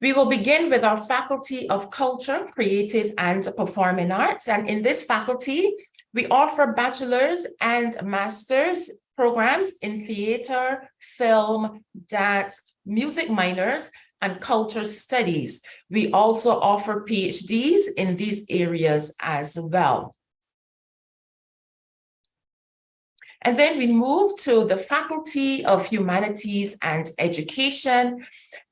We will begin with our Faculty of Culture, Creative and Performing Arts. And in this faculty, we offer bachelor's and master's programs in theater, film, dance, music minors, and culture studies. We also offer PhDs in these areas as well. And then we move to the Faculty of Humanities and Education.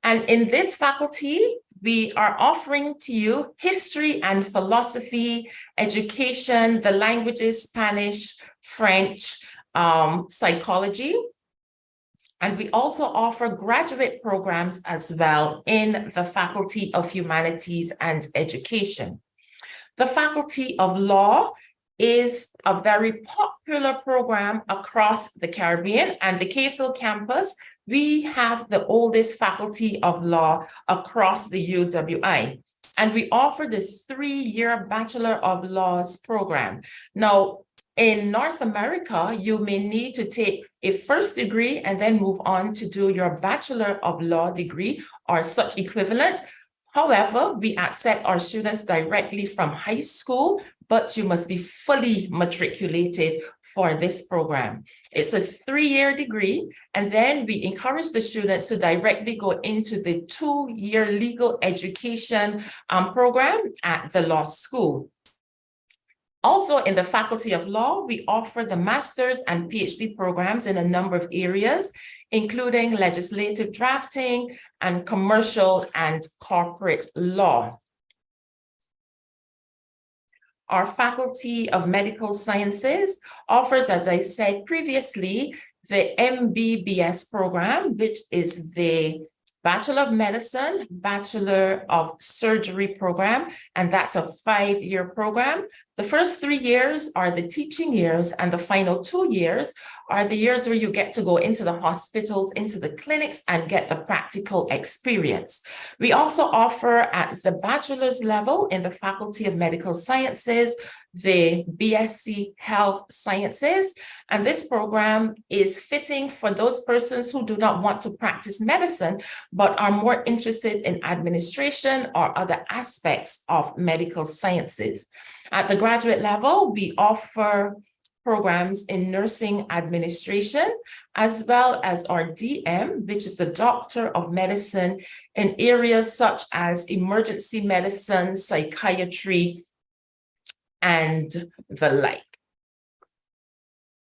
And in this faculty, we are offering to you history and philosophy, education, the languages, Spanish, French, psychology. And we also offer graduate programs as well in the Faculty of Humanities and Education. The Faculty of Law is a very popular program across the Caribbean, and the K-Phil campus, we have the oldest faculty of law across the UWI. And we offer the 3-year Bachelor of Laws program. Now, in North America, you may need to take a first degree and then move on to do your Bachelor of Law degree or such equivalent. However, we accept our students directly from high school, but you must be fully matriculated for this program. It's a 3-year degree, and then we encourage the students to directly go into the 2-year legal education program at the law school. Also, in the Faculty of Law, we offer the master's and PhD programs in a number of areas, including legislative drafting and commercial and corporate law. Our Faculty of Medical Sciences offers, as I said previously, the MBBS program, which is the Bachelor of Medicine, Bachelor of Surgery program, and that's a 5-year program. The first 3 years are the teaching years, and the final 2 years are the years where you get to go into the hospitals, into the clinics, and get the practical experience. We also offer at the bachelor's level in the Faculty of Medical Sciences, the BSc Health Sciences, and this program is fitting for those persons who do not want to practice medicine, but are more interested in administration or other aspects of medical sciences. At the graduate level, we offer programs in nursing administration, as well as our DM, which is the Doctor of Medicine, in areas such as emergency medicine, psychiatry, and the like.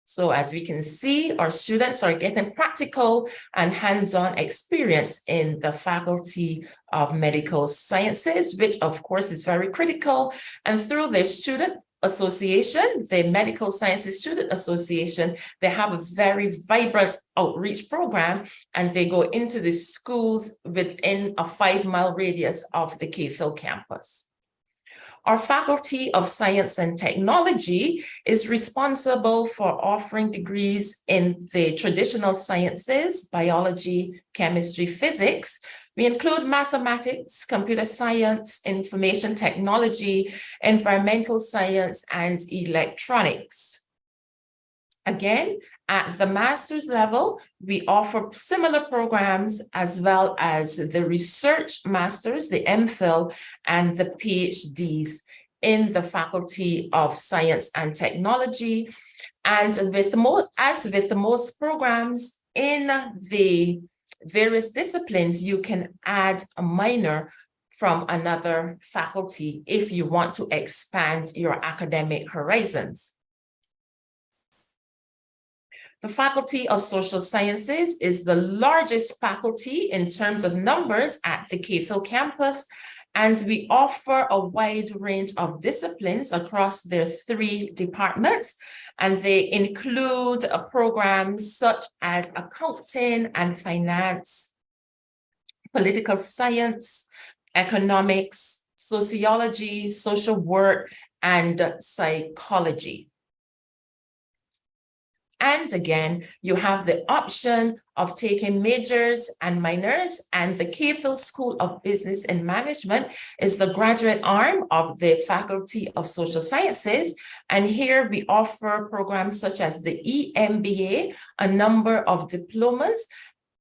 So as we can see, our students are getting practical and hands-on experience in the Faculty of Medical Sciences, which of course is very critical. And through their student association, the Medical Sciences Student Association, they have a very vibrant outreach program, and they go into the schools within a 5-mile radius of the K-Phil campus. Our Faculty of Science and Technology is responsible for offering degrees in the traditional sciences, biology, chemistry, physics. We include mathematics, computer science, information technology, environmental science, and electronics. Again, at the master's level, we offer similar programs as well as the research masters, the MPhil, and the PhDs in the Faculty of Science and Technology. And as with most programs in the various disciplines, you can add a minor from another faculty if you want to expand your academic horizons. The Faculty of Social Sciences is the largest faculty in terms of numbers at the KPhil campus, and we offer a wide range of disciplines across their 3 departments, and they include programs such as accounting and finance, political science, economics, sociology, social work, and psychology. And again, you have the option of taking majors and minors, and the KPhil School of Business and Management is the graduate arm of the Faculty of Social Sciences. And here we offer programs such as the EMBA, a number of diplomas,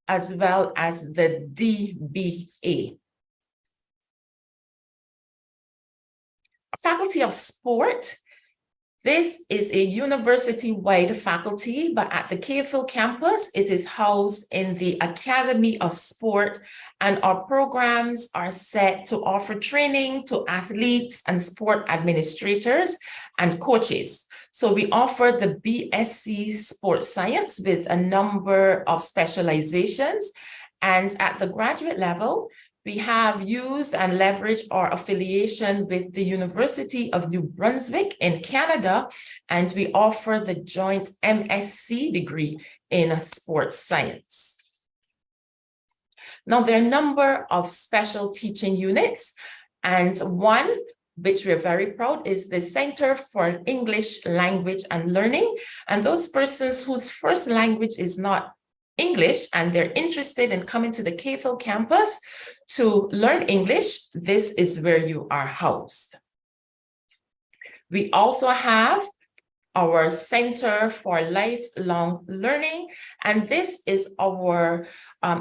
as well as the DBA. Faculty of Sport. This is a university-wide faculty, but at the KPhil campus, it is housed in the Academy of Sport, and our programs are set to offer training to athletes and sport administrators and coaches. So we offer the BSc Sports Science with a number of specializations, and at the graduate level, we have used and leveraged our affiliation with the University of New Brunswick in Canada, and we offer the joint MSc degree in sports science. Now, there are a number of special teaching units, and one which we're very proud is the Center for English Language and Learning. And those persons whose first language is not English and they're interested in coming to the KPhil campus to learn English, this is where you are housed. We also have our Center for Lifelong Learning, and this is our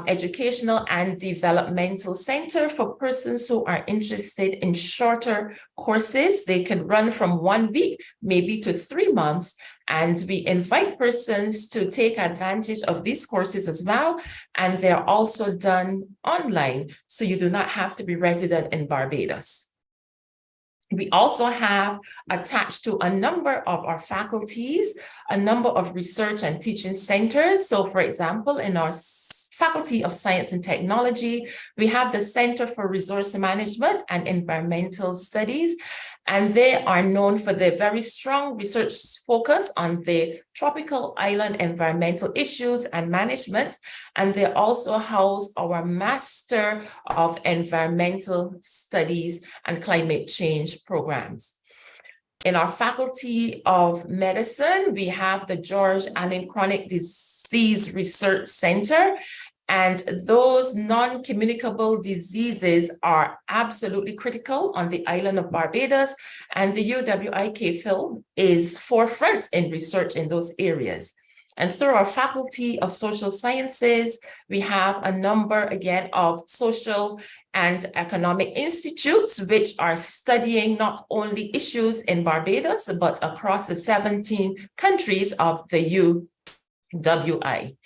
educational and developmental center for persons who are interested in shorter courses. They can run from 1 week, maybe to 3 months, and we invite persons to take advantage of these courses as well, and they're also done online, so you do not have to be resident in Barbados. We also have attached to a number of our faculties, a number of research and teaching centers. So for example, in our Faculty of Science and Technology, we have the Center for Resource Management and Environmental Studies, and they are known for their very strong research focus on the tropical island environmental issues and management. And they also house our Master of Environmental Studies and Climate Change programs. In our Faculty of Medicine, we have the George Allen Chronic Disease Research Center, and those non-communicable diseases are absolutely critical on the island of Barbados, and the UWI-KPhil is forefront in research in those areas. And through our Faculty of Social Sciences, we have a number, again, of social and economic institutes which are studying not only issues in Barbados, but across the 17 countries of the UWI.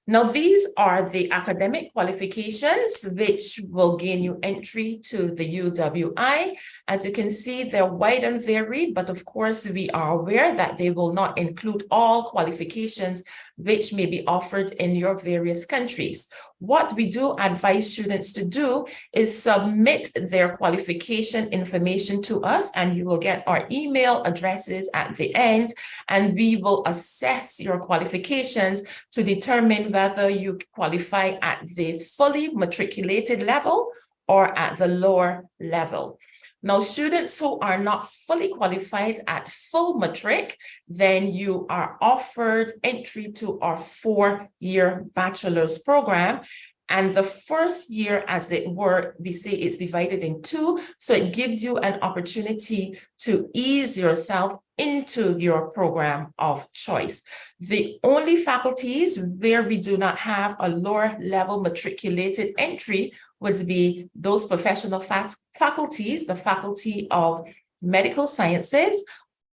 Now, these are the academic qualifications which will gain you entry to the UWI. As you can see, they're wide and varied, but of course, we are aware that they will not include all qualifications which may be offered in your various countries. What we do advise students to do is submit their qualification information to us, and you will get our email addresses at the end, and we will assess your qualifications to determine whether you qualify at the fully matriculated level or at the lower level. Now, students who are not fully qualified at full matric, then you are offered entry to our 4-year bachelor's program. And the first year, as it were, we say it's divided in 2. So it gives you an opportunity to ease yourself into your program of choice. The only faculties where we do not have a lower level matriculated entry would be those professional faculties, the Faculty of Medical Sciences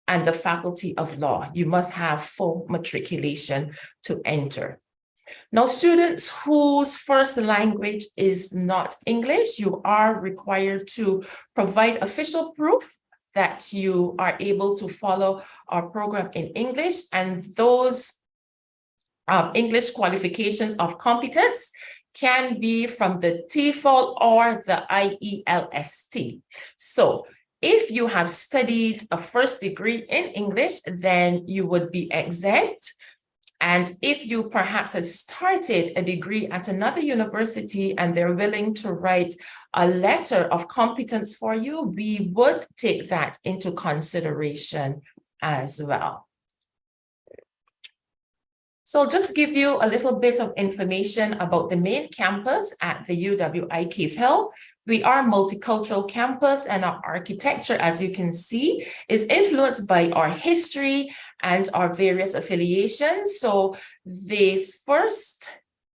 and the Faculty of Law. You must have full matriculation to enter. Now, students whose first language is not English, you are required to provide official proof that you are able to follow our program in English, and those English qualifications of competence can be from the TEFL or the iELST. So if you have studied a first degree in English, then you would be exempt. And if you perhaps have started a degree at another university and they're willing to write a letter of competence for you, we would take that into consideration as well. So I'll just give you a little bit of information about the main campus at the UWI Cave Hill. We are a multicultural campus, and our architecture, as you can see, is influenced by our history and our various affiliations. So the first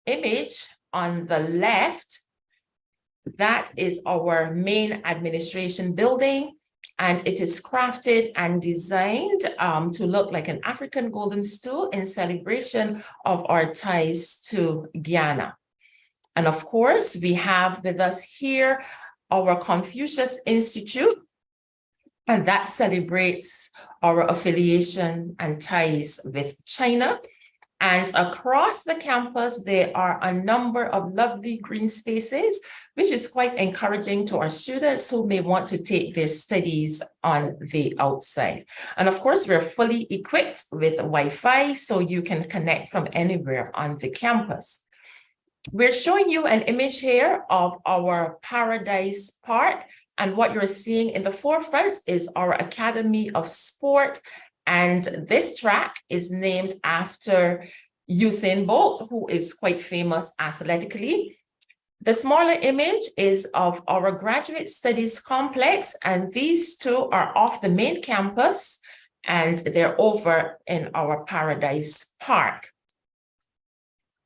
image on the left, that is our main administration building. And it is crafted and designed to look like an African golden stool in celebration of our ties to Guyana. And of course, we have with us here our Confucius Institute, and that celebrates our affiliation and ties with China. And across the campus, there are a number of lovely green spaces, which is quite encouraging to our students who may want to take their studies on the outside. And of course, we're fully equipped with Wi-Fi, so you can connect from anywhere on the campus. We're showing you an image here of our Paradise Park. And what you're seeing in the forefront is our Academy of Sport. And this track is named after Usain Bolt, who is quite famous athletically. The smaller image is of our Graduate Studies Complex, and these two are off the main campus, and they're over in our Paradise Park.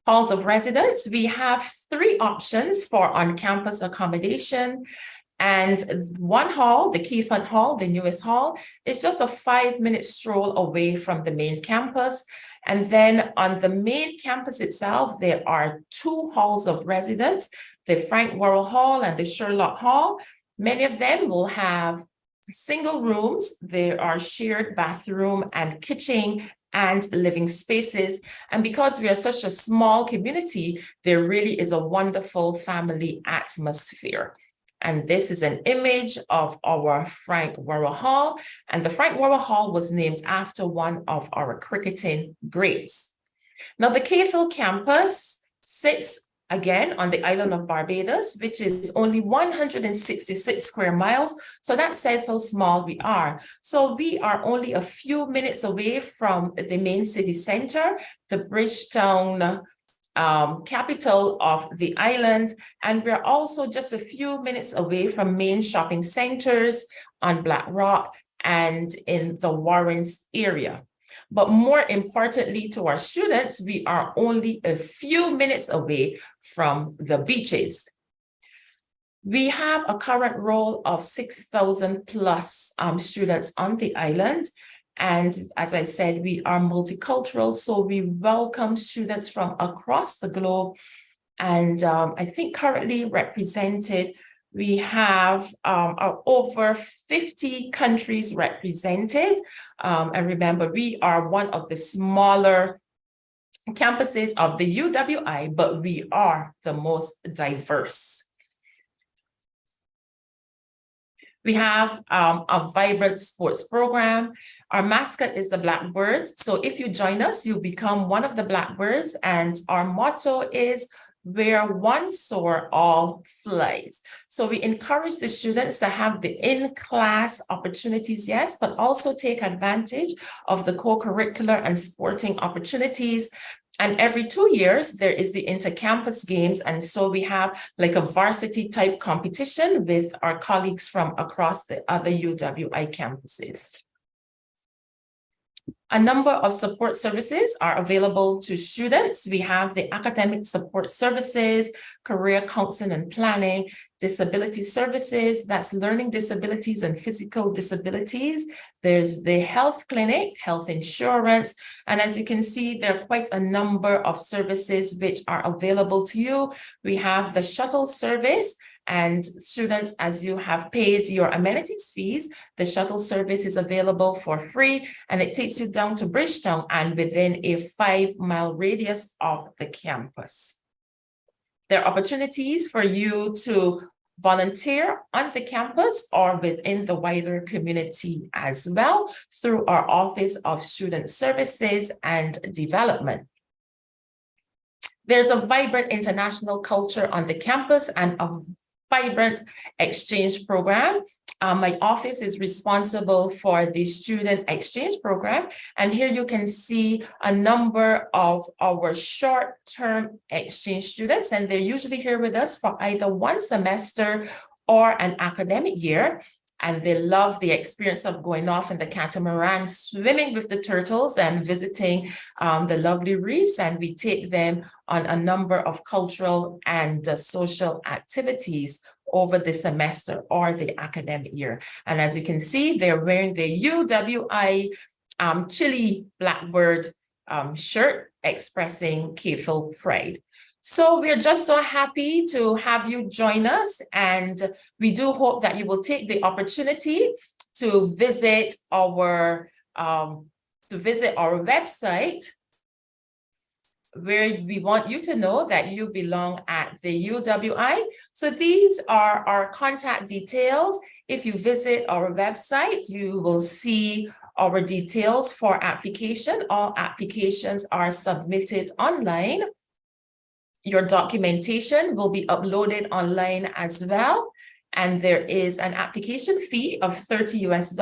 Halls of residence, we have 3 options for on-campus accommodation. And one hall, the Keifun Hall, the newest hall, is just a 5-minute stroll away from the main campus. And then on the main campus itself, there are 2 halls of residence, the Frank Worrell Hall and the Sherlock Hall. Many of them will have single rooms. There are shared bathroom and kitchen and living spaces. And because we are such a small community, there really is a wonderful family atmosphere. And this is an image of our Frank Worrell Hall. And the Frank Worrell Hall was named after one of our cricketing greats. Now, the Cave Hill campus sits again on the island of Barbados, which is only 166 square miles. So that says how small we are. So we are only a few minutes away from the main city center, the Bridgetown capital of the island, and we're also just a few minutes away from main shopping centers on Black Rock and in the Warrens area. But more importantly to our students, we are only a few minutes away from the beaches. We have a current roll of 6,000 plus students on the island. And as I said, we are multicultural, so we welcome students from across the globe. And I think currently represented, we have over 50 countries represented. And remember, we are one of the smaller campuses of the UWI, but we are the most diverse. We have a vibrant sports program. Our mascot is the Blackbirds. So if you join us, you become one of the Blackbirds. And our motto is where one soar, all flies. So we encourage the students to have the in-class opportunities, yes, but also take advantage of the co-curricular and sporting opportunities. And every 2 years, there is the inter-campus games. And so we have like a varsity type competition with our colleagues from across the other UWI campuses. A number of support services are available to students. We have the academic support services, career counseling and planning, disability services, that's learning disabilities and physical disabilities. There's the health clinic, health insurance. And as you can see, there are quite a number of services which are available to you. We have the shuttle service. And students, as you have paid your amenities fees, the shuttle service is available for free, and it takes you down to Bridgetown and within a 5-mile radius of the campus. There are opportunities for you to volunteer on the campus or within the wider community as well through our Office of Student Services and Development. There's a vibrant international culture on the campus and a vibrant exchange program. My office is responsible for the student exchange program. And here you can see a number of our short-term exchange students, and they're usually here with us for either 1 semester or an academic year. And they love the experience of going off in the catamaran, swimming with the turtles and visiting the lovely reefs. And we take them on a number of cultural and social activities over the semester or the academic year. And as you can see, they're wearing the UWI Chili Blackbird shirt expressing KFIL pride. So we're just so happy to have you join us, and we do hope that you will take the opportunity to visit our website, where we want you to know that you belong at the UWI. So these are our contact details. If you visit our website, you will see our details for application. All applications are submitted online. Your documentation will be uploaded online as well. And there is an application fee of $30 US,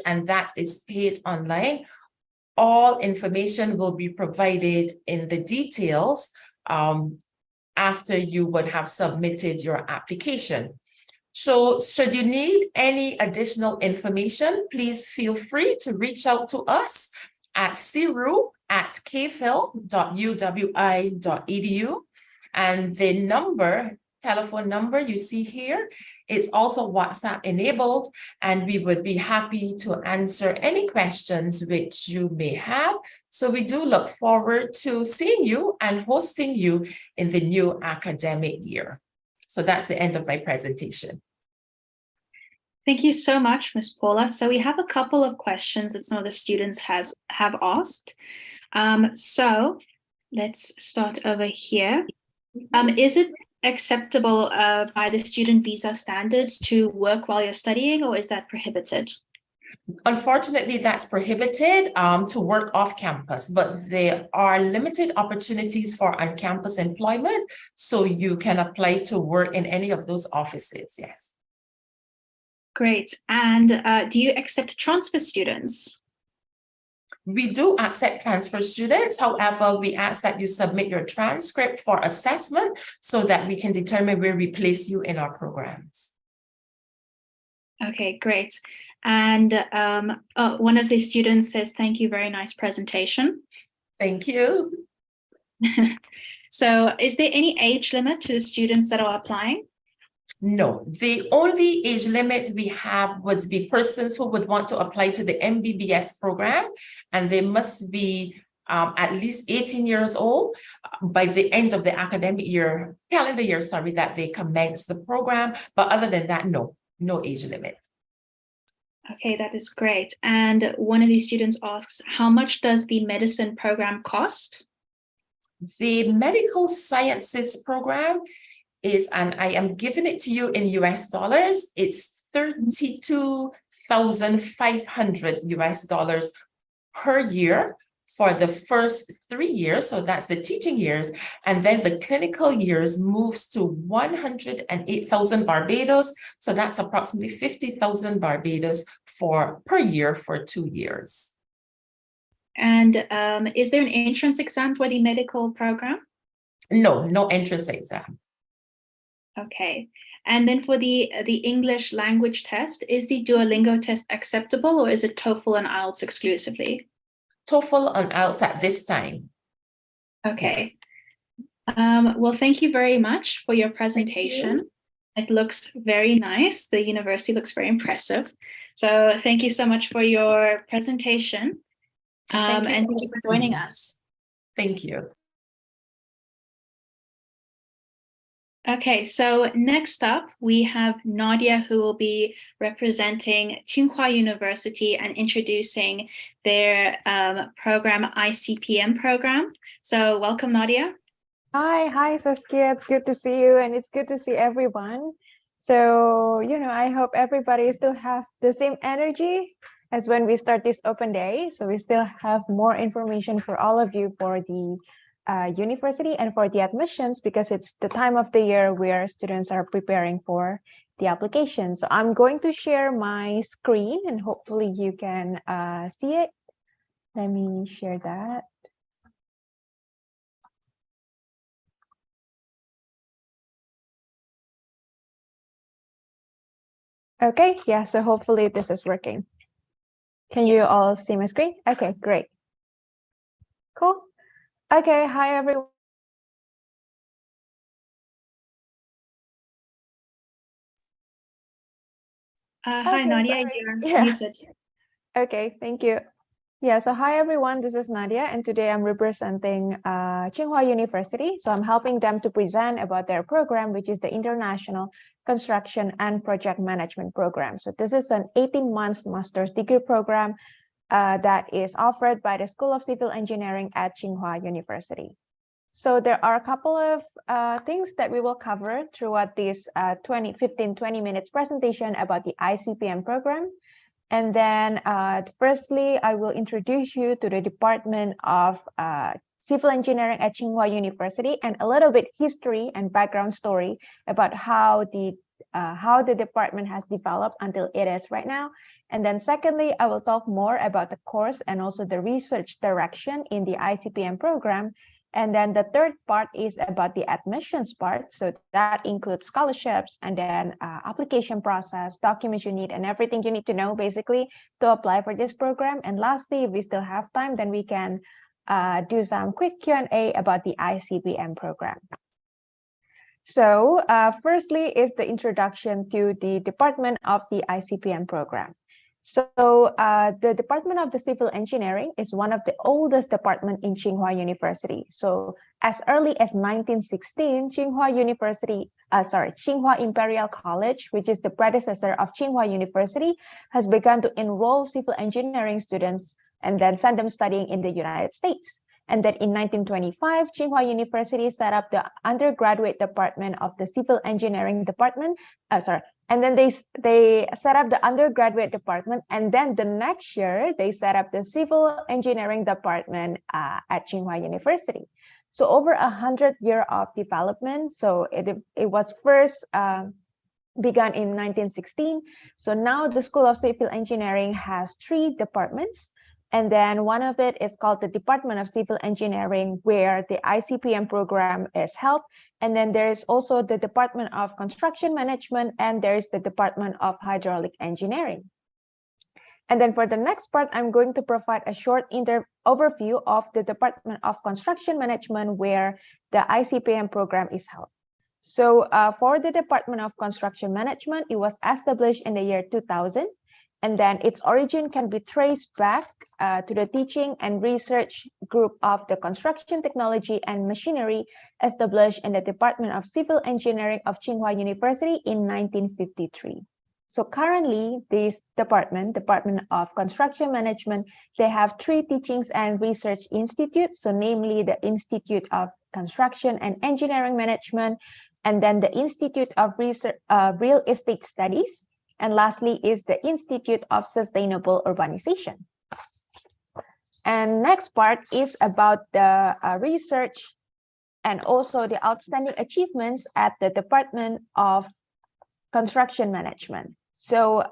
and that is paid online. All information will be provided in the details after you would have submitted your application. So should you need any additional information, please feel free to reach out to us at ciru@kfil.uwi.edu. And the telephone number you see here is also WhatsApp enabled, and we would be happy to answer any questions which you may have. So we do look forward to seeing you and hosting you in the new academic year. So that's the end of my presentation. Thank you so much, Ms. Paula. So we have a couple of questions that some of the students have asked. So let's start over here. Is it acceptable by the student visa standards to work while you're studying, or is that prohibited? Unfortunately, that's prohibited to work off campus, but there are limited opportunities for on-campus employment, so you can apply to work in any of those offices, yes. Great. And do you accept transfer students? We do accept transfer students. However, we ask that you submit your transcript for assessment so that we can determine where we place you in our programs. Okay, great. And one of the students says, thank you, very nice presentation. Thank you. So is there any age limit to the students that are applying? No, the only age limit we have would be persons who would want to apply to the MBBS program, and they must be at least 18 years old by the end of the academic year, calendar year, sorry, that they commence the program. But other than that, no age limit. Okay, that is great. And one of these students asks, how much does the medicine program cost? The medical sciences program is, and I am giving it to you in US dollars, it's $32,500 US per year for the first 3 years, so that's the teaching years, and then the clinical years moves to 108,000 Barbados, so that's approximately 50,000 Barbados per year for 2 years. And is there an entrance exam for the medical program? No, no entrance exam. Okay. And then for the English language test, is the Duolingo test acceptable, or is it TOEFL and IELTS exclusively? TOEFL and IELTS at this time. Okay. Well, thank you very much for your presentation. It looks very nice. The university looks very impressive. So thank you so much for your presentation. And thank you for joining us. Thank you. Okay, so next up, we have Nadia, who will be representing Tsinghua University and introducing their program, iCPM program. So welcome, Nadia. Hi, Saskia. It's good to see you, and it's good to see everyone. So, I hope everybody still have the same energy as when we start this open day. So we still have more information for all of you for the university and for the admissions, because it's the time of the year where students are preparing for the application. So I'm going to share my screen and hopefully you can see it. Let me share that. Okay, yeah, so hopefully this is working. Can you all see my screen? Okay, great. Cool. Okay, hi everyone. Hi, Nadia, you're muted. Okay, thank you. Yeah, so hi everyone, this is Nadia, and today I'm representing Tsinghua University. So I'm helping them to present about their program, which is the International Construction and Project Management Program. So this is an 18-month master's degree program that is offered by the School of Civil Engineering at Tsinghua University. So there are a couple of things that we will cover throughout this 15-20 minutes presentation about the iCPM program. And then firstly, I will introduce you to the Department of Civil Engineering at Tsinghua University and a little bit history and background story about how the department has developed until it is right now. And then secondly, I will talk more about the course and also the research direction in the iCPM program. And then the third part is about the admissions part. So that includes scholarships and then application process, documents you need, and everything you need to know basically to apply for this program. And lastly, if we still have time, then we can do some quick Q&A about the iCPM program. So firstly is the introduction to the Department of the iCPM program. So the Department of the Civil Engineering is one of the oldest departments in Tsinghua University. So as early as 1916, Tsinghua Imperial College, which is the predecessor of Tsinghua University, has begun to enroll civil engineering students and then send them studying in the United States. And then in 1925, Tsinghua University set up the undergraduate department of the Civil Engineering Department. And then they set up the undergraduate department. And then the next year, they set up the Civil Engineering Department at Tsinghua University. So over 100 years of development. So it was first begun in 1916. So now the School of Civil Engineering has 3 departments. And then one of it is called the Department of Civil Engineering, where the iCPM program is held. And then there's also the Department of Construction Management, and there's the Department of Hydraulic Engineering. And then for the next part, I'm going to provide a short overview of the Department of Construction Management, where the iCPM program is held. So for the Department of Construction Management, it was established in the year 2000. And then its origin can be traced back to the teaching and research group of the construction technology and machinery established in the Department of Civil Engineering of Tsinghua University in 1953. So currently, this Department of Construction Management, they have 3 teachings and research institutes. So namely the Institute of Construction and Engineering Management, and then the Institute of Real Estate Studies, and lastly is the Institute of Sustainable Urbanization. And next part is about the research and also the outstanding achievements at the Department of Construction Management. So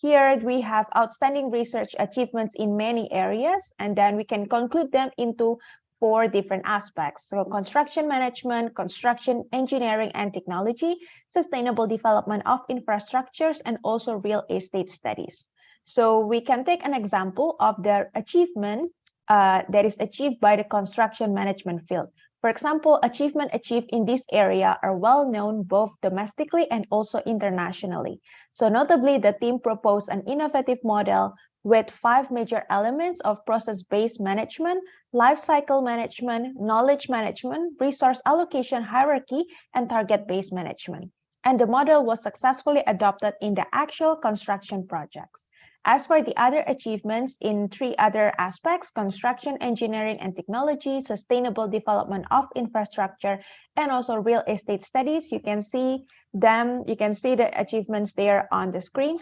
here we have outstanding research achievements in many areas, and then we can conclude them into 4 different aspects. So construction management, construction engineering and technology, sustainable development of infrastructures, and also real estate studies. So we can take an example of their achievement that is achieved by the construction management field. For example, achievement achieved in this area are well known both domestically and also internationally. So notably, the team proposed an innovative model with 5 major elements of process-based management, life cycle management, knowledge management, resource allocation hierarchy, and target-based management. And the model was successfully adopted in the actual construction projects. As for the other achievements in 3 other aspects, construction, engineering and technology, sustainable development of infrastructure, and also real estate studies, you can see them, you can see the achievements there on the screen.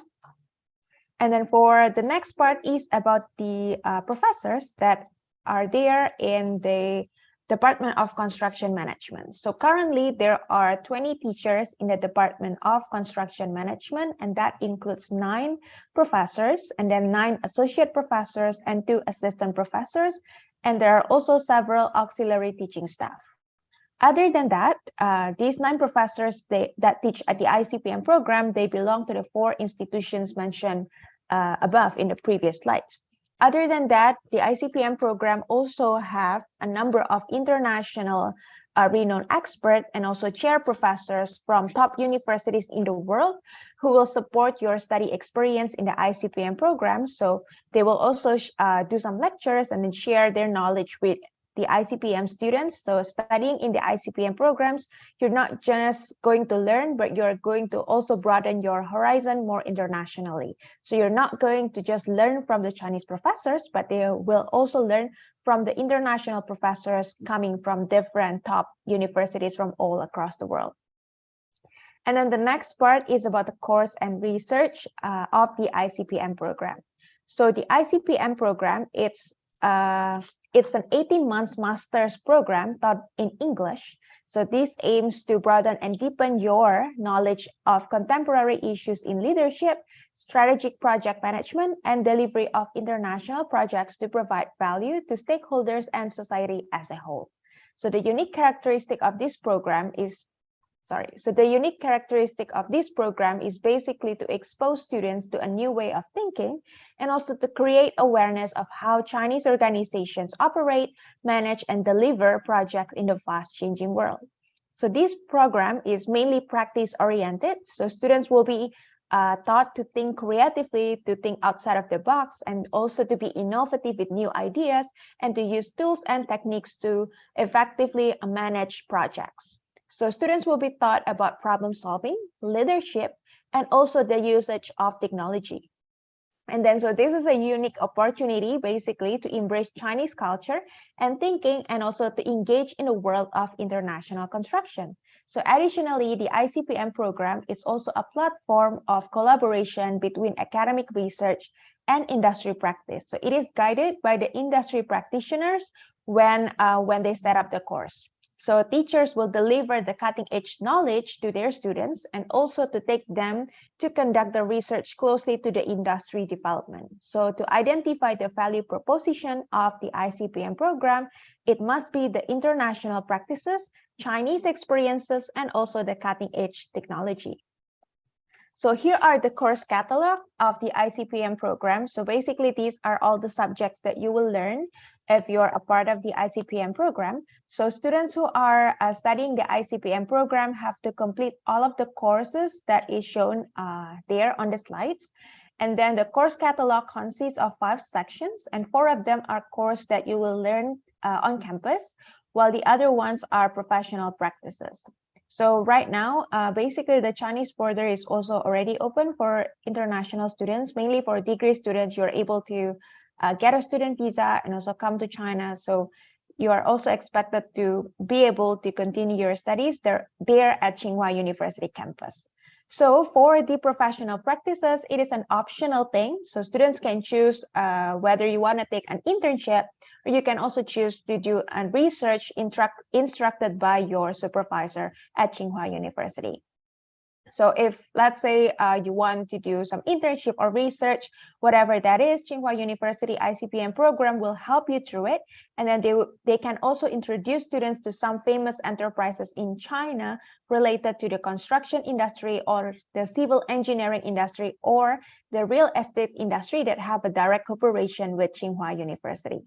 And then for the next part is about the professors that are there in the Department of Construction Management. So currently there are 20 teachers in the Department of Construction Management, and that includes 9 professors and then 9 associate professors and 2 assistant professors. And there are also several auxiliary teaching staff. Other than that, these 9 professors that teach at the ICPM program, they belong to the 4 institutions mentioned above in the previous slides. Other than that, the ICPM program also have a number of international renowned experts and also chair professors from top universities in the world who will support your study experience in the ICPM program. So they will also do some lectures and then share their knowledge with the ICPM students. So studying in the ICPM programs, you're not just going to learn, but you're going to also broaden your horizon more internationally. So you're not going to just learn from the Chinese professors, but they will also learn from the international professors coming from different top universities from all across the world. And then the next part is about the course and research of the ICPM program. So the ICPM program, it's an 18-month master's program taught in English. So this aims to broaden and deepen your knowledge of contemporary issues in leadership, strategic project management, and delivery of international projects to provide value to stakeholders and society as a whole. So the unique characteristic of this program is basically to expose students to a new way of thinking and also to create awareness of how Chinese organizations operate, manage, and deliver projects in the fast-changing world. So this program is mainly practice-oriented, so students will be taught to think creatively, to think outside of the box, and also to be innovative with new ideas and to use tools and techniques to effectively manage projects. So students will be taught about problem solving, leadership, and also the usage of technology. And then, so this is a unique opportunity basically to embrace Chinese culture and thinking and also to engage in the world of international construction. So additionally, the ICPM program is also a platform of collaboration between academic research and industry practice. So it is guided by the industry practitioners when they set up the course. So teachers will deliver the cutting-edge knowledge to their students and also to take them to conduct the research closely to the industry development. So to identify the value proposition of the ICPM program, it must be the international practices, Chinese experiences, and also the cutting-edge technology. So here are the course catalog of the ICPM program. So basically, these are all the subjects that you will learn if you're a part of the ICPM program. So students who are studying the ICPM program have to complete all of the courses that is shown there on the slides. And then the course catalog consists of 5 sections, and 4 of them are courses that you will learn on campus, while the other ones are professional practices. So right now, basically the Chinese border is also already open for international students, mainly for degree students. You're able to get a student visa and also come to China. So you are also expected to be able to continue your studies there at Tsinghua University campus. So for the professional practices, it is an optional thing. So students can choose whether you want to take an internship, or you can also choose to do a research instructed by your supervisor at Tsinghua University. So if, let's say, you want to do some internship or research, whatever that is, Tsinghua University ICPM program will help you through it. And then they can also introduce students to some famous enterprises in China related to the construction industry or the civil engineering industry or the real estate industry that have a direct cooperation with Tsinghua University.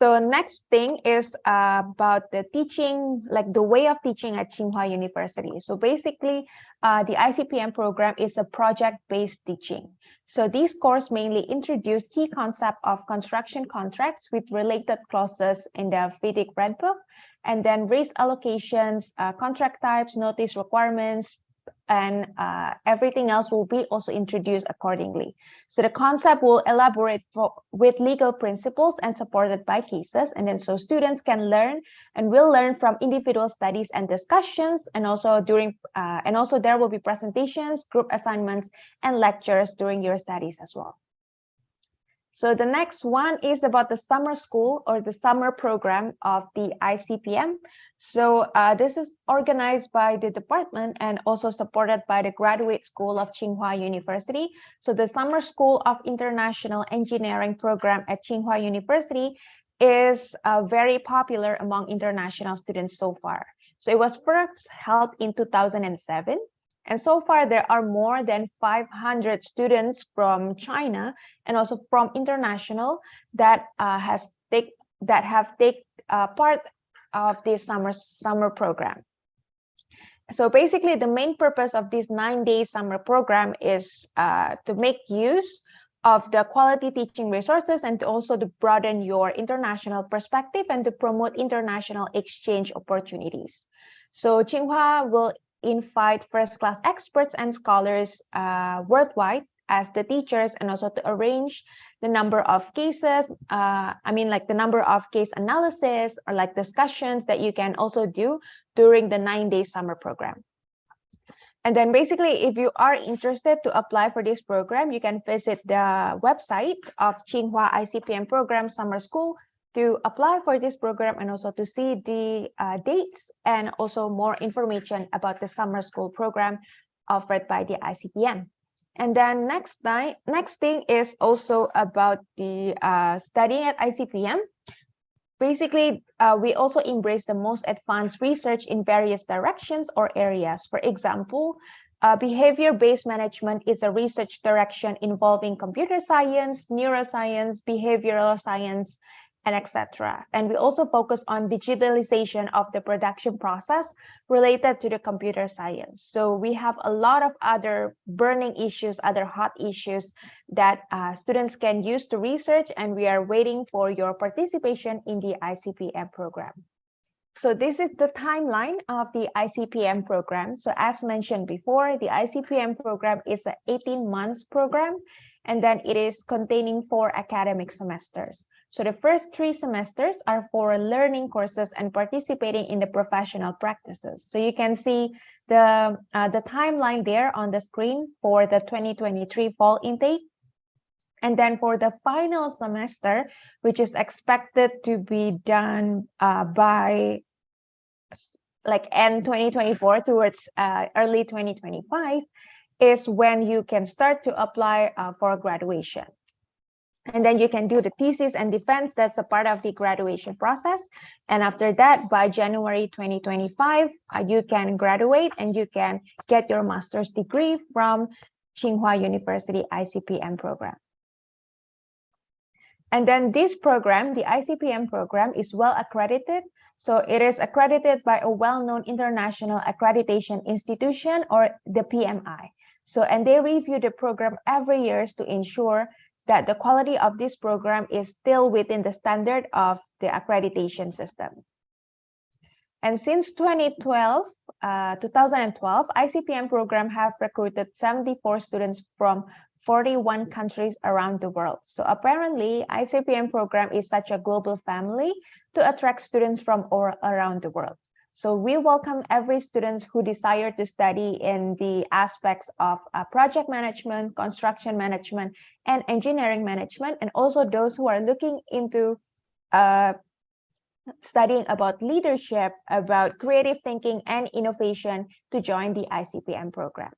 So next thing is about the teaching, like the way of teaching at Tsinghua University. So basically, the ICPM program is a project-based teaching. So these courses mainly introduce key concept of construction contracts with related clauses in the FIDIC Red Book, and then risk allocations, contract types, notice requirements, and everything else will be also introduced accordingly. So the concept will elaborate with legal principles and supported by cases. And then so students can learn and will learn from individual studies and discussions. And also there will be presentations, group assignments, and lectures during your studies as well. So the next one is about the summer school or the summer program of the ICPM. So this is organized by the department and also supported by the Graduate School of Tsinghua University. So the Summer School of International Engineering program at Tsinghua University is very popular among international students so far. So it was first held in 2007. And so far, there are more than 500 students from China and also from international that have taken part of this summer program. So basically, the main purpose of this 9-day summer program is to make use of the quality teaching resources and to also to broaden your international perspective and to promote international exchange opportunities. So Tsinghua will invite first-class experts and scholars worldwide as the teachers and also to arrange the number of cases, like the number of case analysis or like discussions that you can also do during the 9-day summer program. And then basically, if you are interested to apply for this program, you can visit the website of Tsinghua ICPM Program Summer School to apply for this program and also to see the dates and also more information about the summer school program offered by the ICPM. And then next thing is also about the studying at ICPM. Basically, we also embrace the most advanced research in various directions or areas. For example, behavior-based management is a research direction involving computer science, neuroscience, behavioral science, and etc. And we also focus on digitalization of the production process related to the computer science. So we have a lot of other burning issues, other hot issues that students can use to research, and we are waiting for your participation in the ICPM program. So this is the timeline of the ICPM program. So as mentioned before, the ICPM program is an 18 months program, and then it is containing 4 academic semesters. So the first 3 semesters are for learning courses and participating in the professional practices. So you can see the timeline there on the screen for the 2023 fall intake. And then for the final semester, which is expected to be done by like end 2024 towards early 2025, is when you can start to apply for graduation. And then you can do the thesis and defense. That's a part of the graduation process. And after that, by January 2025, you can graduate and you can get your master's degree from Tsinghua University ICPM program. And then this program, the ICPM program, is well accredited. So it is accredited by a well-known international accreditation institution, or the PMI. So, and they review the program every year to ensure that the quality of this program is still within the standard of the accreditation system. And since 2012, ICPM program have recruited 74 students from 41 countries around the world. So apparently, ICPM program is such a global family to attract students from all around the world. So we welcome every student who desire to study in the aspects of project management, construction management, and engineering management, and also those who are looking into studying about leadership, about creative thinking and innovation to join the iCPM program.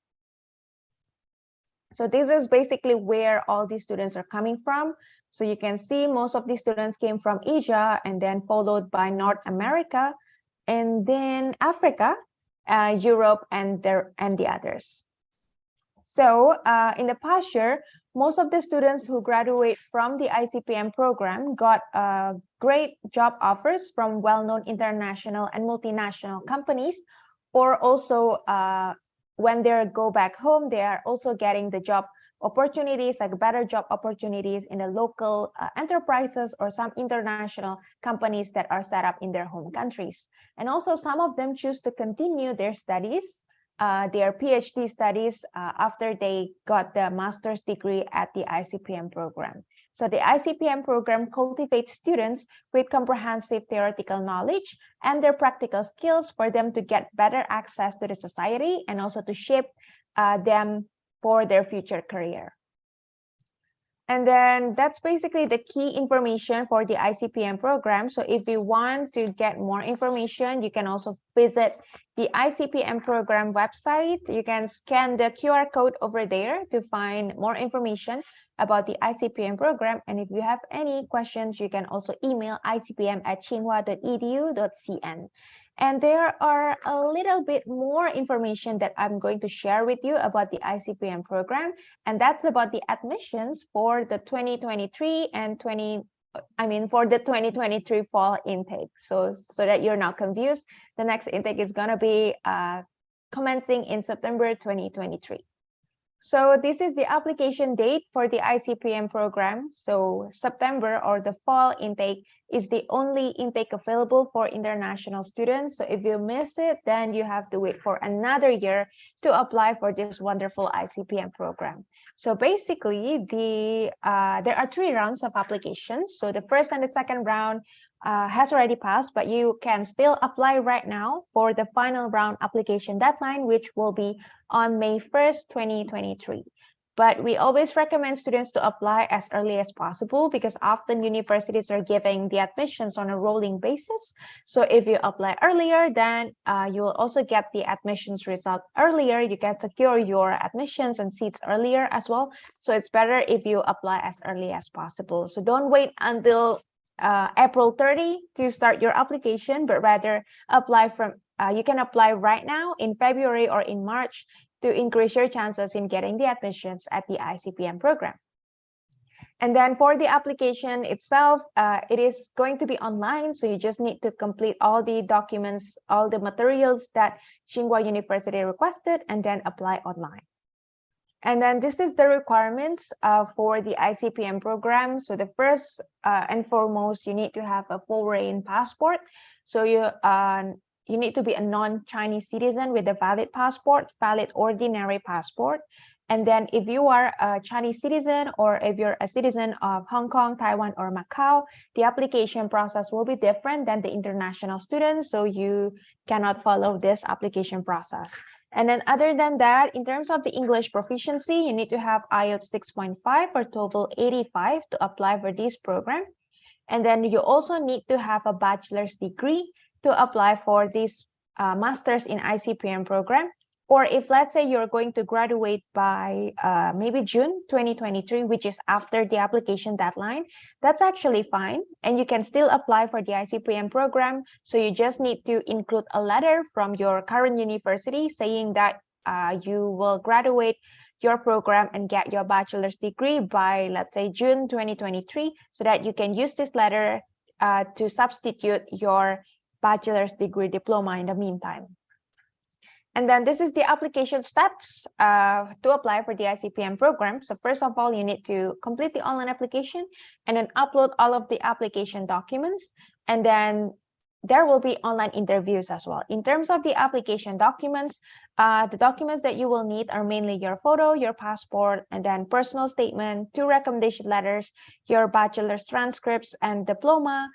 So this is basically where all these students are coming from. So you can see most of these students came from Asia, and then followed by North America, and then Africa, Europe, and the others. So in the past year, most of the students who graduate from the iCPM program got great job offers from well-known international and multinational companies, or also when they go back home, they are also getting the job opportunities, like better job opportunities in the local enterprises or some international companies that are set up in their home countries. And also some of them choose to continue their studies, their PhD studies after they got the master's degree at the iCPM program. So the iCPM program cultivates students with comprehensive theoretical knowledge and their practical skills for them to get better access to the society and also to shape them for their future career. And then that's basically the key information for the iCPM program. So if you want to get more information, you can also visit the iCPM program website. You can scan the QR code over there to find more information about the iCPM program. And if you have any questions, you can also email icpm@tsinghua.edu.cn. And there are a little bit more information that I'm going to share with you about the iCPM program, and that's about the admissions for the 2023 and for the 2023 fall intake. So that you're not confused, the next intake is going to be commencing in September 2023. So this is the application date for the iCPM program. So September, or the fall intake, is the only intake available for international students. So if you missed it, then you have to wait for another year to apply for this wonderful iCPM program. So basically, there are 3 rounds of applications. So the first and the second round has already passed, but you can still apply right now for the final round application deadline, which will be on May 1st, 2023. But we always recommend students to apply as early as possible, because often universities are giving the admissions on a rolling basis. So if you apply earlier, then you will also get the admissions result earlier. You can secure your admissions and seats earlier as well. So it's better if you apply as early as possible. So don't wait until April 30 to start your application, but rather apply from you can apply right now in February or in March to increase your chances in getting the admissions at the iCPM program. And then for the application itself, it is going to be online. So you just need to complete all the documents, all the materials that Tsinghua University requested, and then apply online. And then this is the requirements for the iCPM program. So the first and foremost, you need to have a foreign passport. So you need to be a non-Chinese citizen with a valid passport, valid ordinary passport. And then if you are a Chinese citizen, or if you're a citizen of Hong Kong, Taiwan, or Macau, the application process will be different than the international students. So you cannot follow this application process. And then other than that, in terms of the English proficiency, you need to have IELTS 6.5 or TOEFL 85 to apply for this program. And then you also need to have a bachelor's degree to apply for this master's in iCPM program. Or if, let's say, you're going to graduate by maybe June 2023, which is after the application deadline, that's actually fine. And you can still apply for the iCPM program. So you just need to include a letter from your current university saying that you will graduate your program and get your bachelor's degree by, let's say, June 2023, so that you can use this letter to substitute your bachelor's degree diploma in the meantime. And then this is the application steps to apply for the iCPM program. So first of all, you need to complete the online application and then upload all of the application documents. And then there will be online interviews as well. In terms of the application documents, the documents that you will need are mainly your photo, your passport, and then personal statement, 2 recommendation letters, your bachelor's transcripts and diploma,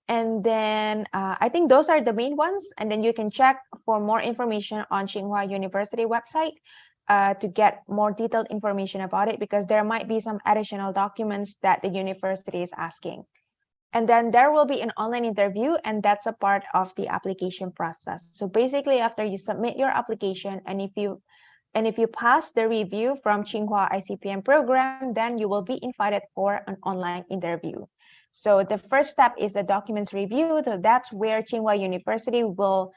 And then I think those are the main ones. And then you can check for more information on Tsinghua University website to get more detailed information about it, because there might be some additional documents that the university is asking. And then there will be an online interview, and that's a part of the application process. So basically, after you submit your application, and if you pass the review from Tsinghua ICPM program, then you will be invited for an online interview. So the first step is the documents review. So that's where Tsinghua University will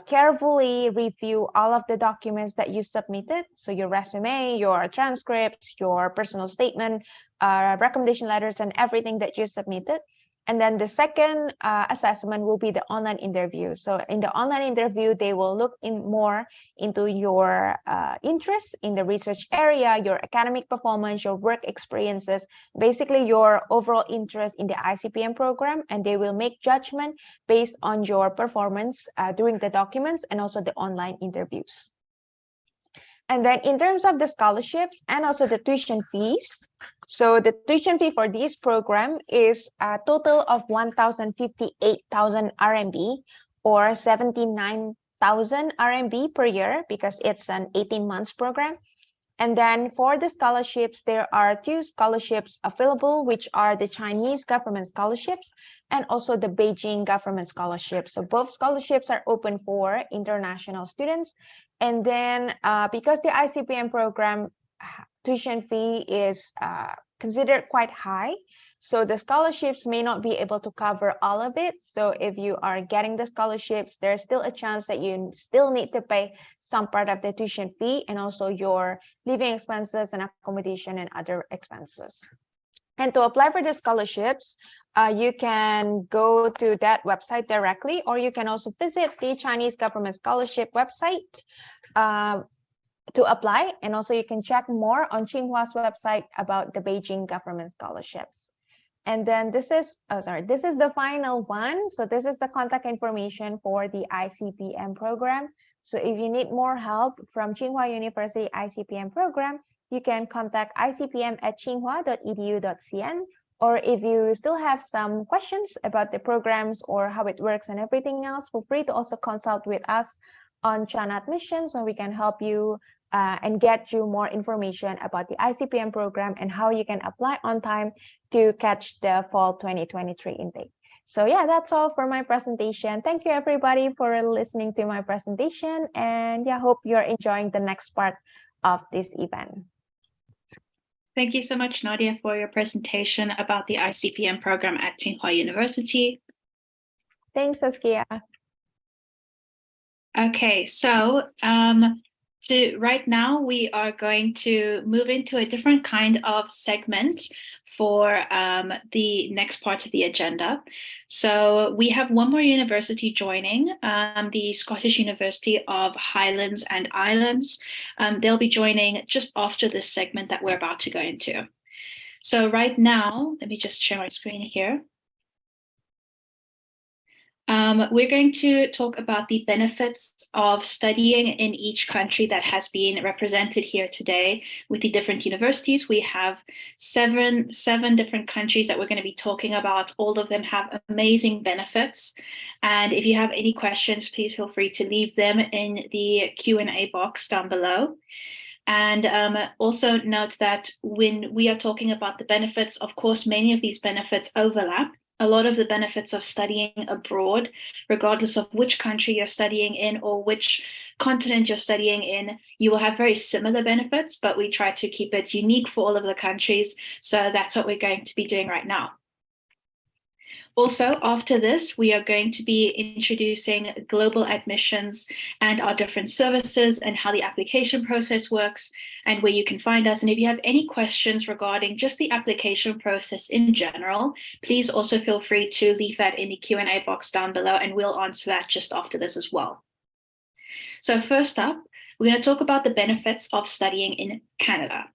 carefully review all of the documents that you submitted. So your resume, your transcripts, your personal statement, recommendation letters, and everything that you submitted. And then the second assessment will be the online interview. So in the online interview, they will look more into your interests in the research area, your academic performance, your work experiences, basically your overall interest in the ICPM program, and they will make judgment based on your performance during the documents and also the online interviews. And then in terms of the scholarships and also the tuition fees, so the tuition fee for this program is a total of 1,058,000 RMB or 79,000 RMB per year, because it's an 18 months program. And then for the scholarships, there are 2 scholarships available, which are the Chinese government scholarships and also the Beijing government scholarships. So both scholarships are open for international students. And then because the ICPM program tuition fee is considered quite high, so the scholarships may not be able to cover all of it. So if you are getting the scholarships, there's still a chance that you still need to pay some part of the tuition fee and also your living expenses and accommodation and other expenses. And to apply for the scholarships, you can go to that website directly, or you can also visit the Chinese government scholarship website to apply. And also you can check more on Tsinghua's website about the Beijing government scholarships. And then this is the final one. So this is the contact information for the ICPM program. So if you need more help from Tsinghua University ICPM program, you can contact icpm@tsinghua.edu.cn. Or if you still have some questions about the programs or how it works and everything else, feel free to also consult with us on China Admissions, so we can help you and get you more information about the ICPM program and how you can apply on time to catch the fall 2023 intake. So yeah, that's all for my presentation. Thank you everybody for listening to my presentation, and yeah, hope you're enjoying the next part of this event. Thank you so much, Nadia, for your presentation about the ICPM program at Tsinghua University. Thanks, Saskia. Okay, so right now we are going to move into a different kind of segment for the next part of the agenda. So we have one more university joining, the Scottish University of Highlands and Islands. They'll be joining just after this segment that we're about to go into. So right now, let me just share my screen here. We're going to talk about the benefits of studying in each country that has been represented here today with the different universities. We have seven different countries that we're going to be talking about. All of them have amazing benefits. And if you have any questions, please feel free to leave them in the Q&A box down below. And also note that when we are talking about the benefits, of course, many of these benefits overlap. A lot of the benefits of studying abroad, regardless of which country you're studying in or which continent you're studying in, you will have very similar benefits, but we try to keep it unique for all of the countries. So that's what we're going to be doing right now. Also, after this, we are going to be introducing global admissions and our different services and how the application process works and where you can find us. And if you have any questions regarding just the application process in general, please also feel free to leave that in the Q&A box down below, and we'll answer that just after this as well. So first up, we're going to talk about the benefits of studying in Canada.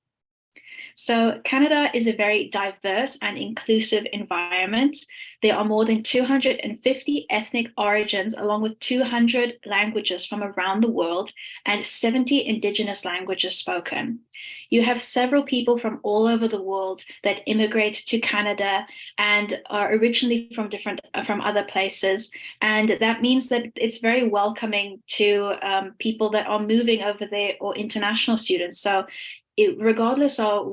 So Canada is a very diverse and inclusive environment. There are more than 250 ethnic origins, along with 200 languages from around the world and 70 Indigenous languages spoken. You have several people from all over the world that immigrate to Canada and are originally from other places. And that means that it's very welcoming to people that are moving over there or international students. So regardless of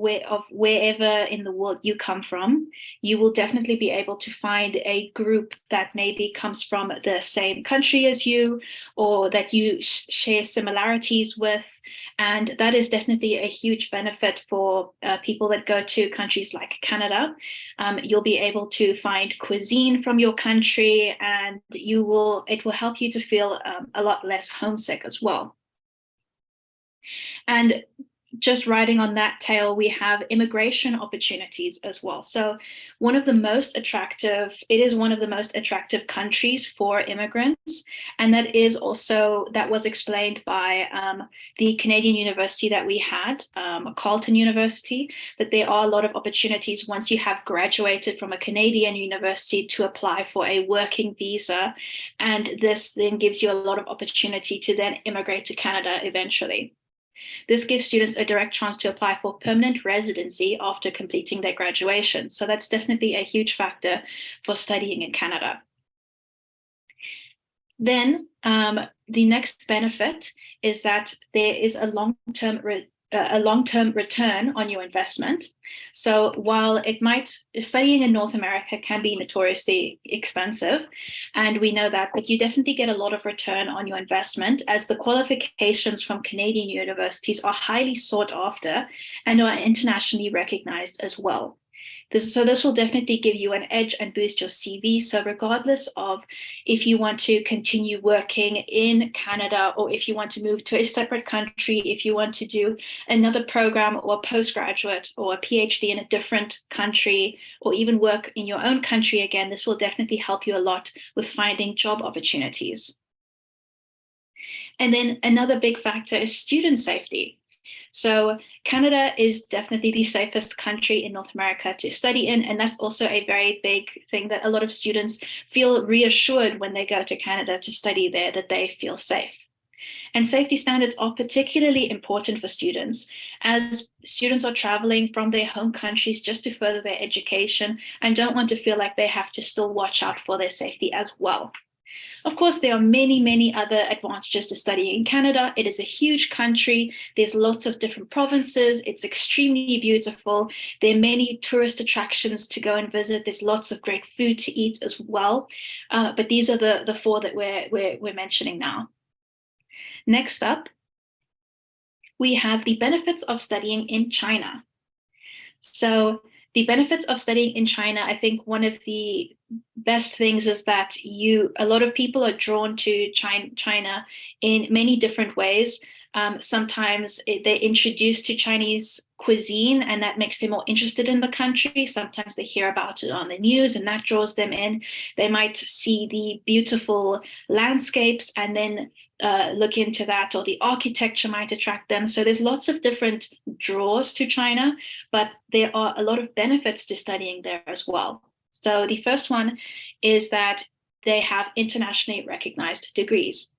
wherever in the world you come from, you will definitely be able to find a group that maybe comes from the same country as you, or that you share similarities with. And that is definitely a huge benefit for people that go to countries like Canada. You'll be able to find cuisine from your country, and it will help you to feel a lot less homesick as well. And just riding on that tail, we have immigration opportunities as well. So it is one of the most attractive countries for immigrants. And that was explained by the Canadian university that we had, Carleton University, that there are a lot of opportunities once you have graduated from a Canadian university to apply for a working visa. And this then gives you a lot of opportunity to then immigrate to Canada eventually. This gives students a direct chance to apply for permanent residency after completing their graduation. So that's definitely a huge factor for studying in Canada. Then the next benefit is that there is a long-term return on your investment. So while studying in North America can be notoriously expensive, and we know that, but you definitely get a lot of return on your investment, as the qualifications from Canadian universities are highly sought after and are internationally recognized as well. This will definitely give you an edge and boost your CV. So regardless of if you want to continue working in Canada, or if you want to move to a separate country, if you want to do another program or postgraduate or a PhD in a different country, or even work in your own country again, this will definitely help you a lot with finding job opportunities. And then another big factor is student safety. So Canada is definitely the safest country in North America to study in, and that's also a very big thing that a lot of students feel reassured when they go to Canada to study there, that they feel safe. And safety standards are particularly important for students, as students are traveling from their home countries just to further their education and don't want to feel like they have to still watch out for their safety as well. Of course, there are many, many other advantages to studying in Canada. It is a huge country. There's lots of different provinces. It's extremely beautiful. There are many tourist attractions to go and visit. There's lots of great food to eat as well. But these are the four that we're mentioning now. Next up, we have the benefits of studying in China. So the benefits of studying in China, I think one of the best things is that a lot of people are drawn to China in many different ways. Sometimes they're introduced to Chinese cuisine, and that makes them more interested in the country. Sometimes they hear about it on the news, and that draws them in. They might see the beautiful landscapes and then look into that, or the architecture might attract them. So there's lots of different draws to China, but there are a lot of benefits to studying there as well. So the first one is that they have internationally recognized degrees.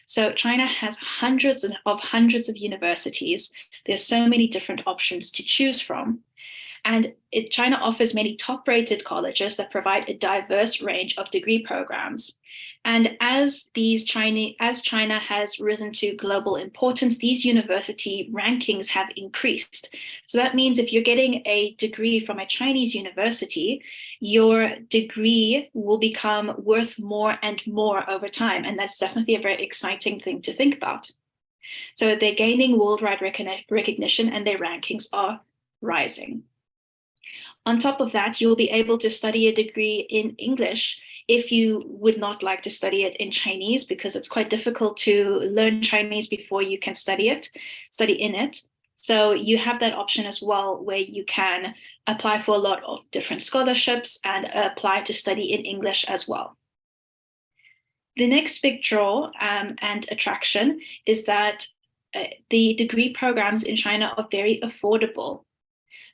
So China has hundreds of universities. There's so many different options to choose from. And China offers many top-rated colleges that provide a diverse range of degree programs. And as China has risen to global importance, these university rankings have increased. So that means if you're getting a degree from a Chinese university, your degree will become worth more and more over time. And that's definitely a very exciting thing to think about. So they're gaining worldwide recognition, and their rankings are rising. On top of that, you'll be able to study a degree in English if you would not like to study it in Chinese, because it's quite difficult to learn Chinese before you can study in it. So you have that option as well, where you can apply for a lot of different scholarships and apply to study in English as well. The next big draw and attraction is that the degree programs in China are very affordable.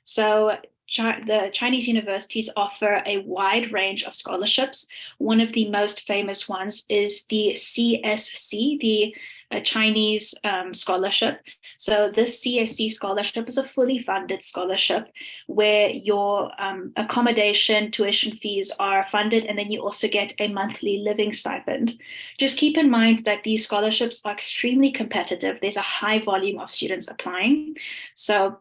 So the Chinese universities offer a wide range of scholarships. One of the most famous ones is the CSC, the Chinese scholarship. So this CSC scholarship is a fully funded scholarship where your accommodation, tuition fees are funded, and then you also get a monthly living stipend. Just keep in mind that these scholarships are extremely competitive. There's a high volume of students applying. So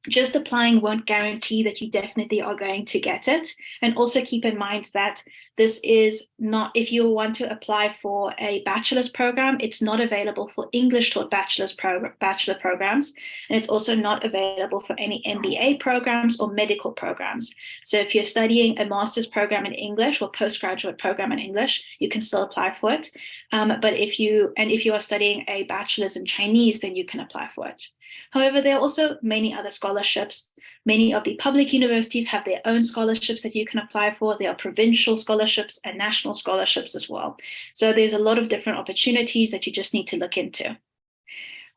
just applying won't guarantee that you definitely are going to get it. And also keep in mind that this is not, if you want to apply for a bachelor's program, it's not available for English taught bachelor programs. And it's also not available for any MBA programs or medical programs. So if you're studying a master's program in English or postgraduate program in English, you can still apply for it. But if you are studying a bachelor's in Chinese, then you can apply for it. However, there are also many other scholarships. Many of the public universities have their own scholarships that you can apply for. There are provincial scholarships and national scholarships as well. So there's a lot of different opportunities that you just need to look into.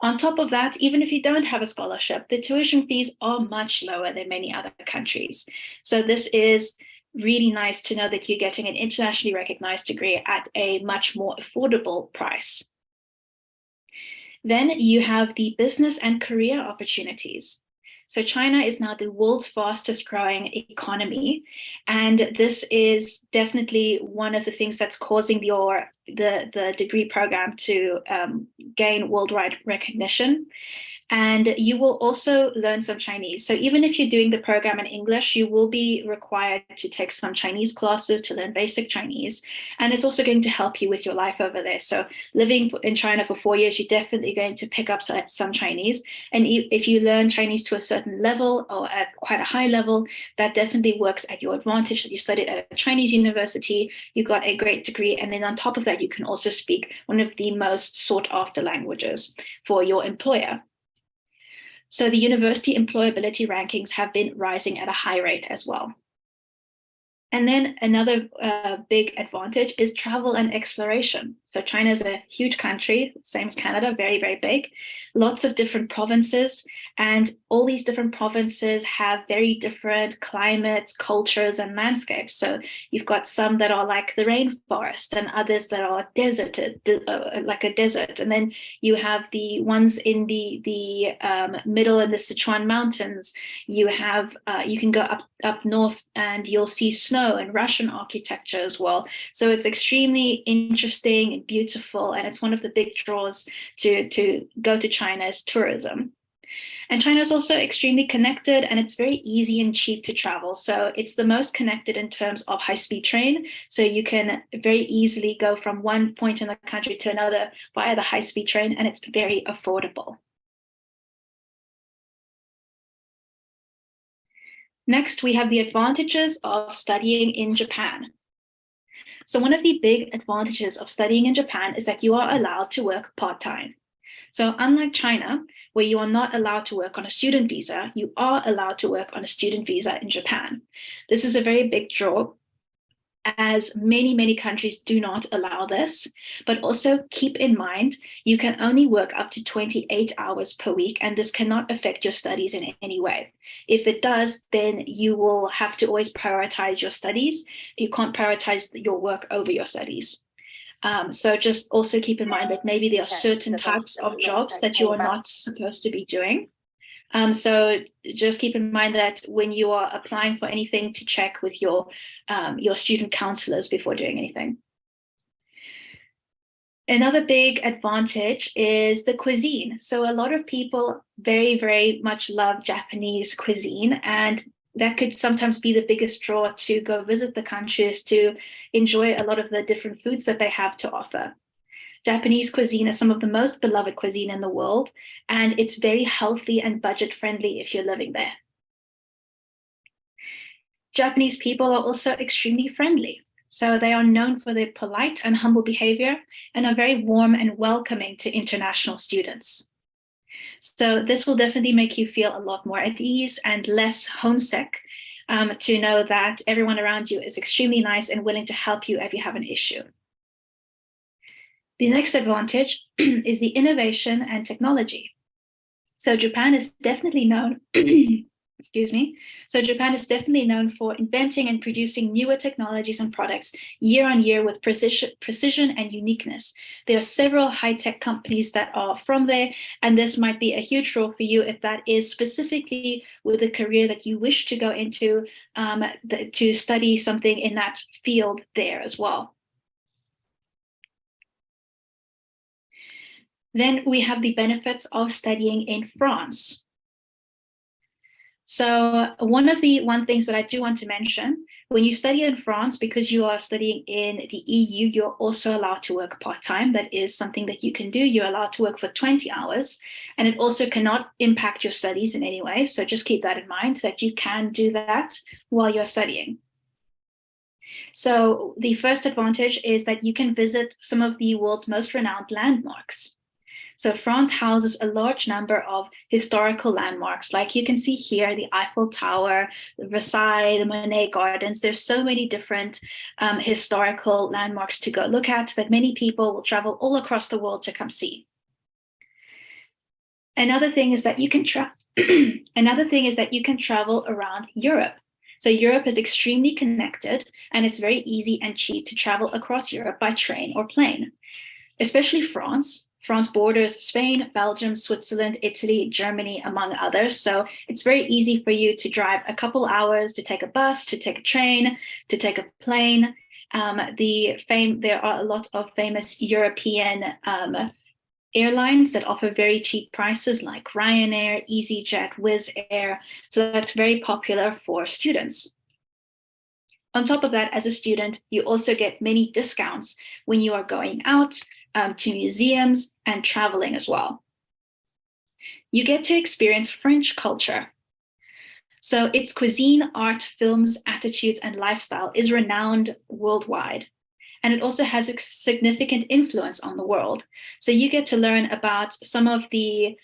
On top of that, even if you don't have a scholarship, the tuition fees are much lower than many other countries. So this is really nice to know that you're getting an internationally recognized degree at a much more affordable price. Then you have the business and career opportunities. So China is now the world's fastest growing economy. And this is definitely one of the things that's causing the degree program to gain worldwide recognition. And you will also learn some Chinese. So even if you're doing the program in English, you will be required to take some Chinese classes to learn basic Chinese. And it's also going to help you with your life over there. So living in China for 4 years, you're definitely going to pick up some Chinese. And if you learn Chinese to a certain level or at quite a high level, that definitely works at your advantage. You studied at a Chinese university, you got a great degree. And then on top of that, you can also speak one of the most sought after languages for your employer. So the university employability rankings have been rising at a high rate as well. And then another big advantage is travel and exploration. So China is a huge country, same as Canada, very, very big, lots of different provinces, and all these different provinces have very different climates, cultures, and landscapes. So you've got some that are like the rainforest and others that are deserted, like a desert. And then you have the ones in the middle in the Sichuan mountains. You have, you can go up north and you'll see snow and Russian architecture as well. So it's extremely interesting and beautiful, and it's one of the big draws to go to China is tourism. And China is also extremely connected, and it's very easy and cheap to travel. So it's the most connected in terms of high-speed train. So you can very easily go from one point in the country to another via the high-speed train, and it's very affordable. Next, we have the advantages of studying in Japan. So one of the big advantages of studying in Japan is that you are allowed to work part-time. So unlike China, where you are not allowed to work on a student visa, you are allowed to work on a student visa in Japan. This is a very big draw, as many countries do not allow this. But also keep in mind, you can only work up to 28 hours per week, and this cannot affect your studies in any way. If it does, then you will have to always prioritize your studies. You can't prioritize your work over your studies. So just also keep in mind that maybe there are certain types of jobs that you are not supposed to be doing. So just keep in mind that when you are applying for anything, to check with your student counselors before doing anything. Another big advantage is the cuisine. So a lot of people very, very much love Japanese cuisine, and that could sometimes be the biggest draw to go visit the countries, to enjoy a lot of the different foods that they have to offer. Japanese cuisine is some of the most beloved cuisine in the world, and it's very healthy and budget-friendly if you're living there. Japanese people are also extremely friendly. So they are known for their polite and humble behavior and are very warm and welcoming to international students. So this will definitely make you feel a lot more at ease and less homesick, to know that everyone around you is extremely nice and willing to help you if you have an issue. The next advantage is the innovation and technology. So Japan is definitely known excuse me. So Japan is definitely known for inventing and producing newer technologies and products year on year with precision and uniqueness. There are several high-tech companies that are from there, and this might be a huge draw for you if that is specifically with a career that you wish to go into, to study something in that field there as well. Then we have the benefits of studying in France. So one things that I do want to mention, when you study in France, because you are studying in the EU, you're also allowed to work part-time. That is something that you can do. You're allowed to work for 20 hours, and it also cannot impact your studies in any way. So just keep that in mind, that you can do that while you're studying. So the first advantage is that you can visit some of the world's most renowned landmarks. So France houses a large number of historical landmarks, like you can see here, the Eiffel Tower, the Versailles, the Monet Gardens. There's so many different historical landmarks to go look at that many people will travel all across the world to come see. Another thing is that you can travel around Europe. So Europe is extremely connected, and it's very easy and cheap to travel across Europe by train or plane, especially France. France borders Spain, Belgium, Switzerland, Italy, Germany, among others. So it's very easy for you to drive a couple hours, to take a bus, to take a train, to take a plane. There are a lot of famous European airlines that offer very cheap prices, like Ryanair, EasyJet, Wizz Air. So that's very popular for students. On top of that, as a student, you also get many discounts when you are going out to museums and traveling as well. You get to experience French culture. So its cuisine, art, films, attitudes, and lifestyle is renowned worldwide. And it also has a significant influence on the world. So you get to learn about some of the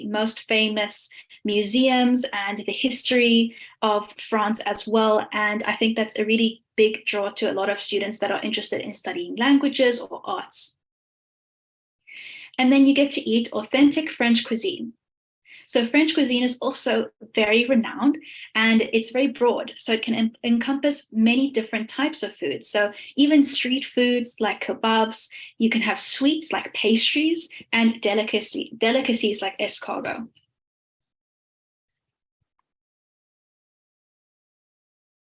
most famous museums and the history of France as well. And I think that's a really big draw to a lot of students that are interested in studying languages or arts. And then you get to eat authentic French cuisine. So French cuisine is also very renowned, and it's very broad. So it can encompass many different types of foods. So even street foods like kebabs, you can have sweets like pastries, and delicacies like escargot.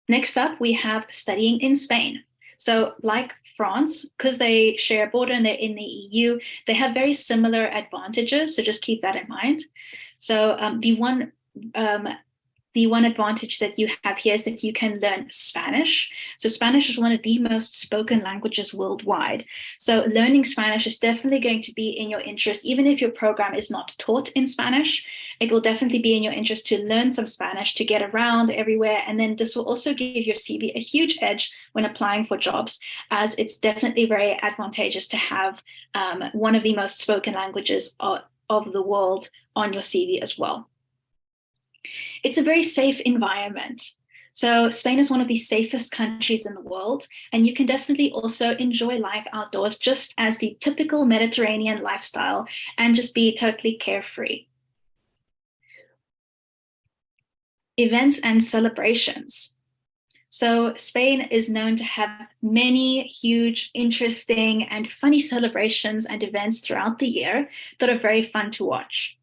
Next up, we have studying in Spain. So like France, because they share a border and they're in the EU, they have very similar advantages. So just keep that in mind. So the one advantage that you have here is that you can learn Spanish. So Spanish is one of the most spoken languages worldwide. So learning Spanish is definitely going to be in your interest. Even if your program is not taught in Spanish, it will definitely be in your interest to learn some Spanish, to get around everywhere. And then this will also give your CV a huge edge when applying for jobs, as it's definitely very advantageous to have one of the most spoken languages of the world on your CV as well. It's a very safe environment. So Spain is one of the safest countries in the world, and you can definitely also enjoy life outdoors, just as the typical Mediterranean lifestyle, and just be totally carefree. Events and celebrations. So Spain is known to have many huge, interesting, and funny celebrations and events throughout the year that are very fun to watch.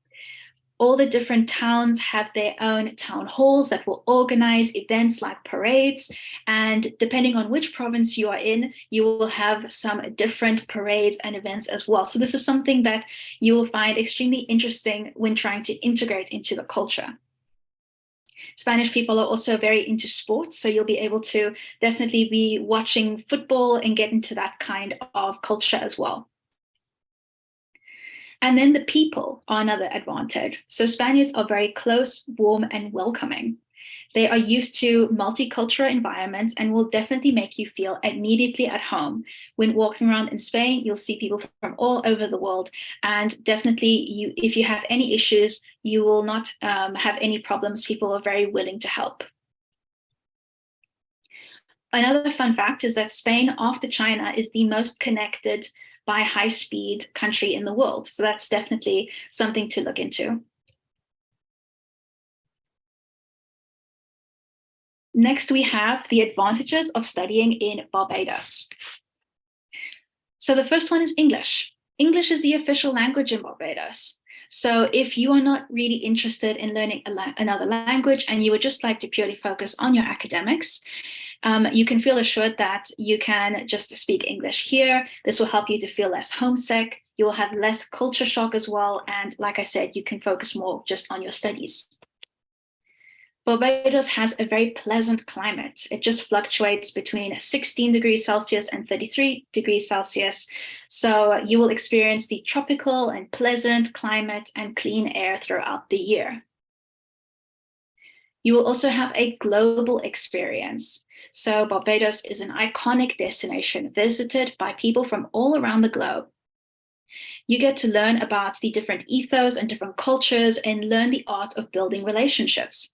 All the different towns have their own town halls that will organize events like parades. And depending on which province you are in, you will have some different parades and events as well. So this is something that you will find extremely interesting when trying to integrate into the culture. Spanish people are also very into sports, so you'll be able to definitely be watching football and get into that kind of culture as well. And then the people are another advantage. So Spaniards are very close, warm, and welcoming. They are used to multicultural environments and will definitely make you feel immediately at home. When walking around in Spain, you'll see people from all over the world. And definitely, if you have any issues, you will not have any problems. People are very willing to help. Another fun fact is that Spain, after China, is the most connected by high-speed country in the world. So that's definitely something to look into. next we have the advantages of studying in Barbados. So the first one is English. English is the official language in Barbados. So if you are not really interested in learning another language and you would just like to purely focus on your academics, you can feel assured that you can just speak English here. This will help you to feel less homesick. You will have less culture shock as well. And like I said, you can focus more just on your studies. Barbados has a very pleasant climate. It just fluctuates between 16 degrees Celsius and 33 degrees Celsius. So you will experience the tropical and pleasant climate and clean air throughout the year. You will also have a global experience. So Barbados is an iconic destination visited by people from all around the globe. You get to learn about the different ethos and different cultures and learn the art of building relationships.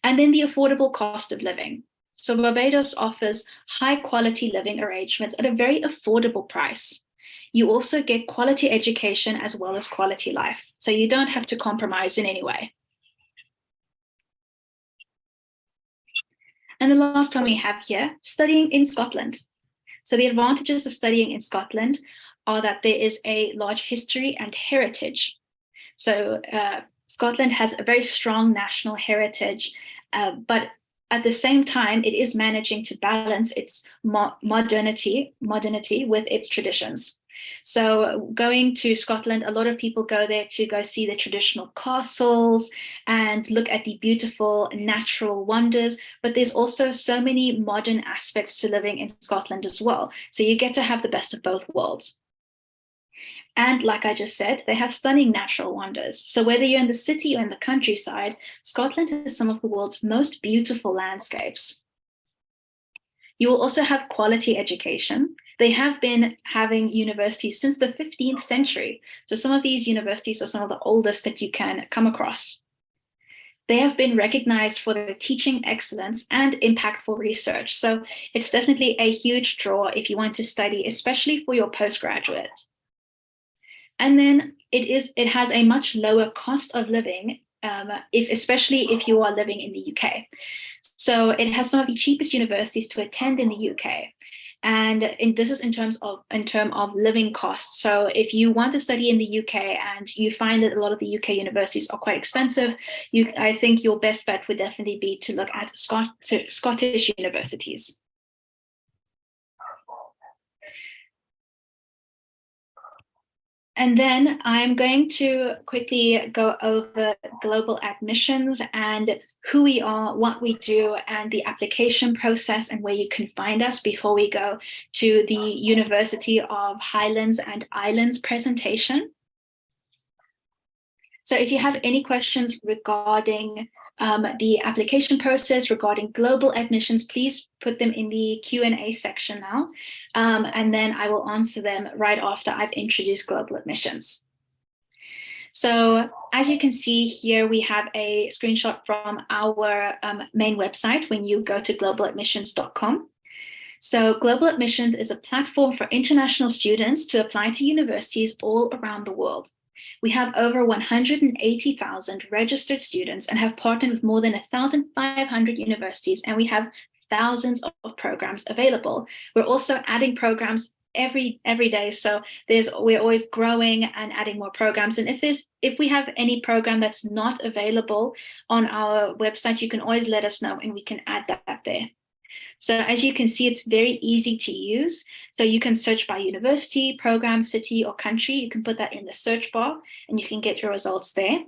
And then the affordable cost of living. So Barbados offers high quality living arrangements at a very affordable price. You also get quality education as well as quality life. So you don't have to compromise in any way. And the last one we have here, studying in Scotland. So the advantages of studying in Scotland are that there is a large history and heritage. So Scotland has a very strong national heritage, but at the same time, it is managing to balance its modernity with its traditions. So going to Scotland, a lot of people go there to go see the traditional castles and look at the beautiful natural wonders, but there's also so many modern aspects to living in Scotland as well. So you get to have the best of both worlds. And like I just said, they have stunning natural wonders. So whether you're in the city or in the countryside, Scotland has some of the world's most beautiful landscapes. You will also have quality education. They have been having universities since the 15th century. So some of these universities are some of the oldest that you can come across. They have been recognized for their teaching excellence and impactful research. So it's definitely a huge draw if you want to study, especially for your postgraduate. And then it has a much lower cost of living, especially if you are living in the UK. So it has some of the cheapest universities to attend in the UK. And this is in terms of living costs. So if you want to study in the UK and you find that a lot of the UK universities are quite expensive, I think your best bet would definitely be to look at Scottish universities. And then I'm going to quickly go over global admissions and who we are, what we do, and the application process and where you can find us before we go to the University of Highlands and Islands presentation. So if you have any questions regarding the application process, regarding global admissions, please put them in the Q&A section now. And then I will answer them right after I've introduced global admissions. So as you can see here, we have a screenshot from our main website when you go to globaladmissions.com. So Global Admissions is a platform for international students to apply to universities all around the world. We have over 180,000 registered students and have partnered with more than 1,500 universities, and we have thousands of programs available. We're also adding programs every day, so we're always growing and adding more programs. And if we have any program that's not available on our website, you can always let us know and we can add that there. So as you can see, it's very easy to use. So you can search by university, program, city, or country. You can put that in the search bar and you can get your results there.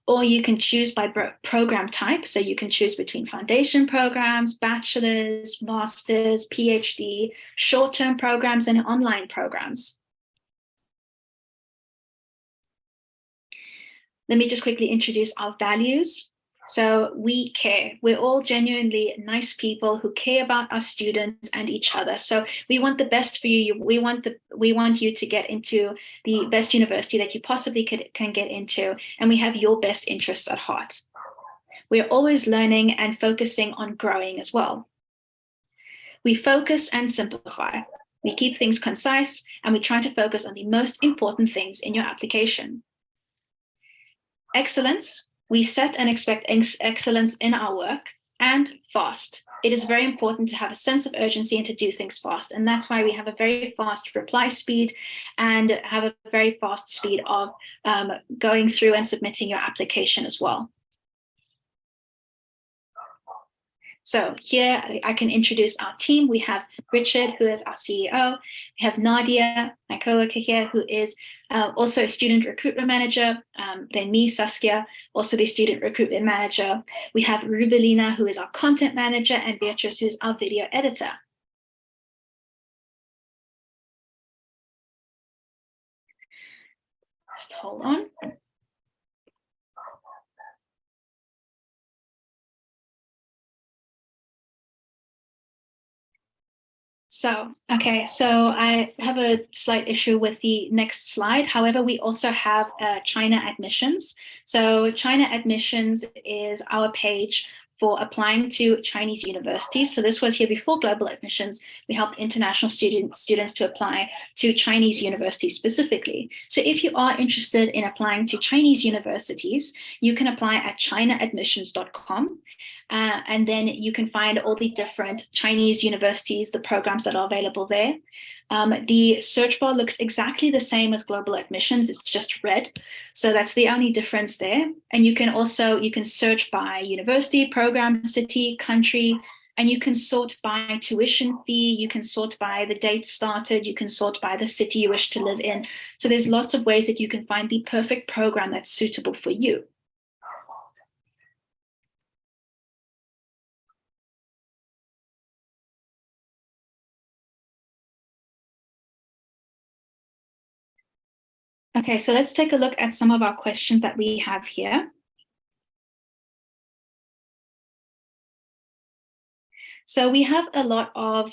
Or you can choose by program type. So you can choose between foundation programs, bachelor's, master's, PhD, short-term programs, and online programs. Let me just quickly introduce our values. So we care. We're all genuinely nice people who care about our students and each other. So we want the best for you. We want you to get into the best university that you possibly can get into, and we have your best interests at heart. We're always learning and focusing on growing as well. We focus and simplify. We keep things concise, and we try to focus on the most important things in your application. Excellence. We set and expect excellence in our work. and fast. It is very important to have a sense of urgency and to do things fast. And that's why we have a very fast reply speed and have a very fast speed of going through and submitting your application as well. So here I can introduce our team. We have Richard, who is our CEO. We have Nadia, my coworker here, who is also a student recruitment manager. Then me, Saskia, also the student recruitment manager. We have Rubelina, who is our content manager, and Beatrice, who is our video editor. Just hold on. So, okay, so I have a slight issue with the next slide. However, we also have China admissions. So China admissions is our page for applying to Chinese universities. So this was here before global admissions. We helped international students to apply to Chinese universities specifically. So if you are interested in applying to Chinese universities, you can apply at chinaadmissions.com. And then you can find all the different Chinese universities, the programs that are available there. The search bar looks exactly the same as global admissions, it's just red. So that's the only difference there. And you can search by university, program, city, country, and you can sort by tuition fee, you can sort by the date started, you can sort by the city you wish to live in. So there's lots of ways that you can find the perfect program that's suitable for you. Okay, so let's take a look at some of our questions that we have here. So we have a lot of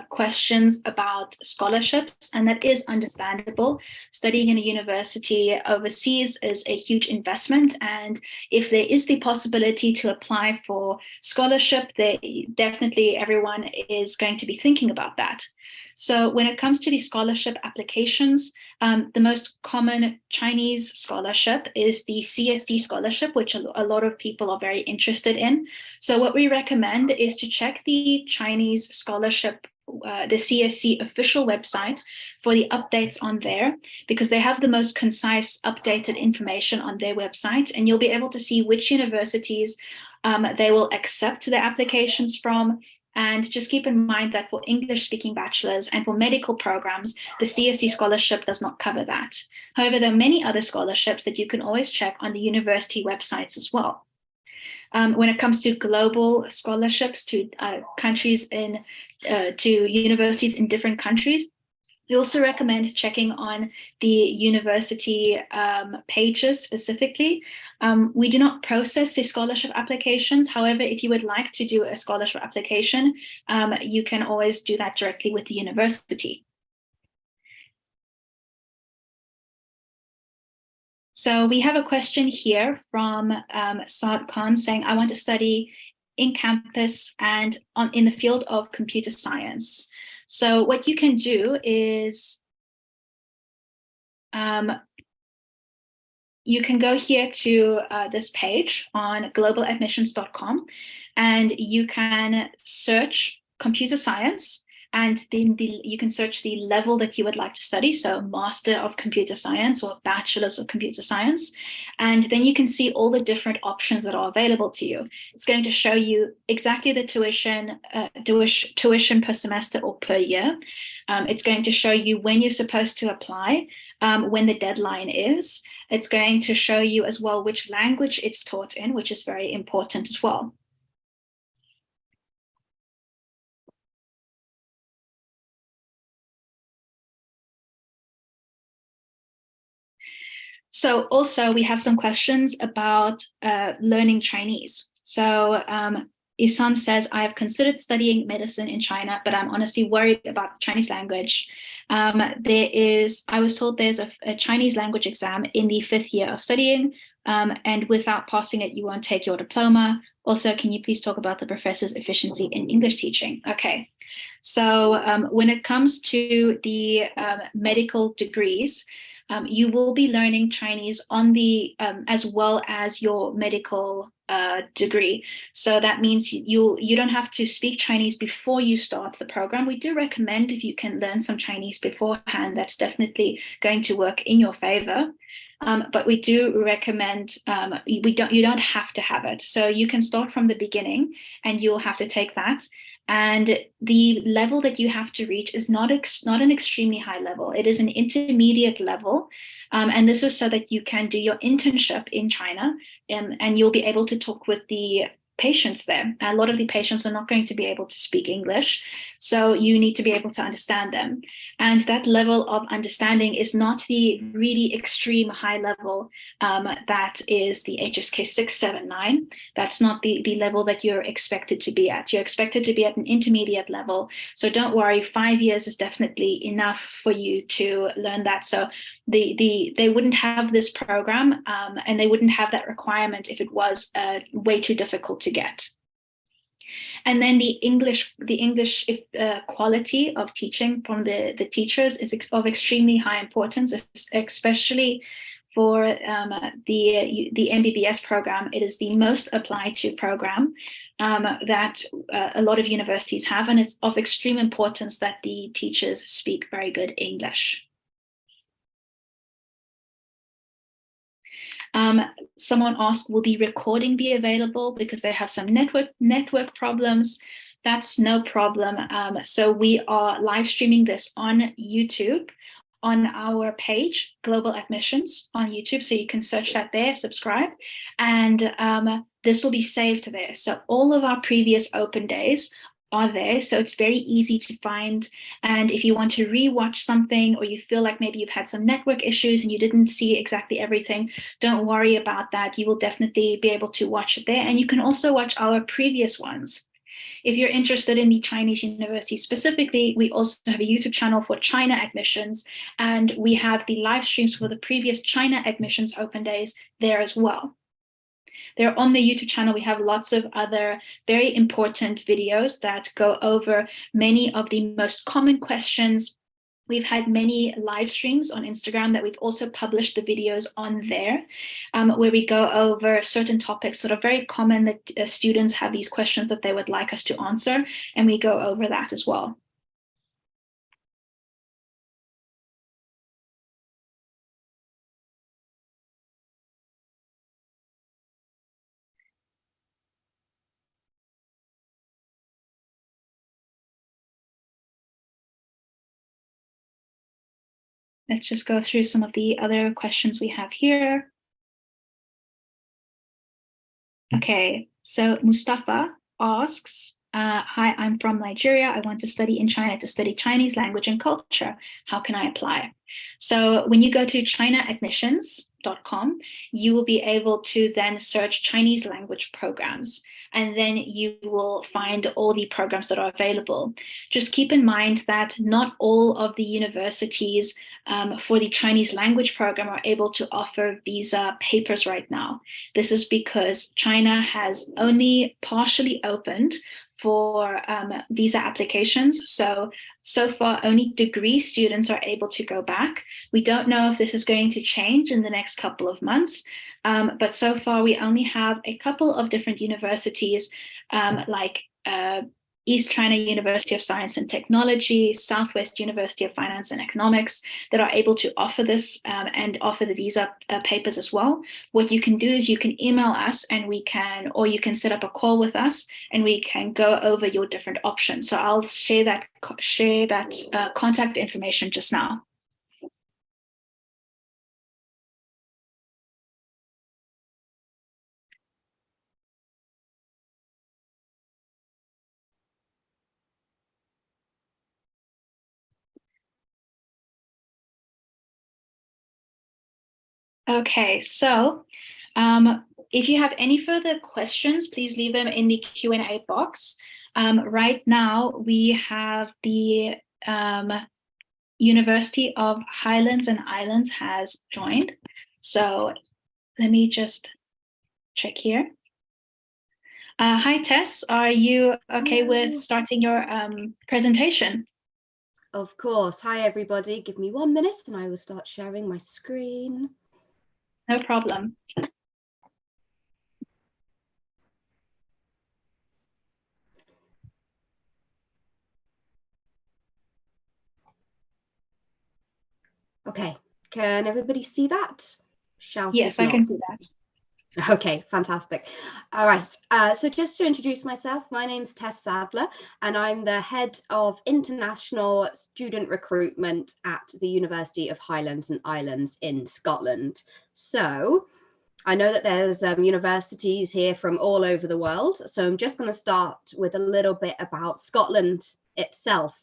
questions about scholarships, and that is understandable. Studying in a university overseas is a huge investment, and if there is the possibility to apply for scholarship, definitely everyone is going to be thinking about that. So when it comes to the scholarship applications, the most common Chinese scholarship is the CSC scholarship, which a lot of people are very interested in. So what we recommend is to check the Chinese scholarship, the CSC official website for the updates on there, because they have the most concise updated information on their website, and you'll be able to see which universities they will accept their applications from. And just keep in mind that for English-speaking bachelors and for medical programs, the CSC scholarship does not cover that. However, there are many other scholarships that you can always check on the university websites as well. When it comes to global scholarships to countries to universities in different countries, we also recommend checking on the university pages specifically. We do not process the scholarship applications. However, if you would like to do a scholarship application, you can always do that directly with the university. So we have a question here from Saad Khan saying, I want to study in campus and in the field of computer science. So what you can do is you can go here to this page on globaladmissions.com, and you can search computer science, and then you can search the level that you would like to study, so Master of Computer Science or Bachelor's of Computer Science, and then you can see all the different options that are available to you. It's going to show you exactly the tuition per semester or per year. It's going to show you when you're supposed to apply, when the deadline is. It's going to show you as well which language it's taught in, which is very important as well. So also we have some questions about learning Chinese. So Isan says, I have considered studying medicine in China, but I'm honestly worried about the Chinese language. I was told there's a Chinese language exam in the 5th year of studying, and without passing it, you won't take your diploma. Also, can you please talk about the professor's efficiency in English teaching? Okay, so when it comes to the medical degrees, you will be learning Chinese on the as well as your medical degree. So that means you don't have to speak Chinese before you start the program. We do recommend if you can learn some Chinese beforehand, that's definitely going to work in your favor. But we do recommend you don't have to have it. So you can start from the beginning and you'll have to take that. And the level that you have to reach is not an extremely high level. It is an intermediate level. And this is so that you can do your internship in China and you'll be able to talk with the patients there. A lot of the patients are not going to be able to speak English, so you need to be able to understand them. And that level of understanding is not the really extreme high level that is the HSK 679. That's not the level that you're expected to be at. You're expected to be at an intermediate level. So don't worry, 5 years is definitely enough for you to learn that. So they wouldn't have this program and they wouldn't have that requirement if it was way too difficult to get. And then the English quality of teaching from the teachers is of extremely high importance, especially for the MBBS program. It is the most applied to program that a lot of universities have, and it's of extreme importance that the teachers speak very good English. Someone asked, will the recording be available because they have some network problems? That's no problem. So we are live streaming this on YouTube on our page, Global Admissions on YouTube. So you can search that there, subscribe, and this will be saved there. So all of our previous open days are there, so it's very easy to find. And if you want to rewatch something, or you feel like maybe you've had some network issues and you didn't see exactly everything, don't worry about that. You will definitely be able to watch it there. And you can also watch our previous ones. If you're interested in the Chinese university specifically, we also have a YouTube channel for China admissions, and we have the live streams for the previous China admissions open days there as well. They're on the YouTube channel. We have lots of other very important videos that go over many of the most common questions. We've had many live streams on Instagram that we've also published the videos on there, where we go over certain topics that are very common that students have these questions that they would like us to answer, and we go over that as well. Let's just go through some of the other questions we have here. Okay, so Mustafa asks, hi, I'm from Nigeria. I want to study in China to study Chinese language and culture. How can I apply? So when you go to chinaadmissions.com, you will be able to then search Chinese language programs, and then you will find all the programs that are available. Just keep in mind that not all of the universities for the Chinese language program are able to offer visa papers right now. This is because China has only partially opened for visa applications. So far, only degree students are able to go back. We don't know if this is going to change in the next couple of months, but so far we only have a couple of different universities like East China University of Science and Technology, Southwest University of Finance and Economics that are able to offer this and offer the visa papers as well. What you can do is you can email us and we can, or you can set up a call with us and we can go over your different options. So I'll share that contact information just now. Okay, so if you have any further questions, please leave them in the Q&A box. Right now, we have the University of Highlands and Islands has joined. So let me just check here. Hi, Tess, are you okay with starting your presentation? of course. Hi, everybody. Give me 1 minute and I will start sharing my screen. No problem. Okay, can everybody see that? Shout yes, if I can not. see that. Okay, fantastic. All right, so just to introduce myself, my name's Tess Sadler, and I'm the head of international student recruitment at the University of Highlands and Islands in Scotland. So I know that there's universities here from all over the world, so I'm just going to start with a little bit about Scotland itself.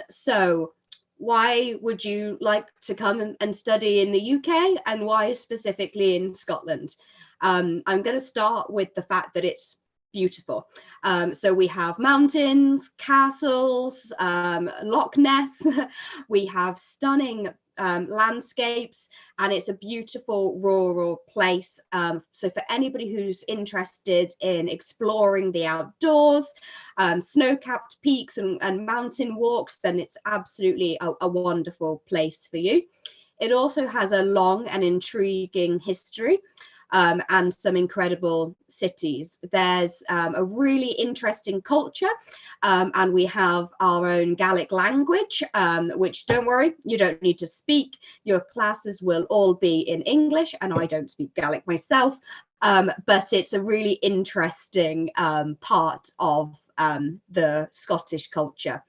So why would you like to come and study in the UK, and why specifically in Scotland? I'm going to start with the fact that it's beautiful. So we have mountains, castles, Loch Ness, we have stunning landscapes, and it's a beautiful rural place. So for anybody who's interested in exploring the outdoors, snow-capped peaks and mountain walks, then it's absolutely a wonderful place for you. It also has a long and intriguing history. And some incredible cities. There's a really interesting culture, and we have our own Gaelic language, which, don't worry, you don't need to speak. Your classes will all be in English, and I don't speak Gaelic myself, but it's a really interesting part of the Scottish culture.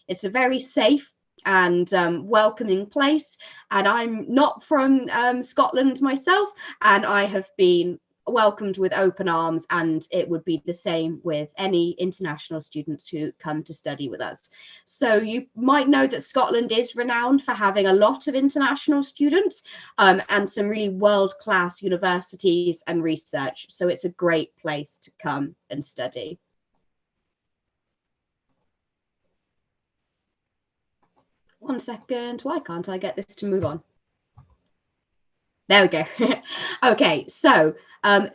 It's a very safe and welcoming place, and I'm not from Scotland myself, and I have been welcomed with open arms, and it would be the same with any international students who come to study with us. So you might know that Scotland is renowned for having a lot of international students and some really world-class universities and research, so it's a great place to come and study. One second, why can't I get this to move on? There we go. Okay, so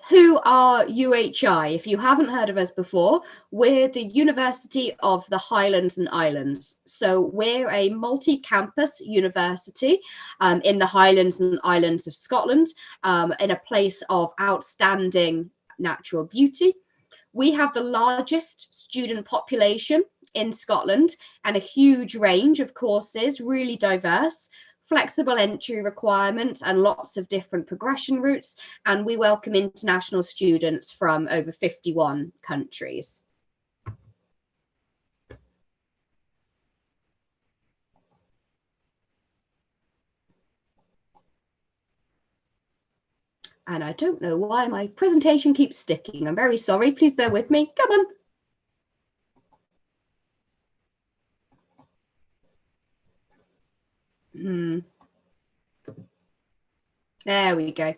who are UHI? If you haven't heard of us before, we're the University of the Highlands and Islands. So we're a multi-campus university in the Highlands and Islands of Scotland, in a place of outstanding natural beauty. We have the largest student population in Scotland and a huge range of courses, really diverse, flexible entry requirements and lots of different progression routes, and we welcome international students from over 51 countries. And I don't know why my presentation keeps sticking. I'm very sorry, please bear with me. Come on. There we go.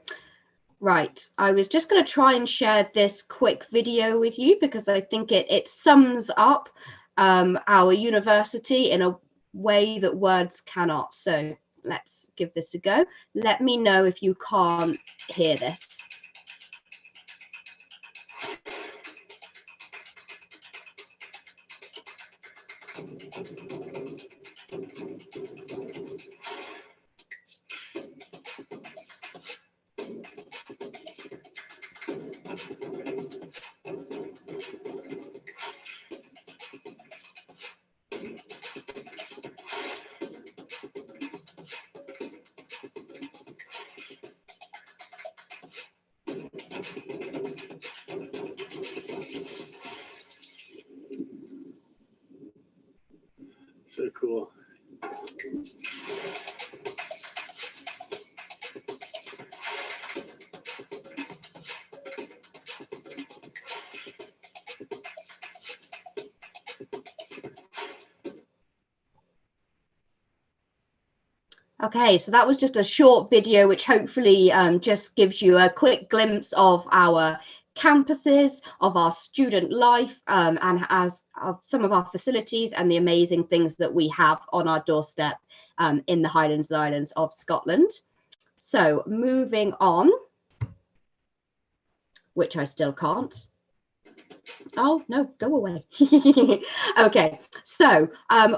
Right, I was just going to try and share this quick video with you because I think it sums up our university in a way that words cannot. So let's give this a go. Let me know if you can't hear this. So cool. Okay, so that was just a short video which hopefully just gives you a quick glimpse of our campuses, of our student life, and as of some of our facilities and the amazing things that we have on our doorstep in the Highlands and Islands of Scotland. So moving on, which I still can't. Oh, no, go away. Okay, so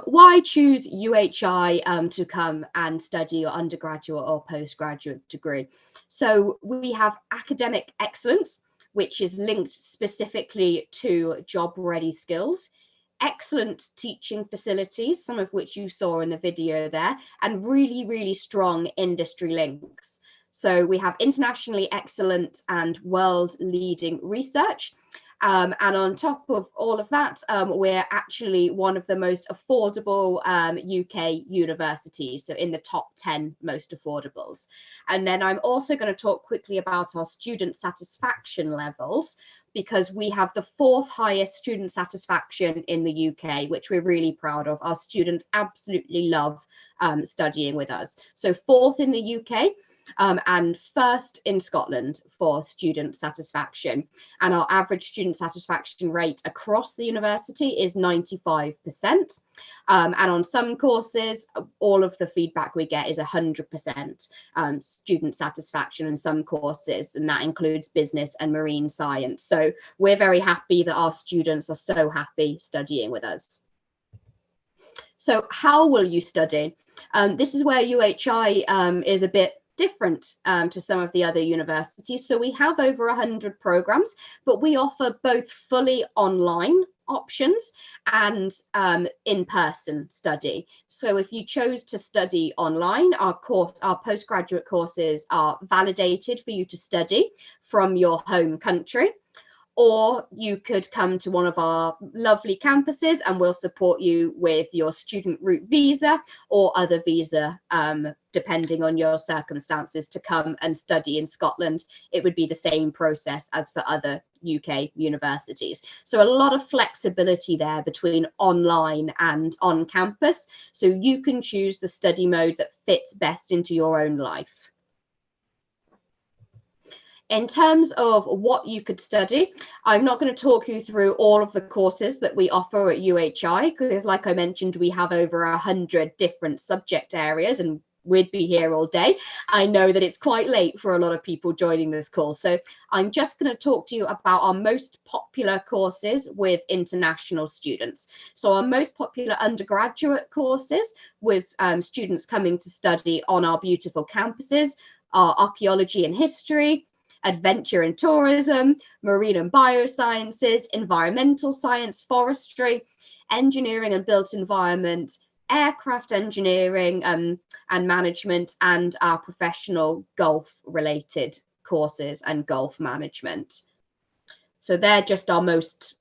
why choose UHI to come and study your undergraduate or postgraduate degree? So we have academic excellence, which is linked specifically to job-ready skills, excellent teaching facilities, some of which you saw in the video there, and really, really strong industry links. So we have internationally excellent and world-leading research. And on top of all of that, we're actually one of the most affordable UK universities, so in the top 10 most affordables. And then I'm also going to talk quickly about our student satisfaction levels, because we have the 4th highest student satisfaction in the UK, which we're really proud of. Our students absolutely love studying with us. So 4th in the UK. And 1st in Scotland for student satisfaction. And our average student satisfaction rate across the university is 95%. And on some courses, all of the feedback we get is 100% student satisfaction in some courses, and that includes business and marine science. So we're very happy that our students are so happy studying with us. So how will you study? This is where UHI is a bit different to some of the other universities. So we have over 100 programs, but we offer both fully online options and in-person study. So if you chose to study online, our postgraduate courses are validated for you to study from your home country. Or you could come to one of our lovely campuses and we'll support you with your student route visa or other visa, depending on your circumstances, to come and study in Scotland. It would be the same process as for other UK universities. So a lot of flexibility there between online and on campus. So you can choose the study mode that fits best into your own life. In terms of what you could study, I'm not going to talk you through all of the courses that we offer at UHI, because like I mentioned, we have over 100 different subject areas and we'd be here all day. I know that it's quite late for a lot of people joining this call. So I'm just going to talk to you about our most popular courses with international students. So our most popular undergraduate courses with students coming to study on our beautiful campuses are archaeology and history, adventure and tourism, marine and biosciences, environmental science, forestry, engineering and built environment, aircraft engineering and management, and our professional golf related courses and golf management. So they're just our most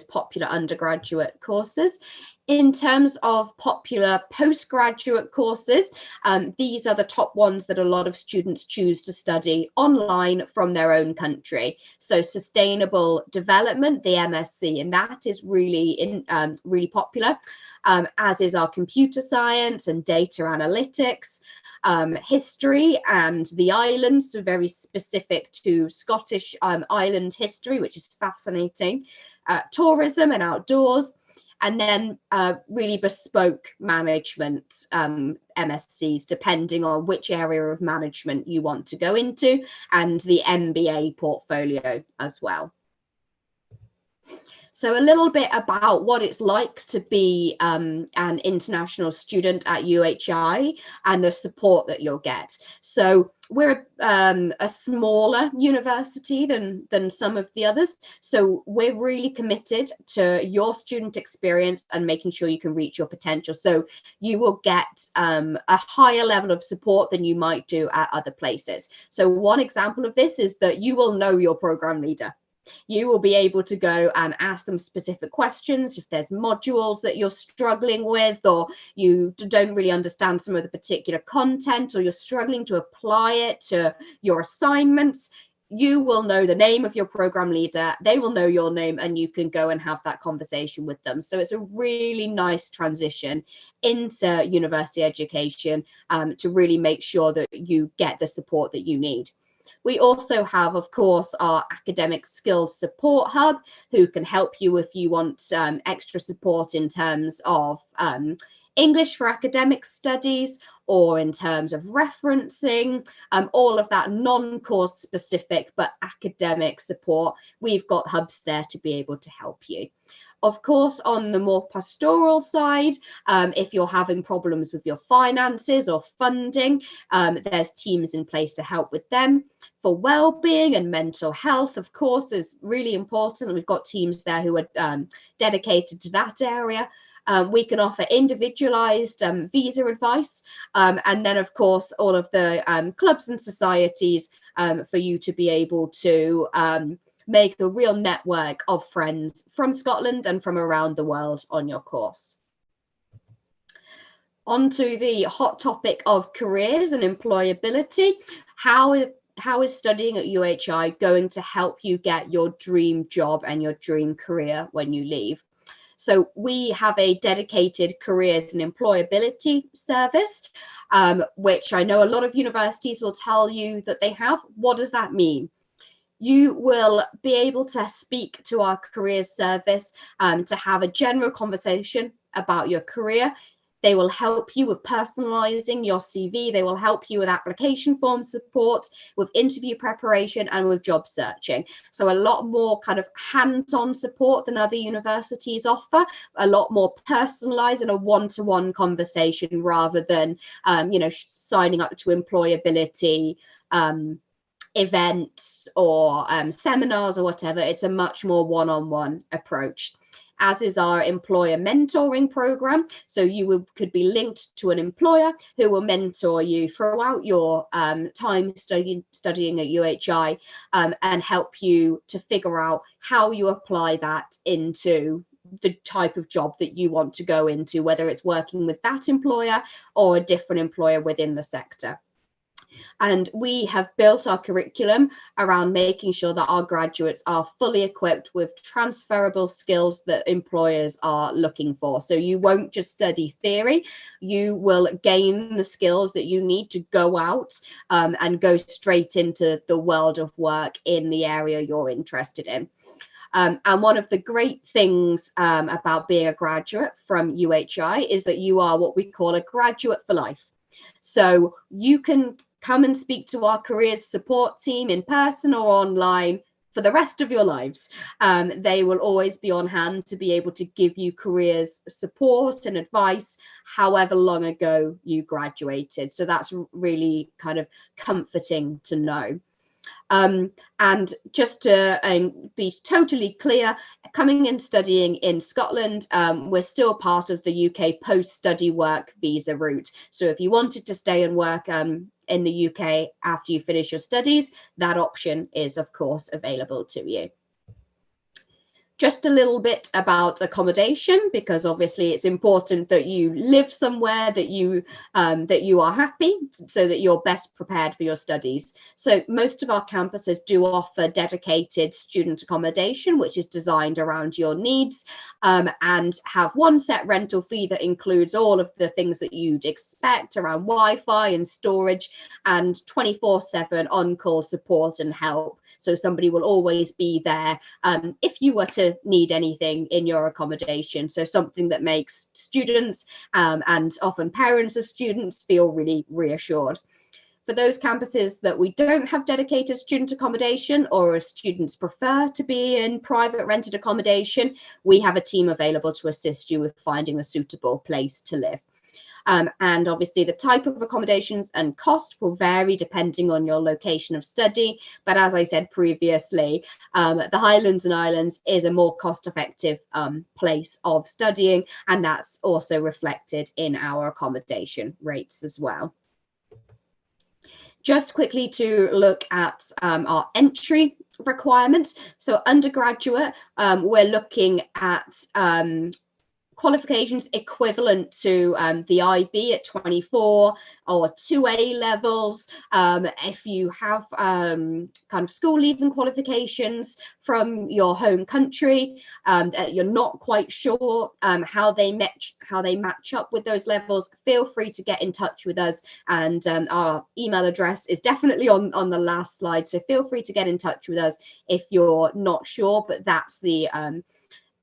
popular undergraduate courses. In terms of popular postgraduate courses, these are the top ones that a lot of students choose to study online from their own country. So sustainable development, the MSc, and that is really really popular, as is our computer science and data analytics. History and the islands, so very specific to Scottish island history, which is fascinating. Tourism and outdoors. And then really bespoke management MSCs, depending on which area of management you want to go into, and the MBA portfolio as well. So a little bit about what it's like to be an international student at UHI and the support that you'll get. So we're a smaller university than some of the others. So we're really committed to your student experience and making sure you can reach your potential. So you will get a higher level of support than you might do at other places. So one example of this is that you will know your program leader. You will be able to go and ask them specific questions if there's modules that you're struggling with, or you don't really understand some of the particular content, or you're struggling to apply it to your assignments. You will know the name of your program leader, they will know your name, and you can go and have that conversation with them. So it's a really nice transition into university education to really make sure that you get the support that you need. We also have, of course, our academic skills support hub, who can help you if you want extra support in terms of English for academic studies, or in terms of referencing, all of that non-course specific but academic support, we've got hubs there to be able to help you. Of course, on the more pastoral side, if you're having problems with your finances or funding, there's teams in place to help with them. For well-being and mental health, of course, is really important. We've got teams there who are dedicated to that area. We can offer individualized visa advice, and then, of course, all of the clubs and societies for you to be able to make a real network of friends from Scotland and from around the world on your course. On to the hot topic of careers and employability. How is studying at UHI going to help you get your dream job and your dream career when you leave? So we have a dedicated careers and employability service, which I know a lot of universities will tell you that they have. What does that mean? You will be able to speak to our careers service to have a general conversation about your career. They will help you with personalizing your CV. They will help you with application form support, with interview preparation, and with job searching. So a lot more kind of hands-on support than other universities offer, a lot more personalized and a one-to-one conversation rather than, signing up to employability events or seminars or whatever. It's a much more one-on-one approach, as is our employer mentoring program. So you could be linked to an employer who will mentor you throughout your time studying at UHI and help you to figure out how you apply that into the type of job that you want to go into, whether it's working with that employer or a different employer within the sector. And we have built our curriculum around making sure that our graduates are fully equipped with transferable skills that employers are looking for. So you won't just study theory, you will gain the skills that you need to go out and go straight into the world of work in the area you're interested in. And one of the great things about being a graduate from UHI is that you are what we call a graduate for life. So you can come and speak to our careers support team in person or online for the rest of your lives. They will always be on hand to be able to give you careers support and advice however long ago you graduated. So that's really kind of comforting to know. And just to be totally clear, coming and studying in Scotland, we're still part of the UK post-study work visa route. So if you wanted to stay and work in the UK after you finish your studies, that option is, of course, available to you. Just a little bit about accommodation, because obviously it's important that you live somewhere that you are happy, so that you're best prepared for your studies. So most of our campuses do offer dedicated student accommodation, which is designed around your needs, and have one set rental fee that includes all of the things that you'd expect around Wi-Fi and storage, and 24/7 on-call support and help. So somebody will always be there if you were to need anything in your accommodation. So something that makes students and often parents of students feel really reassured. For those campuses that we don't have dedicated student accommodation, or if students prefer to be in private rented accommodation, we have a team available to assist you with finding a suitable place to live. And obviously the type of accommodation and cost will vary depending on your location of study. But as I said previously, the Highlands and Islands is a more cost-effective place of studying, and that's also reflected in our accommodation rates as well. Just quickly to look at our entry requirements. So undergraduate, we're looking at qualifications equivalent to the IB at 24 or 2 A levels. If you have kind of school leaving qualifications from your home country, you're not quite sure how they match up with those levels, feel free to get in touch with us, and our email address is definitely on the last slide, so feel free to get in touch with us if you're not sure. But that's the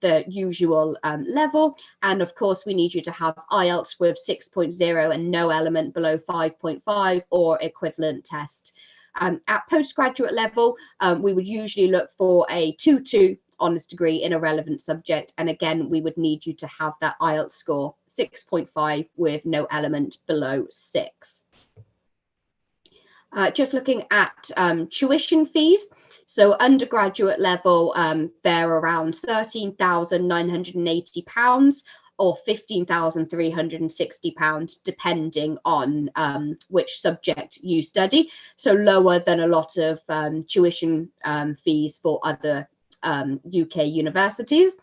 the usual level. And of course, we need you to have IELTS with 6.0 and no element below 5.5 or equivalent test. At postgraduate level, we would usually look for a 2-2 honours degree in a relevant subject. And again, we would need you to have that IELTS score 6.5 with no element below 6. Just looking at tuition fees. So undergraduate level, they're around £13,980 or £15,360, depending on which subject you study. So lower than a lot of tuition fees for other UK universities.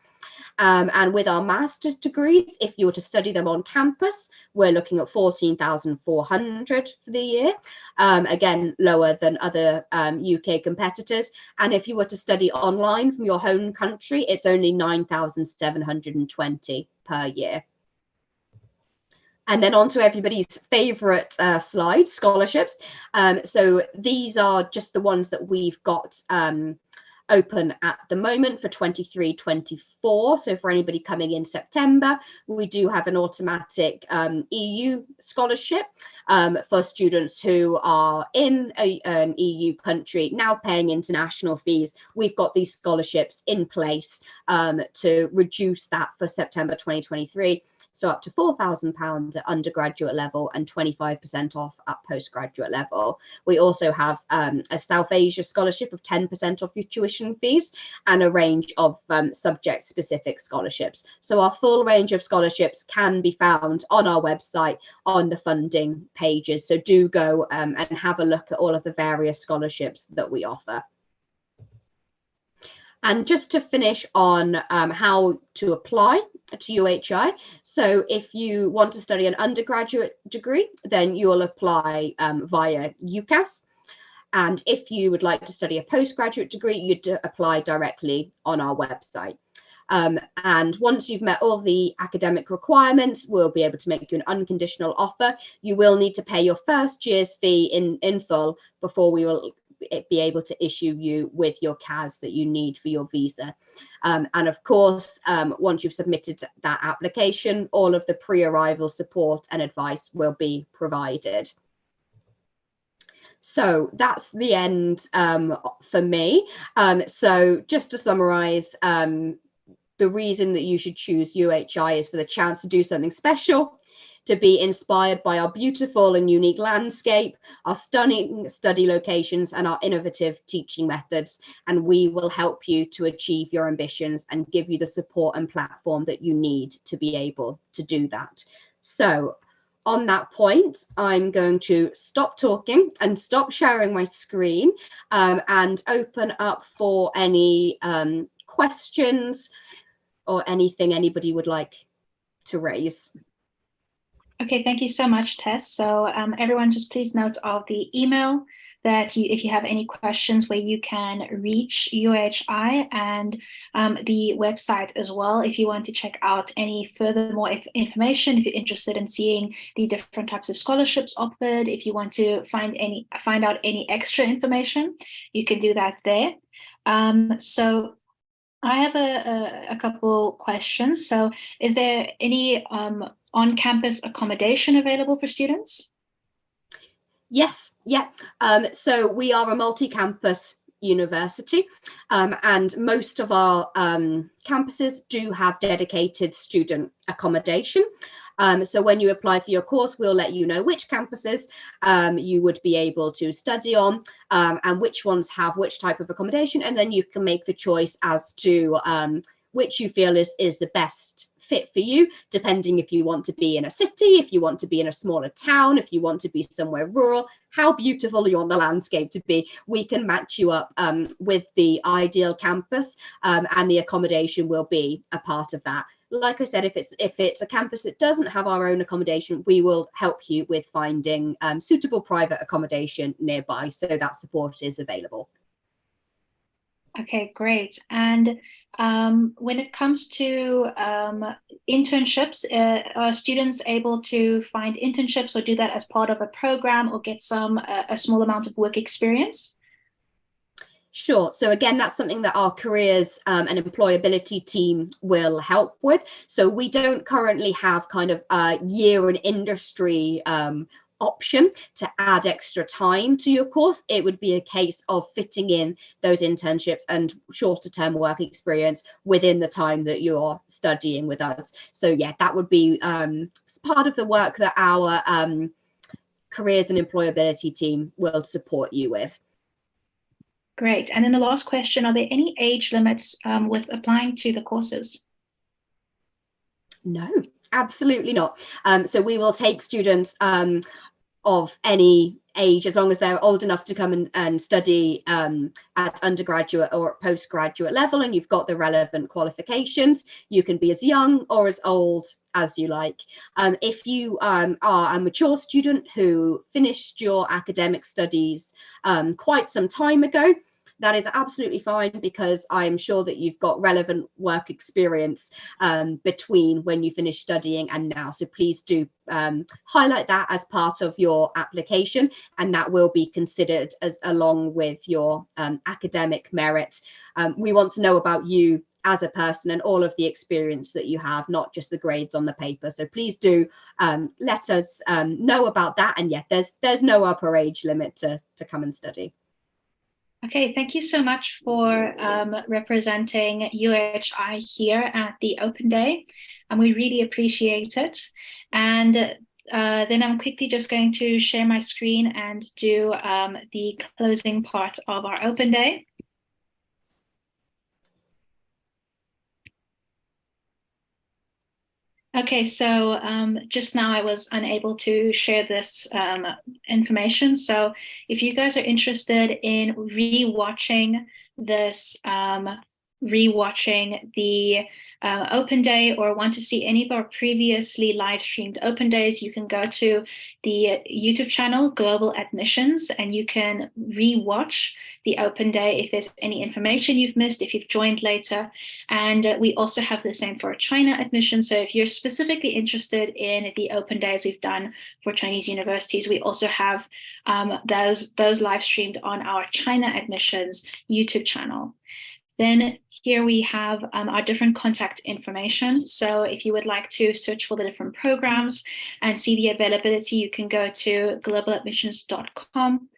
And with our master's degrees, if you were to study them on campus, we're looking at 14,400 for the year. Again, lower than other UK competitors. And if you were to study online from your home country, it's only 9,720 per year. And then on to everybody's favorite slide, scholarships. So these are just the ones that we've got open at the moment for 23-24. So for anybody coming in September, we do have an automatic EU scholarship for students who are in an EU country now paying international fees. We've got these scholarships in place to reduce that for September 2023. So up to £4,000 at undergraduate level and 25% off at postgraduate level. We also have a South Asia scholarship of 10% off your tuition fees and a range of subject-specific scholarships. So our full range of scholarships can be found on our website on the funding pages. So do go and have a look at all of the various scholarships that we offer. And just to finish on how to apply to UHI. So if you want to study an undergraduate degree, then you will apply via UCAS. And if you would like to study a postgraduate degree, you'd apply directly on our website. And once you've met all the academic requirements, we'll be able to make you an unconditional offer. You will need to pay your first year's fee in full before we will be able to issue you with your CAS that you need for your visa. And of course, once you've submitted that application, all of the pre-arrival support and advice will be provided. So that's the end for me. So just to summarize, the reason that you should choose UHI is for the chance to do something special, to be inspired by our beautiful and unique landscape, our stunning study locations, and our innovative teaching methods. And we will help you to achieve your ambitions and give you the support and platform that you need to be able to do that. So on that point, I'm going to stop talking and stop sharing my screen and open up for any questions or anything anybody would like to raise. Okay, thank you so much, Tess. So everyone, just please note of the email that if you have any questions where you can reach UHI, and the website as well if you want to check out any furthermore information, if you're interested in seeing the different types of scholarships offered, if you want to find out any extra information, you can do that there. So I have a couple questions. So is there any on-campus accommodation available for students? Yes, yeah. So we are a multi-campus university, and most of our campuses do have dedicated student accommodation. So when you apply for your course, we'll let you know which campuses you would be able to study on, and which ones have which type of accommodation, and then you can make the choice as to which you feel is the best fit for you, depending if you want to be in a city, if you want to be in a smaller town, if you want to be somewhere rural, how beautiful you want the landscape to be. We can match you up with the ideal campus, and the accommodation will be a part of that. Like I said, if it's a campus that doesn't have our own accommodation, we will help you with finding suitable private accommodation nearby, so that support is available. Okay, great. And when it comes to internships, are students able to find internships or do that as part of a program or get a small amount of work experience? Sure. So again, that's something that our careers and employability team will help with. So we don't currently have kind of a year in industry option to add extra time to your course. It would be a case of fitting in those internships and shorter term work experience within the time that you're studying with us. So yeah, that would be part of the work that our careers and employability team will support you with. Great. And then the last question, are there any age limits with applying to the courses? No, absolutely not. So we will take students of any age, as long as they're old enough to come and study at undergraduate or postgraduate level, and you've got the relevant qualifications. You can be as young or as old as you like. If you are a mature student who finished your academic studies quite some time ago, that is absolutely fine, because I'm sure that you've got relevant work experience between when you finish studying and now. So please do highlight that as part of your application, and that will be considered as along with your academic merit. We want to know about you as a person and all of the experience that you have, not just the grades on the paper. So please do let us know about that. And yeah, there's no upper age limit to come and study. Okay, thank you so much for representing UHI here at the Open Day, and we really appreciate it. And then I'm quickly just going to share my screen and do the closing part of our Open Day. Okay, so just now I was unable to share this information. So if you guys are interested in rewatching this, rewatching the Open Day, or want to see any of our previously live streamed Open Days, you can go to the YouTube channel Global Admissions, and you can rewatch the Open Day if there's any information you've missed, if you've joined later. And we also have the same for China admissions. So if you're specifically interested in the Open Days we've done for Chinese universities, we also have those live streamed on our China admissions YouTube channel. Then here we have our different contact information. So if you would like to search for the different programs and see the availability, you can go to globaladmissions.com.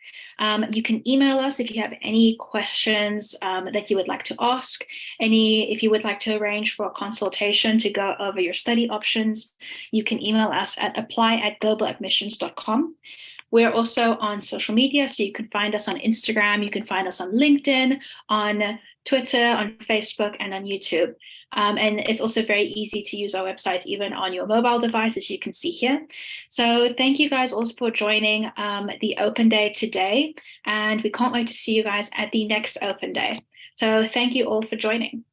You can email us if you have any questions that you would like to ask. If you would like to arrange for a consultation to go over your study options, you can email us at apply@globaladmissions.com. We're also on social media, so you can find us on Instagram, you can find us on LinkedIn, on Twitter, on Facebook, and on YouTube. And it's also very easy to use our website even on your mobile device, as you can see here. So thank you guys also for joining the Open Day today, and we can't wait to see you guys at the next Open Day. So thank you all for joining.